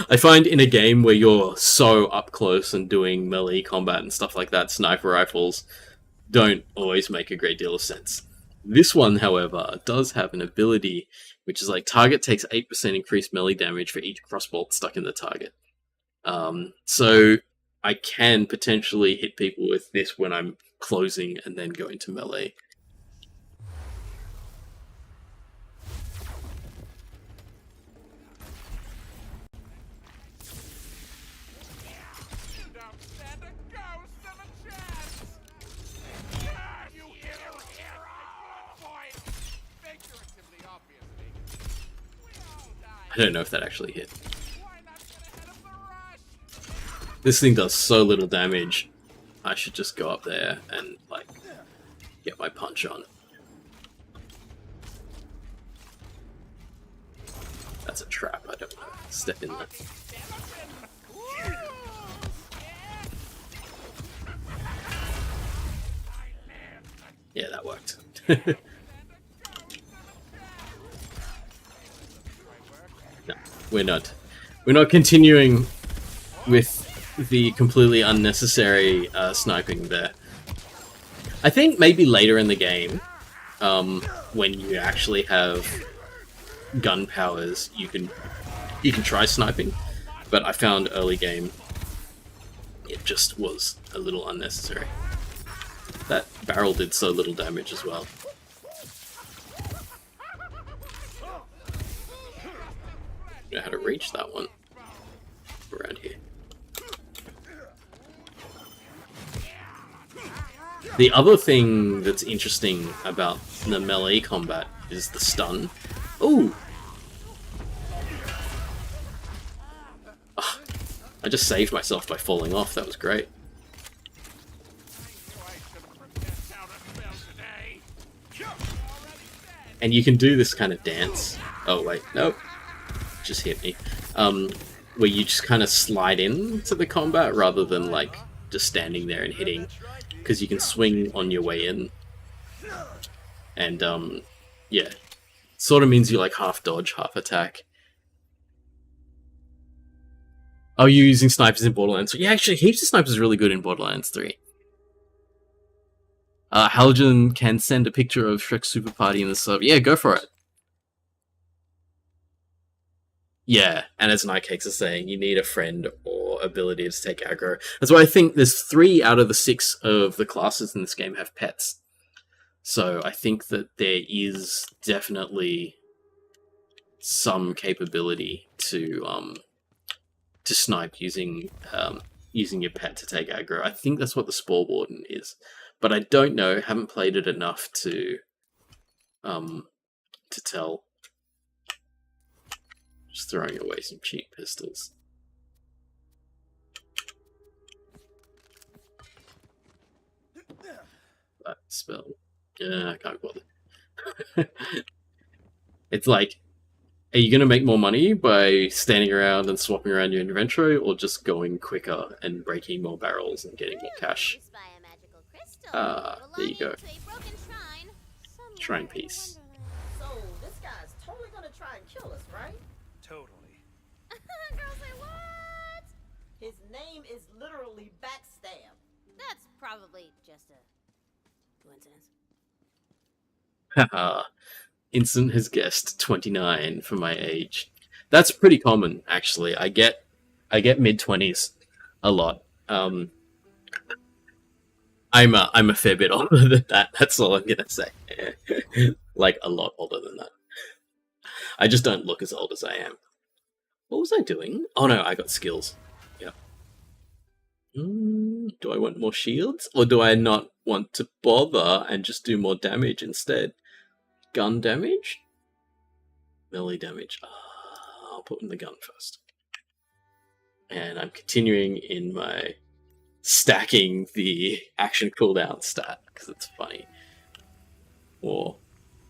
I find in a game where you're so up close and doing melee combat and stuff like that, sniper rifles don't always make a great deal of sense. This one, however, does have an ability, which is like, target takes 8% increased melee damage for each crossbolt stuck in the target. So I can potentially hit people with this when I'm closing and then go into melee. I don't know if that actually hit. This thing does so little damage. I should just go up there and, like, get my punch on. That's a trap. I don't want to step in there. No, we're not. We're not continuing with the completely unnecessary sniping there. I think maybe later in the game, when you actually have gun powers, you can try sniping. But I found early game, it just was a little unnecessary. That barrel did so little damage as well. I know how to reach that one around here. The other thing that's interesting about the melee combat is the stun. Ooh! Oh, I just saved myself by falling off, that was great. And you can do this kind of dance. Oh wait, nope. Just hit me. Where you just kind of slide into the combat rather than like just standing there and hitting. Because you can swing on your way in. And yeah. Sort of means you like half dodge, half attack. Oh, you're using snipers in Borderlands 3? Yeah, actually, heaps of snipers are really good in Borderlands 3. Halogen can send a picture of Shrek's Super Party in the server. Yeah, go for it. Yeah, and as Nightcakes is saying, you need a friend or ability to take aggro. That's why I think there's 3 out of the 6 of the classes in this game have pets. So I think that there is definitely some capability to snipe using your pet to take aggro. I think that's what the Spore Warden is, but I don't know. Haven't played it enough to tell. Just throwing away some cheap pistols. That spell. Yeah, I can't bother. It's like, are you going to make more money by standing around and swapping around your inventory, or just going quicker and breaking more barrels and getting more cash? There you go. Shrine piece. So, this guy's totally gonna try and kill us, right? Totally. Girls say what? His name is literally Backstab. That's probably just a coincidence. Haha. Instant has guessed 29 for my age. That's pretty common, actually. I get mid-20s a lot. I'm a fair bit older than that. That's all I'm gonna say. Like a lot older than that. I just don't look as old as I am. What was I doing? Oh no, I got skills. Yep. Do I want more shields, or do I not want to bother and just do more damage instead? Gun damage? Melee damage. I'll put in the gun first. And I'm continuing in my stacking the action cooldown stat, because it's funny. Or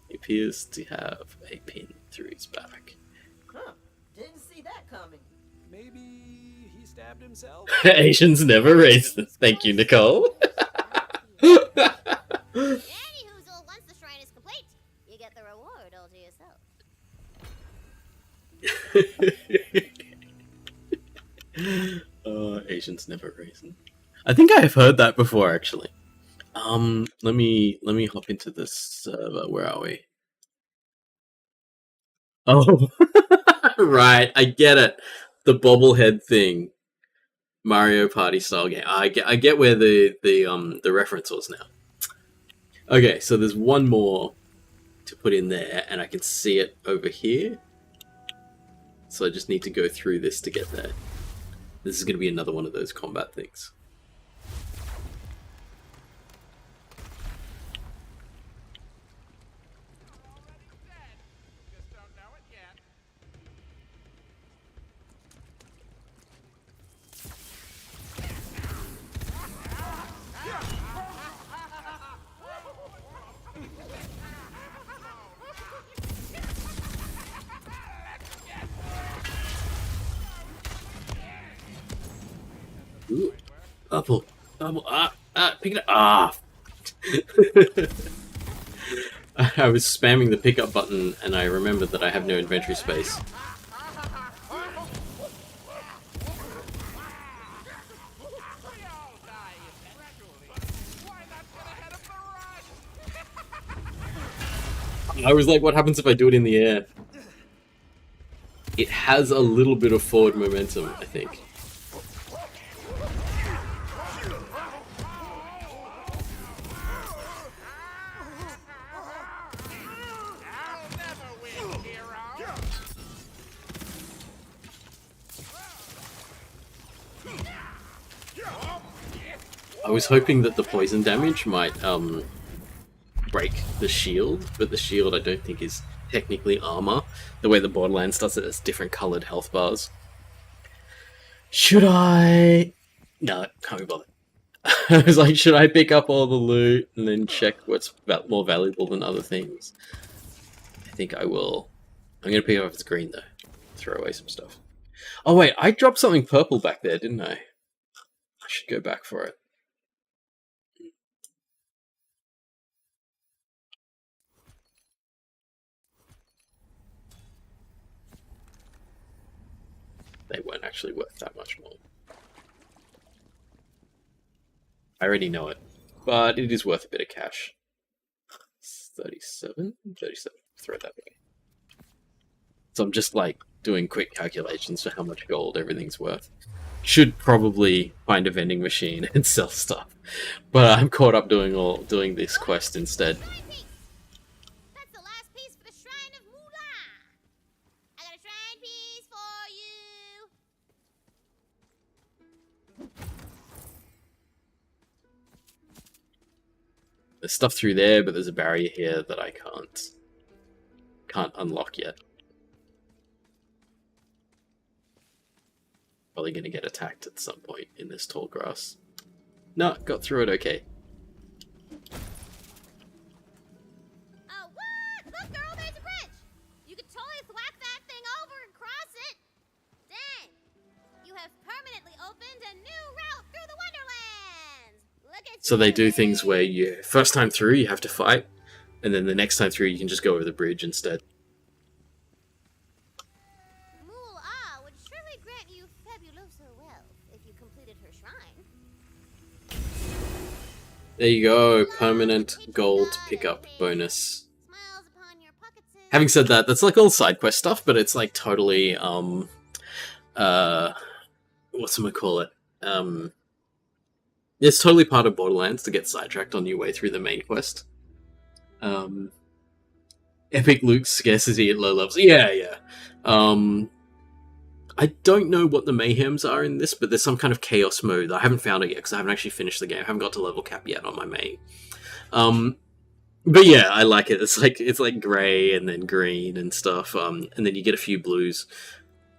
he appears to have a pin through his back. Huh. Didn't see that coming. Maybe he stabbed himself? Asians never racist. Thank you, Nicole. Anyhoozle, once the shrine is complete, you get the reward all to yourself. Asians never racist. I think I have heard that before, actually. Let me hop into this server. Where are we? Oh, right. I get it. The bobblehead thing. Mario Party style game. I get where the reference was now. Okay, so there's one more to put in there, and I can see it over here. So I just need to go through this to get there. This is going to be another one of those combat things. Ooh, double, pick it up. I was spamming the pickup button and I remembered that I have no inventory space. I was like, what happens if I do it in the air? It has a little bit of forward momentum, I think. I was hoping that the poison damage might break the shield, but the shield I don't think is technically armor. The way the Borderlands does it, it's different colored health bars. Should I? No, can't be bothered. I was like, should I pick up all the loot and then check what's more valuable than other things? I think I will. I'm gonna pick it up if it's green though. Throw away some stuff. Oh wait, I dropped something purple back there, didn't I? I should go back for it. They weren't actually worth that much more. I already know it, but it is worth a bit of cash. 37? 37. Throw that away. So I'm just like doing quick calculations for how much gold everything's worth. Should probably find a vending machine and sell stuff, but I'm caught up doing this quest instead. That's the last piece for the Shrine of Moolah. I got a shrine piece for you. There's stuff through there, but there's a barrier here that I can't unlock yet. Probably gonna get attacked at some point in this tall grass. No, got through it okay. Oh, what? Look, girl, there's a bridge. You could totally thwack that thing over and cross it. Dang. You have permanently opened a new route through the Wonderlands. Look at So they do things where you first time through you have to fight, and then the next time through you can just go over the bridge instead. Moolah would surely grant you fabuloso wealth if you completed her shrine. There you go, permanent gold pickup bonus. Smiles upon your pockets. Having said that, that's like all side quest stuff, but it's like totally whatchamacallit? It's totally part of Borderlands to get sidetracked on your way through the main quest. Epic loot scarcity at low levels. Yeah. I don't know what the mayhems are in this, but there's some kind of chaos mode. I haven't found it yet because I haven't actually finished the game. I haven't got to level cap yet on my main. But yeah, I like it. It's like grey and then green and stuff. And then you get a few blues.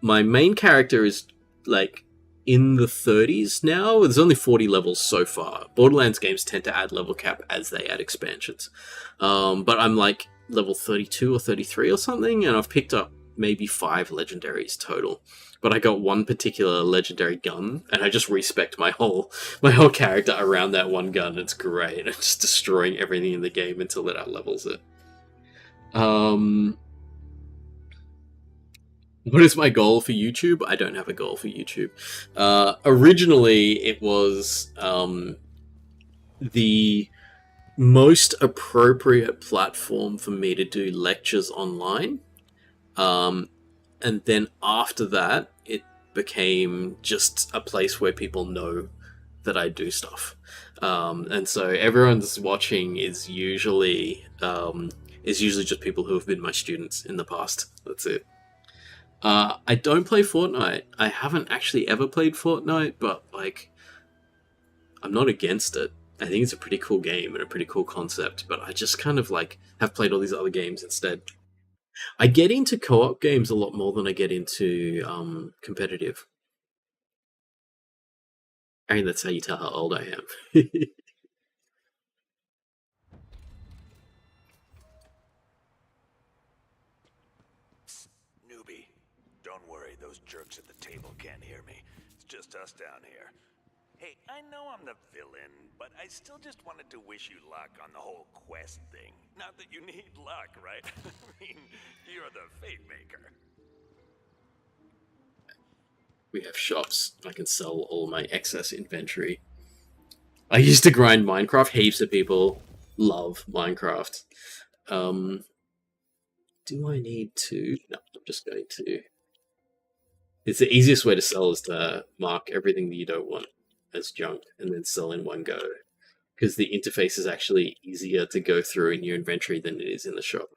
My main character is like in the 30s now. There's only 40 levels so far. Borderlands games tend to add level cap as they add expansions. But I'm like level 32 or 33 or something, and I've picked up maybe 5 legendaries total. But I got one particular legendary gun, and I just respect my whole character around that one gun. It's great. It's just destroying everything in the game until it outlevels it. What is my goal for YouTube? I don't have a goal for YouTube. Originally, it was the most appropriate platform for me to do lectures online. And then after that, it became just a place where people know that I do stuff. And so everyone's watching is usually just people who have been my students in the past. That's it. I don't play Fortnite. I haven't actually ever played Fortnite, but like, I'm not against it. I think it's a pretty cool game and a pretty cool concept, but I just kind of like have played all these other games instead. I get into co-op games a lot more than I get into competitive. I mean, that's how you tell how old I am. Newbie, don't worry, those jerks at the table can't hear me. It's just us down here. Hey, I know I'm the villain, but I still just wanted to wish you luck on the whole quest thing. Not that you need luck, right? I mean, you're the fate maker. We have shops. I can sell all my excess inventory. I used to grind Minecraft. Heaps of people love Minecraft. Do I need to? No, I'm just going to. It's the easiest way to sell is to mark everything that you don't want as junk and then sell in one go. Because the interface is actually easier to go through in your inventory than it is in the shop.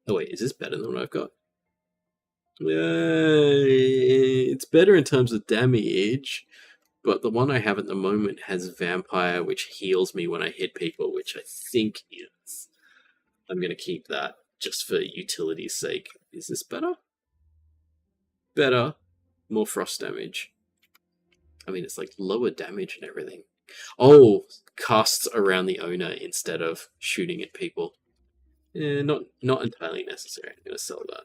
Oh wait, is this better than what I've got? It's better in terms of damage, but the one I have at the moment has Vampire, which heals me when I hit people, which I think is... I'm going to keep that just for utility's sake. Is this better? Better. More frost damage. I mean, it's like lower damage and everything. Oh, casts around the owner instead of shooting at people. Not entirely necessary. I'm going to sell that.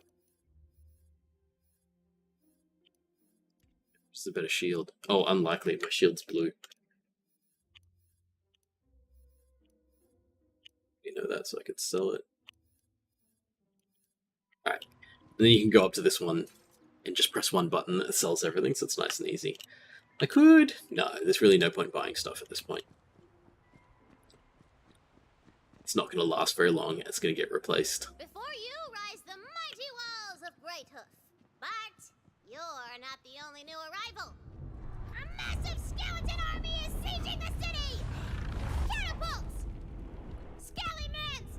Just a better shield. Oh, unlikely. My shield's blue. You know that, so I could sell it. Alright. And then you can go up to this one and just press one button that sells everything, so it's nice and easy. I could... No, there's really no point buying stuff at this point. It's not going to last very long, it's going to get replaced. Before you rise the mighty walls of Greathoof. But you're not the only new arrival. A massive skeleton army is sieging the city! Catapults! Scallymans!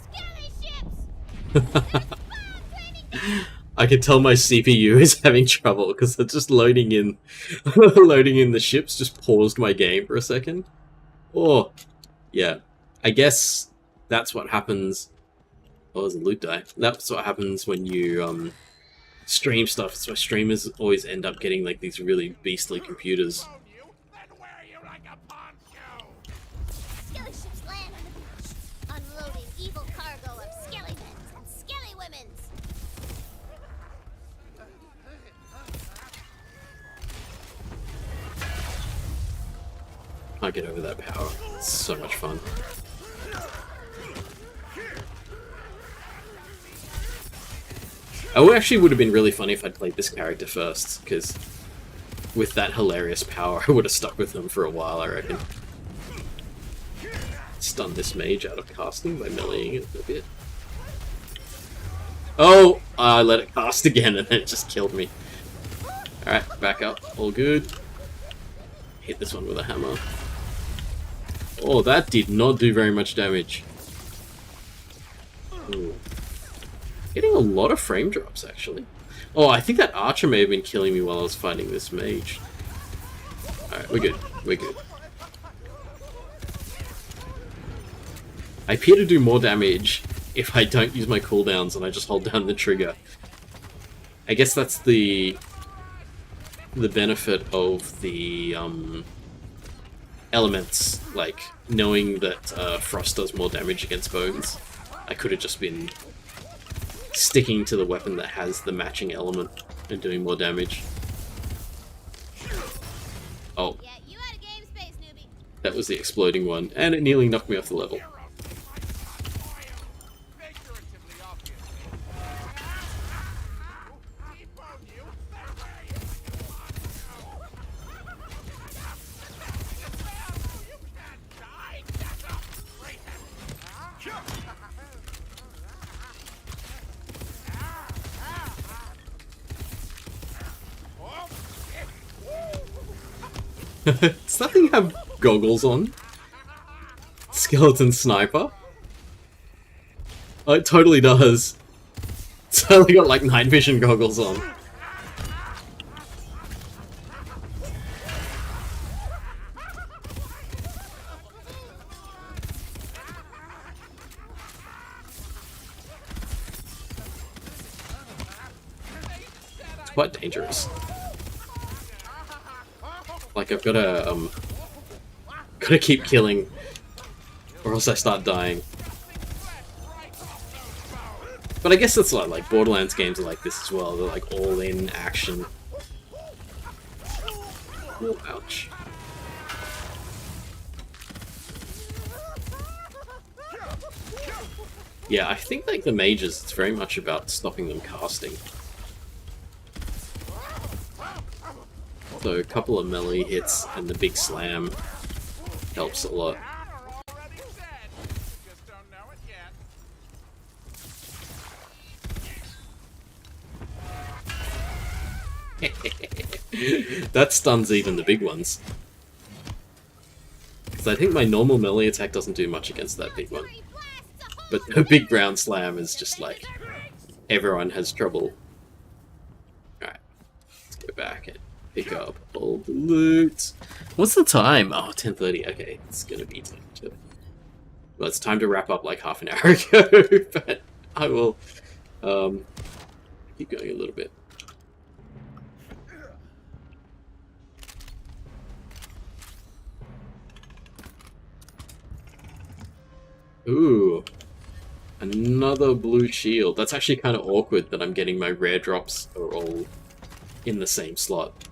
Scally ships! I can tell my CPU is having trouble because it's just loading in loading in the ships just paused my game for a second. Oh, yeah. I guess that's what happens. Oh, there's a loot die. That's what happens when you stream stuff. That's why streamers always end up getting like these really beastly computers. Skelly ships land on the beach, unloading evil cargo of skellymans and skellywomens. I get over that power. It's so much fun. Oh, actually would have been really funny if I'd played this character first, because with that hilarious power, I would have stuck with him for a while, I reckon. Stun this mage out of casting by meleeing it a bit. Oh! I let it cast again and then it just killed me. Alright, back up. All good. Hit this one with a hammer. Oh, that did not do very much damage. Ooh. Getting a lot of frame drops, actually. Oh, I think that archer may have been killing me while I was fighting this mage. Alright, we're good. We're good. I appear to do more damage if I don't use my cooldowns and I just hold down the trigger. I guess that's the benefit of the elements, like knowing that frost does more damage against bones. I could have just been sticking to the weapon that has the matching element and doing more damage. Oh. Yeah, you had a game space, newbie. That was the exploding one, and it nearly knocked me off the level. Does that thing have goggles on? Skeleton sniper? Oh, it totally does. It's only got like night vision goggles on. It's quite dangerous. Like, I've gotta keep killing, or else I start dying. But I guess that's like Borderlands games are like this as well. They're like all in action. Oh, ouch. Yeah, I think like the mages, it's very much about stopping them casting. So a couple of melee hits and the big slam helps a lot. That stuns even the big ones. Because I think my normal melee attack doesn't do much against that big one. But the big ground slam is just like, everyone has trouble. Alright, let's go back and pick up all the loot. What's the time? Oh, 10:30. Okay, it's gonna be time to... Well, it's time to wrap up like half an hour ago, but I will keep going a little bit. Ooh, another blue shield. That's actually kind of awkward that I'm getting my rare drops are all in the same slot.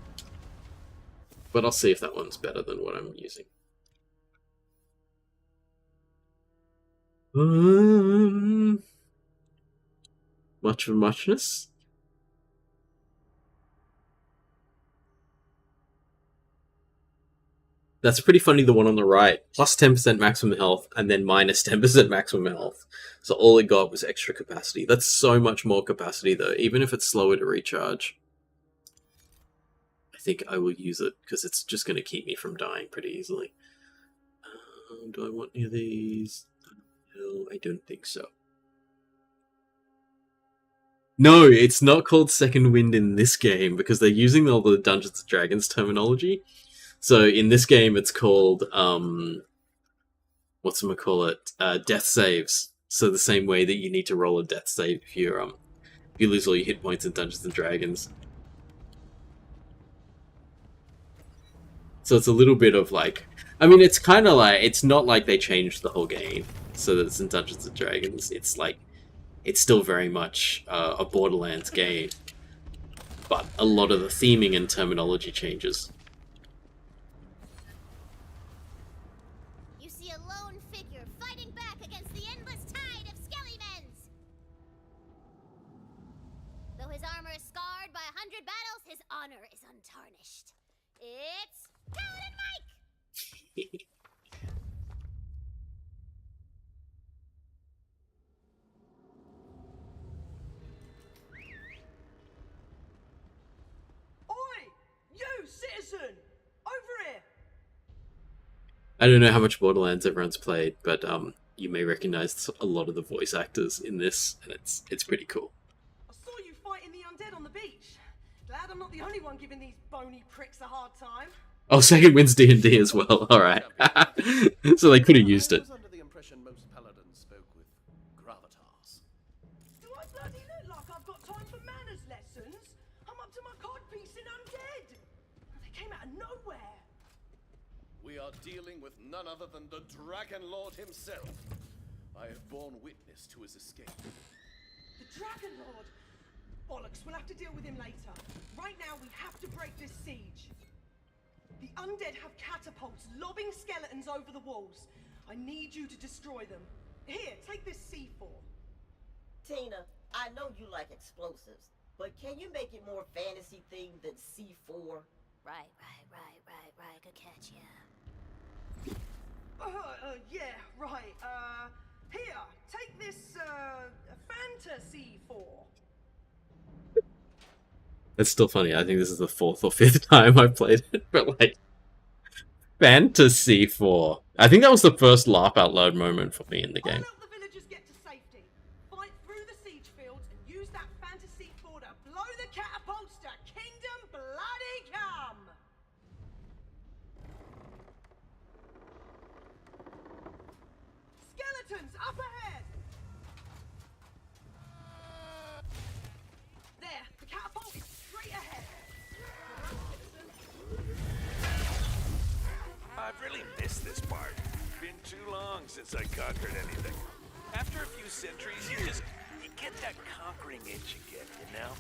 But I'll see if that one's better than what I'm using. Much of muchness? That's pretty funny, the one on the right. Plus 10% maximum health, and then minus 10% maximum health. So all it got was extra capacity. That's so much more capacity, though, even if it's slower to recharge. I think I will use it, because it's just going to keep me from dying pretty easily. Do I want any of these? No, I don't think so. No, it's not called Second Wind in this game, because they're using all the Dungeons & Dragons terminology. So in this game, it's called, death saves. So the same way that you need to roll a death save if you lose all your hit points in Dungeons & Dragons. So it's a little bit of like, I mean, it's kind of like, it's not like they changed the whole game so that it's in Dungeons & Dragons. It's like, it's still very much a Borderlands game, but a lot of the theming and terminology changes. You see a lone figure fighting back against the endless tide of Skellymens. Though his armor is scarred by 100 battles, his honor is untarnished. It's Paladin Mike! You, citizen! Over here! I don't know how much Borderlands everyone's played, but you may recognize a lot of the voice actors in this, and it's pretty cool. I saw you fighting the undead on the beach. Glad I'm not the only one giving these bony pricks a hard time. Oh, Second Wind's D&D as well. All right, so they could have used it. I was under the impression most paladins spoke with gravitas. Do I bloody look like I've got time for manners lessons? I'm up to my codpiece in undead. They came out of nowhere. We are dealing with none other than the Dragon Lord himself. I have borne witness to his escape. The Dragon Lord? Bollocks, we'll have to deal with him later. Right now, we have to break this siege. The undead have catapults lobbing skeletons over the walls. I need you to destroy them. Here, take this C4. Tina, I know you like explosives, but can you make it more fantasy themed than C4? Right. Good catch, yeah. Yeah, right. Here, take this, Fantasy 4. It's still funny. I think this is the 4th or 5th time I've played it, but like, Fantasy 4. I think that was the first laugh out loud moment for me in the game. I'll help the villagers get to safety. Fight through the siege fields and use that Fantasy 4 to blow the catapults to Kingdom Bloody Come! Skeletons, up ahead! There, the catapult is straight ahead. I've really missed this part. Been too long since I conquered anything. After a few centuries, you get that conquering itch again, you know?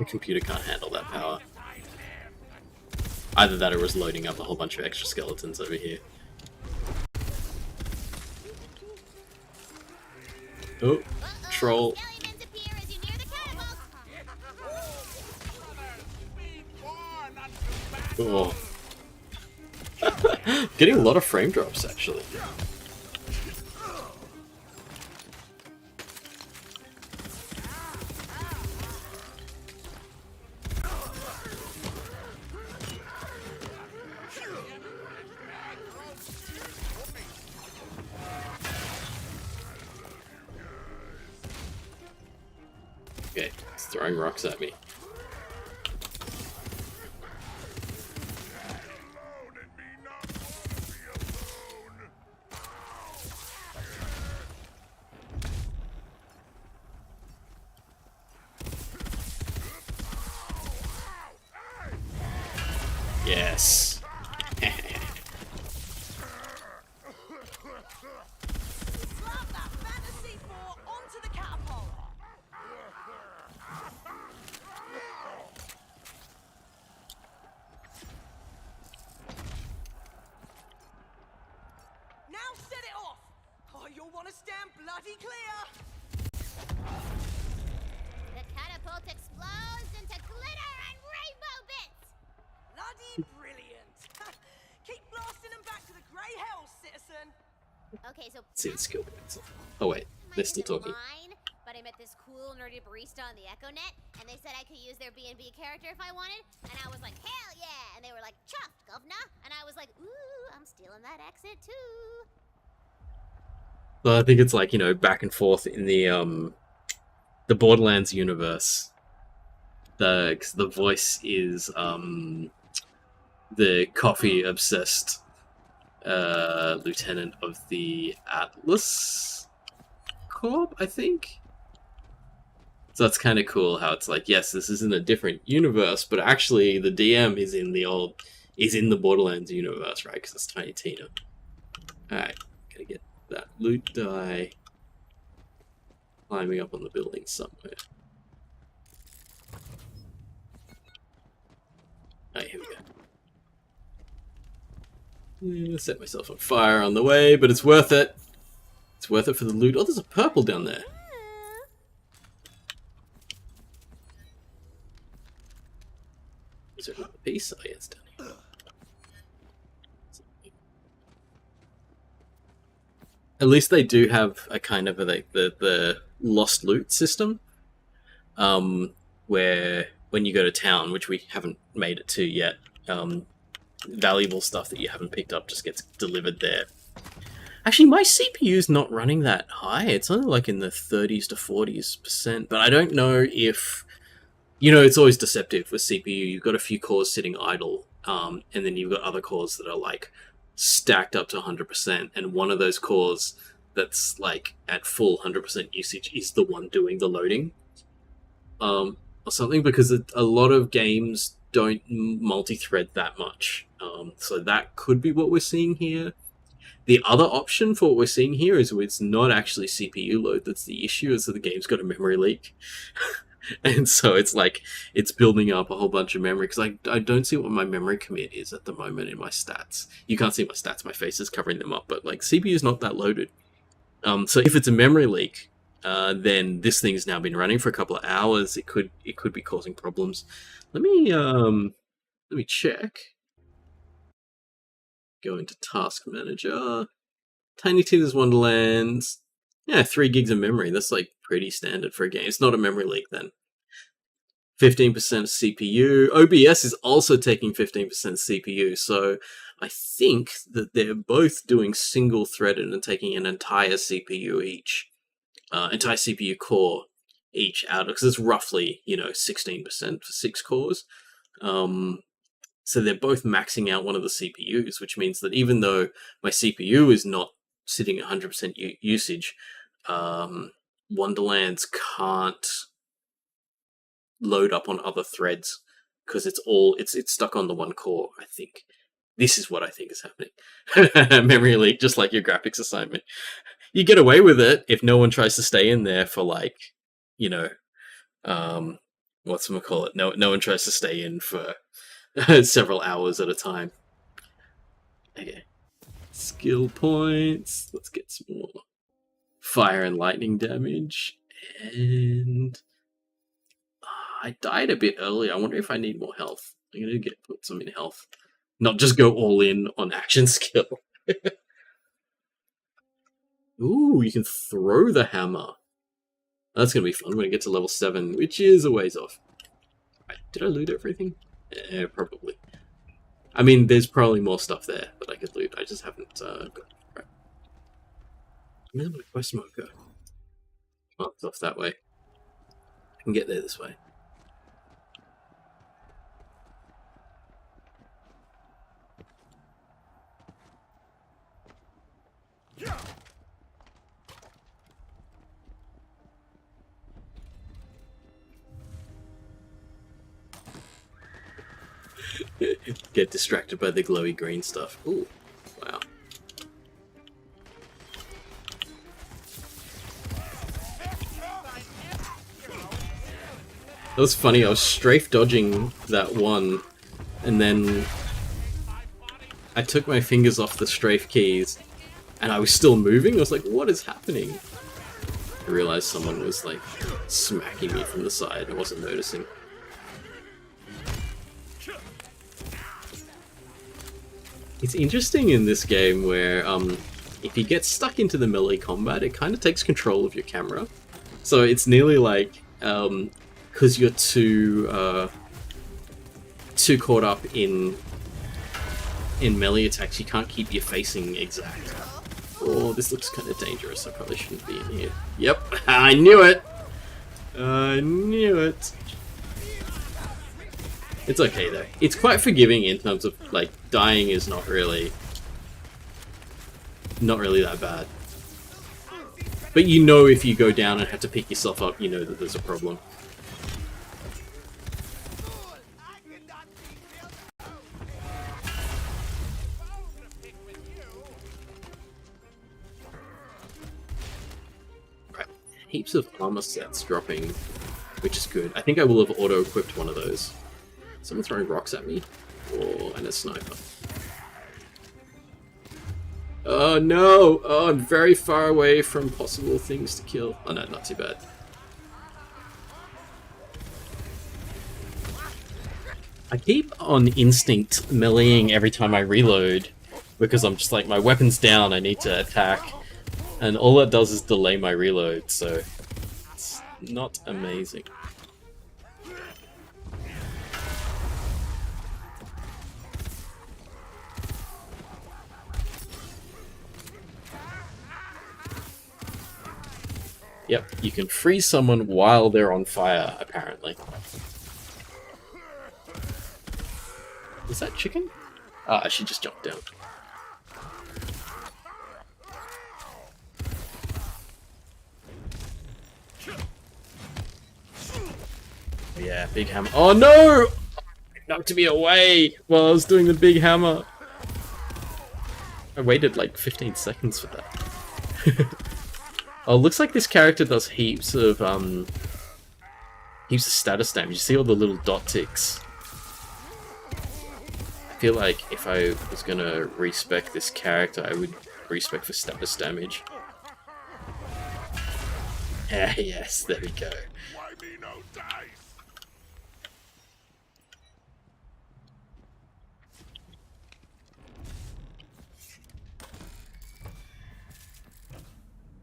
The computer can't handle that power. Either that or it was loading up a whole bunch of extra skeletons over here. Oh, troll. Oh. Getting a lot of frame drops, actually. Okay, it's throwing rocks at me. Yes. Now set it off! Oh, you'll want to stand bloody clear! The catapult explodes into glitter and rainbow bits! Bloody brilliant! Keep blasting them back to the Grey Hells, citizen! Okay, so See the skill points. Oh wait, they're still talking. Mine, but I met this cool nerdy barista on the EchoNet, and they said I could use their B&B character if I wanted, and I was like, hell yeah! And they were like, chuffed, governor! And I was like, ooh, I'm stealing that accent too! Well, I think it's like, you know, back and forth in the Borderlands universe. Cause the voice is the coffee obsessed lieutenant of the Atlas Corp, I think. So that's kind of cool how it's like, yes, this is in a different universe, but actually the DM is in the Borderlands universe, right? Because it's Tiny Tina. Alright, gotta get that loot die. Climbing up on the building somewhere. Alright, here we go. Set myself on fire on the way, but it's worth it. It's worth it for the loot. Oh, there's a purple down there. Is there another piece? Oh, yeah, it's down here. At least they do have a kind of the lost loot system, where when you go to town, which we haven't made it to yet, valuable stuff that you haven't picked up just gets delivered there. Actually, my CPU's not running that high. It's only like in the 30s to 40%, but I don't know if... You know, it's always deceptive with CPU. You've got a few cores sitting idle, and then you've got other cores that are like stacked up to 100%, and one of those cores that's like at full 100% usage is the one doing the loading. Or something, because a lot of games don't multi-thread that much. So that could be what we're seeing here. The other option for what we're seeing here is it's not actually CPU load that's the issue, is that the game's got a memory leak. And so it's like, it's building up a whole bunch of memory, because I don't see what my memory commit is at the moment in my stats. You can't see my stats, my face is covering them up, but like CPU's not that loaded. So if it's a memory leak, then this thing's now been running for a couple of hours. It could be causing problems. Let me check. Go into Task Manager. Tiny Tina's Wonderlands. Yeah, 3 gigs of memory. That's like pretty standard for a game. It's not a memory leak then. 15% CPU. OBS is also taking 15% CPU, so I think that they're both doing single-threaded and taking an entire CPU each. Entire CPU core each out, because it's roughly, 16% for 6 cores. So they're both maxing out one of the CPUs, which means that even though my CPU is not sitting at 100% usage, Wonderlands can't load up on other threads because it's stuck on the one core, I think. This is what I think is happening. Memory leak, just like your graphics assignment. You get away with it if no one tries to stay in there for whatchamacallit, no one tries to stay in for several hours at a time. Okay. Skill points. Let's get some more fire and lightning damage. And I died a bit early. I wonder if I need more health. I'm gonna put some in health. Not just go all in on action skill. Ooh, you can throw the hammer. That's gonna be fun when it gets to level 7, which is a ways off. Right, did I loot everything? Yeah, probably. I mean, there's probably more stuff there that I could loot. I just haven't got. Right. Where's my quest marker? Oh, it's off that way. I can get there this way. Get distracted by the glowy green stuff. Ooh, wow. That was funny, I was strafe dodging that one, and then I took my fingers off the strafe keys, and I was still moving. I was like, what is happening? I realized someone was like smacking me from the side. I wasn't noticing. It's interesting in this game where if you get stuck into the melee combat, it kind of takes control of your camera. So it's nearly like, because you're too caught up in melee attacks, you can't keep your facing exact. Oh, this looks kind of dangerous. I probably shouldn't be in here. Yep, I knew it! I knew it! It's okay though. It's quite forgiving in terms of, like, dying is not really that bad. But you know if you go down and have to pick yourself up, you know that there's a problem. Right. Heaps of armor sets dropping, which is good. I think I will have auto-equipped one of those. Someone throwing rocks at me? Oh, and a sniper. Oh no! Oh, I'm very far away from possible things to kill. Oh no, not too bad. I keep on instinct meleeing every time I reload, because I'm just like, my weapon's down, I need to attack. And all that does is delay my reload, so it's not amazing. Yep, you can freeze someone while they're on fire, apparently. Is that chicken? Ah, she just jumped down. Yeah, big hammer. Oh no! It knocked me away while I was doing the big hammer. I waited like 15 seconds for that. Oh, looks like this character does heaps of status damage. You see all the little dot ticks. I feel like if I was gonna respec this character, I would respec for status damage. Yeah, yes, there we go. Why me no dice?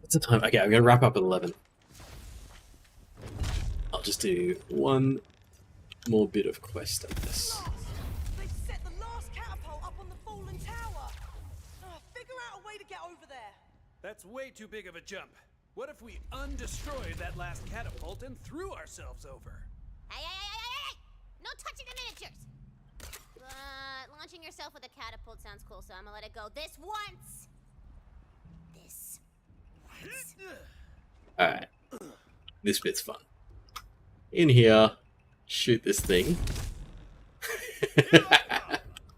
What's the time? Okay, I'm gonna wrap up at 11. I'll just do one more bit of quest, I guess. They've set the last catapult up on the fallen tower. Figure out a way to get over there. That's way too big of a jump. What if we undestroyed that last catapult and threw ourselves over? Hey! No touching the miniatures! Launching yourself with a catapult sounds cool, so I'm gonna let it go this once! This once. Alright. This bit's fun. In here, shoot this thing.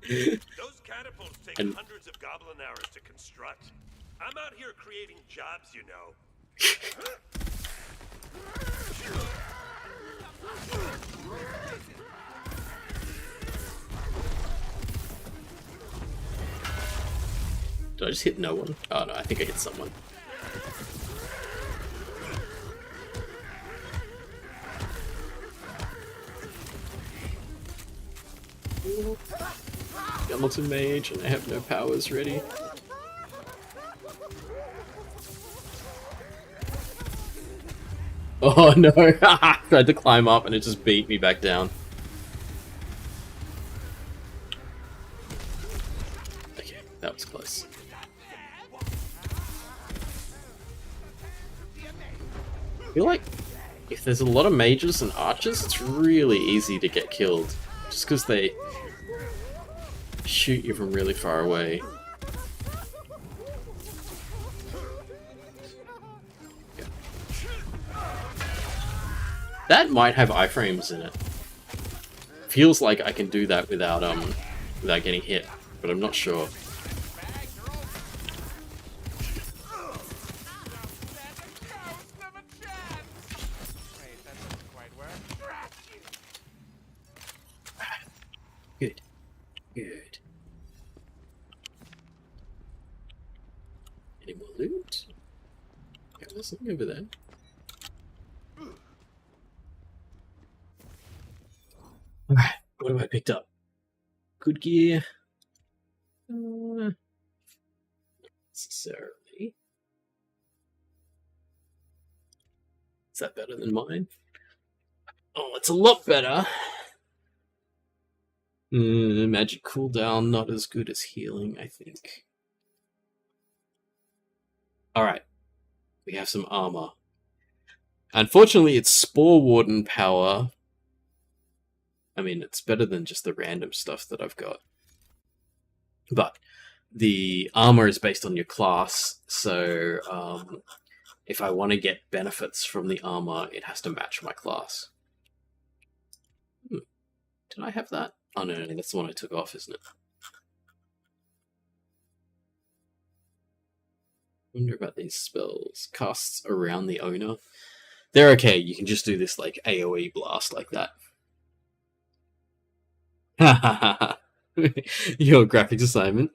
Those catapults take hundreds of goblin hours to construct. I'm out here creating jobs, you know. Did I just hit no one? Oh no, I think I hit someone. I'm not a mage and I have no powers ready. Oh no! Tried to climb up and it just beat me back down. Okay, that was close. I feel like if there's a lot of mages and archers, it's really easy to get killed. Just because they shoot you from really far away. Yeah. That might have iframes in it. Feels like I can do that without getting hit, but I'm not sure. Good. Good. Any more loot? Yeah, there's something over there. Alright, what have I picked up? Good gear. Not necessarily. Is that better than mine? Oh, it's a lot better. Magic cooldown, not as good as healing, I think. Alright. We have some armor. Unfortunately, it's Spore Warden power. I mean, it's better than just the random stuff that I've got. But the armor is based on your class, so if I want to get benefits from the armor, it has to match my class. Did I have that? Oh no, that's the one I took off, isn't it? Wonder about these spells. Casts around the owner. They're okay, you can just do this like AoE blast like that. Your graphics assignment.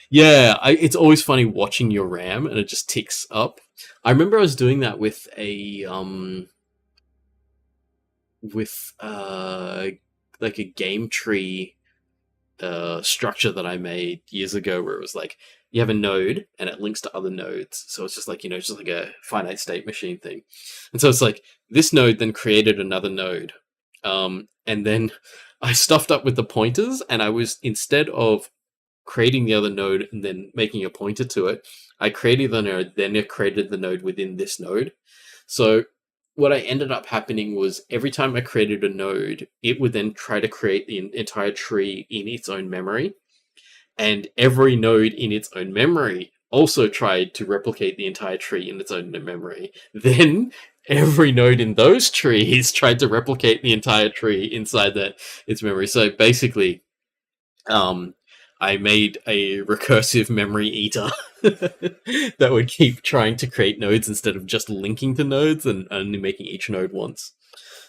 Yeah, it's always funny watching your RAM and it just ticks up. I remember I was doing that with a like a game tree structure that I made years ago, where it was like you have a node and it links to other nodes, so it's just like, just like a finite state machine thing. And so it's like this node then created another node, and then I stuffed up with the pointers, and I was, instead of creating the other node and then making a pointer to it, I created the node, then it created the node within this node. So what I ended up happening was every time I created a node, it would then try to create the entire tree in its own memory. And every node in its own memory also tried to replicate the entire tree in its own memory. Then every node in those trees tried to replicate the entire tree inside its memory. So basically, I made a recursive memory eater that would keep trying to create nodes instead of just linking to nodes and only making each node once.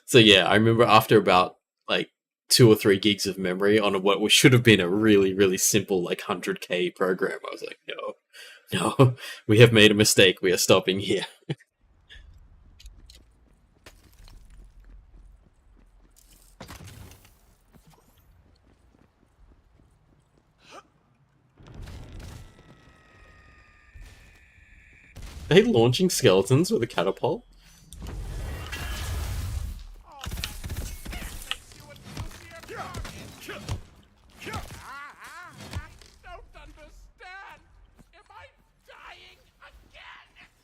So yeah, I remember after about like 2 or 3 gigs of memory on what should have been a really, really simple like 100k program, I was like, no, we have made a mistake. We are stopping here. Are they launching skeletons with a catapult?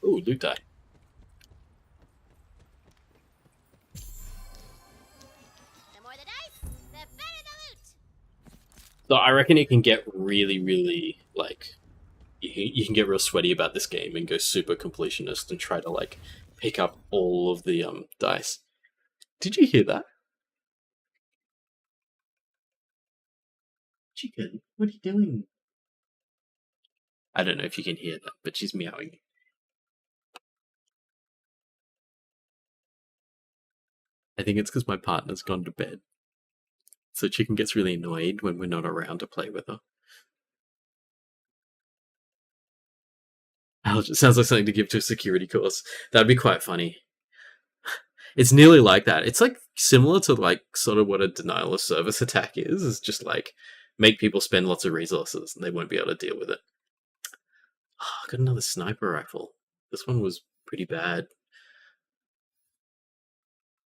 Ooh, loot die. The more the dice, the better the loot. So I reckon it can get really, really, like, you can get real sweaty about this game and go super completionist and try to, like, pick up all of the dice. Did you hear that? Chicken, what are you doing? I don't know if you can hear that, but she's meowing. I think it's because my partner's gone to bed. So Chicken gets really annoyed when we're not around to play with her. It sounds like something to give to a security course. That'd be quite funny. It's nearly like that. It's like similar to like sort of what a denial of service attack is. It's just like make people spend lots of resources and they won't be able to deal with it. Oh, I got another sniper rifle. This one was pretty bad.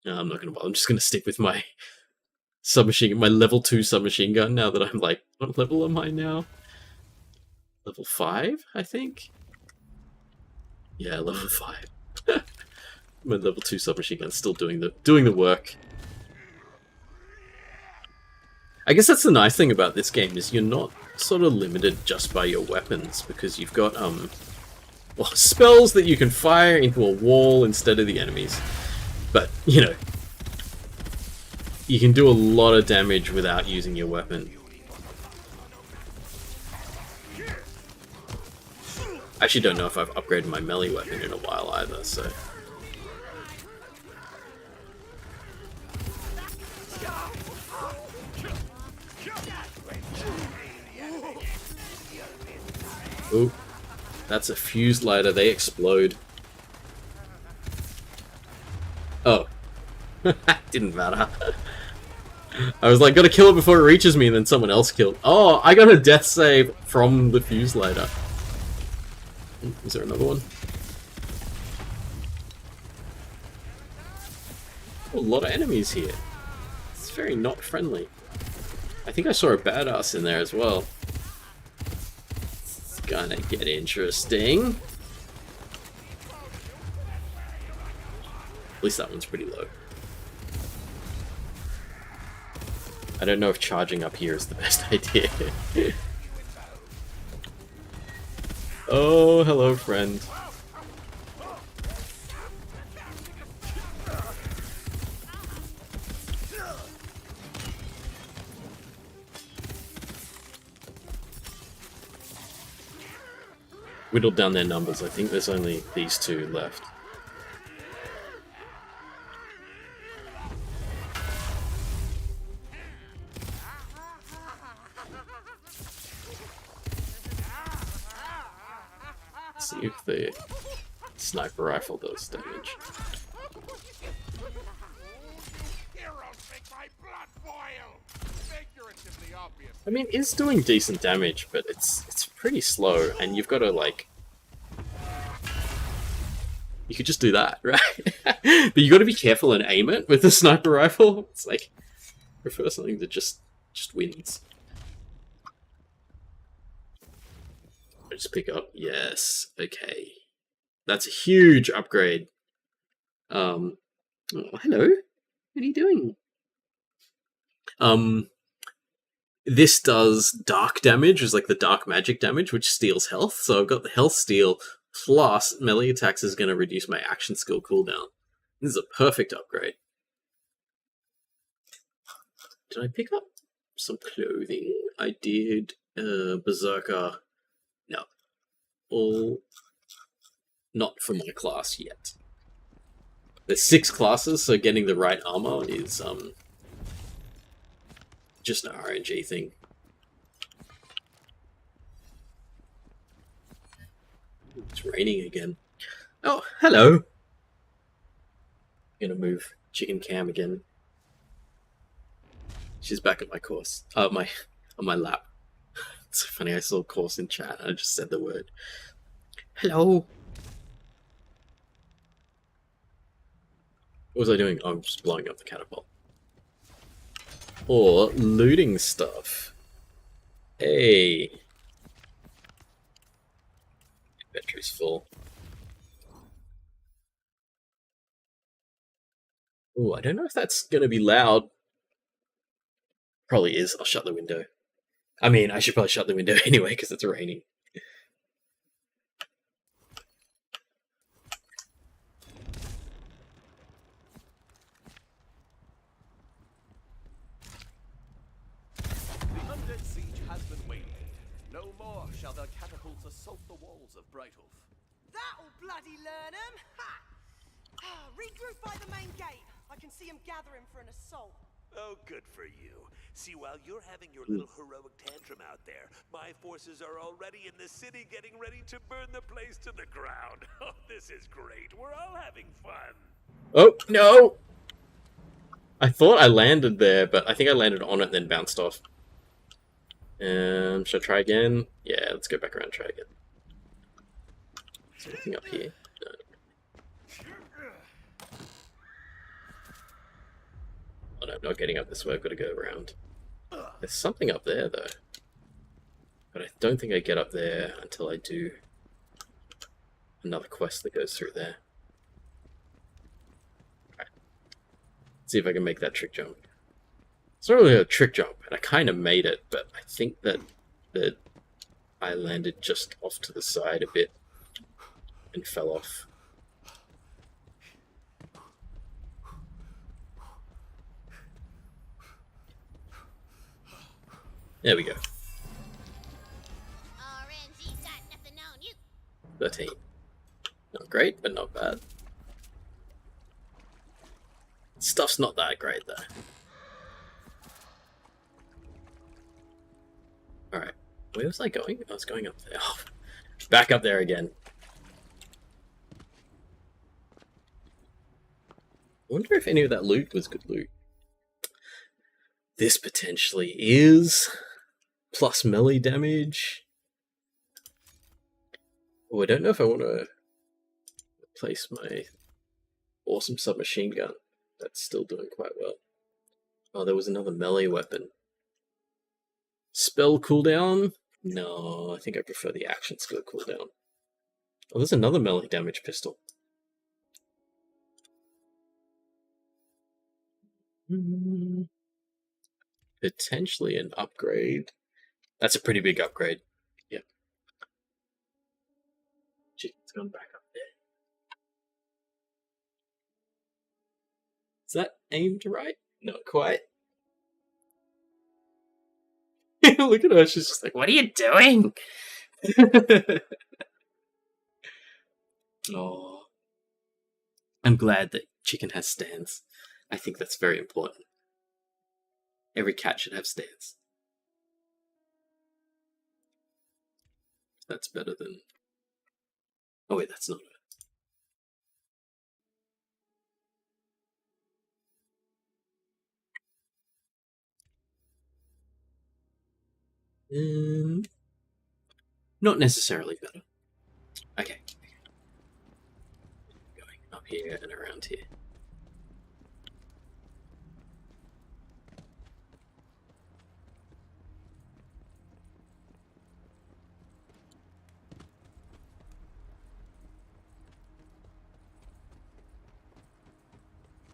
No, I'm not going to bother. I'm just going to stick with my submachine, my level 2 submachine gun now that I'm like, what level am I now? Level 5, I think? Yeah, level 5. My level 2 submachine gun's still doing the work. I guess that's the nice thing about this game is you're not sort of limited just by your weapons because you've got well, spells that you can fire into a wall instead of the enemies. But, you know, you can do a lot of damage without using your weapon. I actually don't know if I've upgraded my melee weapon in a while either, so... Ooh, that's a fuse lighter, they explode. Oh. Didn't matter. I was like, gotta kill it before it reaches me, and then someone else killed. Oh, I got a death save from the fuse lighter. Is there another one? Oh, a lot of enemies here. It's very not friendly. I think I saw a badass in there as well. It's gonna get interesting. At least that one's pretty low. I don't know if charging up here is the best idea. Oh, hello, friend. Whittled down their numbers. I think there's only these two left. See if the sniper rifle does damage. I mean, it's doing decent damage, but it's pretty slow, and you've got to like... You could just do that, right? But you got to be careful and aim it with the sniper rifle. It's like, I prefer something that just wins. Just pick up. Yes. Okay. That's a huge upgrade. Oh, hello. What are you doing? This does dark damage, is like the dark magic damage, which steals health. So I've got the health steal, plus melee attacks is going to reduce my action skill cooldown. This is a perfect upgrade. Did I pick up some clothing? I did. Berserker. No. All not for my class yet. There's 6 classes, so getting the right armor is just an RNG thing. It's raining again. Oh, hello. I'm gonna move Chicken Cam again. She's back at my course. On my lap. It's so funny, I saw a course in chat and I just said the word. Hello. What was I doing? Oh, I'm just blowing up the catapult. Or looting stuff. Hey. Battery's full. Ooh, I don't know if that's gonna be loud. Probably is. I'll shut the window. I mean, I should probably shut the window anyway because it's raining. The undead siege has been waived. No more shall their catapults assault the walls of Brighthof. That'll bloody learn 'em! Ha! Regroup by the main gate. I can see him gathering for an assault. Oh, good for you. See, while you're having your little heroic tantrum out there, my forces are already in the city getting ready to burn the place to the ground. Oh, this is great. We're all having fun. Oh, no! I thought I landed there, but I think I landed on it and then bounced off. Should I try again? Yeah, let's go back around and try again. Is there anything up here? No. Oh no, I'm not getting up this way, I've got to go around. There's something up there, though. But I don't think I get up there until I do another quest that goes through there. Right. See if I can make that trick jump. It's not really a trick jump, and I kind of made it, but I think that I landed just off to the side a bit and fell off. There we go. RNG's got nothing on you. 13. Not great, but not bad. Stuff's not that great, though. Alright. Where was I going? I was going up there. Oh, back up there again. I wonder if any of that loot was good loot. This potentially is plus melee damage. Oh, I don't know if I want to replace my awesome submachine gun. That's still doing quite well. Oh, there was another melee weapon. Spell cooldown? No, I think I prefer the action skill cooldown. Oh, there's another melee damage pistol. Potentially an upgrade. That's a pretty big upgrade. Yep. Chicken's gone back up there. Is that aimed right? Not quite. Look at her, she's just like, what are you doing? Oh. I'm glad that Chicken has stands. I think that's very important. Every cat should have stands. That's better than... Oh wait, that's not it. Not necessarily better. Okay. Going up here and around here.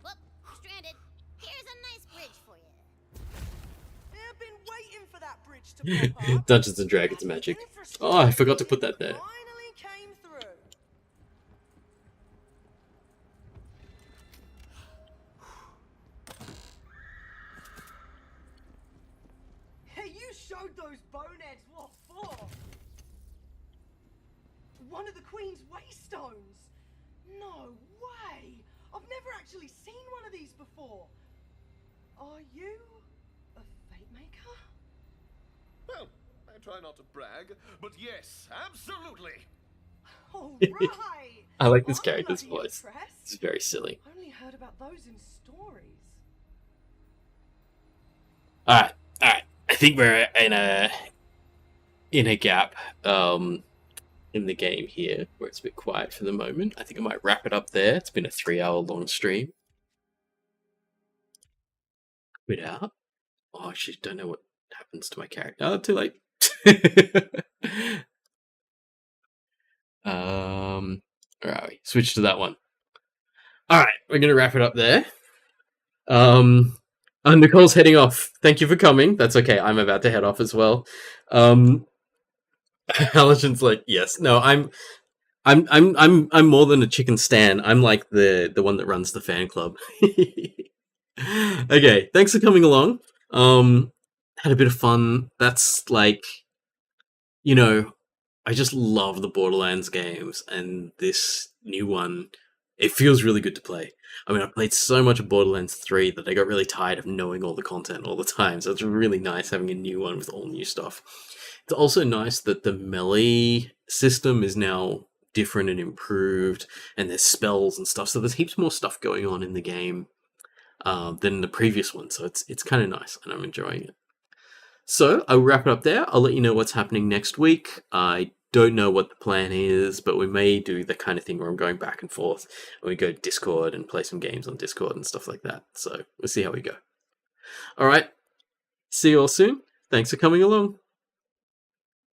Whoop, stranded. Here's a nice bridge for you. I've been waiting for that bridge to pop up. Dungeons and Dragons magic. Oh, I forgot to put that there. Finally came through. Hey, you showed those boneheads what for? One of the Queen's waystones. No way! I've never actually seen one of these before. Are you a fate maker? Well, I try not to brag, but yes, absolutely. All right. I like this I'm character's bloody voice. impressed. It's very silly. I only heard about those in stories. Alright. I think we're in a gap in the game here where it's a bit quiet for the moment. I think I might wrap it up there. It's been a 3-hour long stream. Quit out. Oh, I actually don't know what happens to my character. Oh, too late. Where are we? Switch to that one. Alright, we're gonna wrap it up there. Nicole's heading off. Thank you for coming. That's okay. I'm about to head off as well. Halogen's like, yes. No, I'm more than a chicken stan. I'm like the one that runs the fan club. Okay, thanks for coming along. Had a bit of fun. That's like, you know, I just love the Borderlands games, and this new one it feels really good to play. I mean, I played so much of Borderlands 3 that I got really tired of knowing all the content all the time, so it's really nice having a new one with all new stuff. It's also nice that the melee system is now different and improved, and there's spells and stuff, so there's heaps more stuff going on in the game than the previous one, so it's kind of nice, and I'm enjoying it. So, I'll wrap it up there. I'll let you know what's happening next week. I don't know what the plan is, but we may do the kind of thing where I'm going back and forth, and we go to Discord and play some games on Discord and stuff like that. So, we'll see how we go. Alright, see you all soon. Thanks for coming along.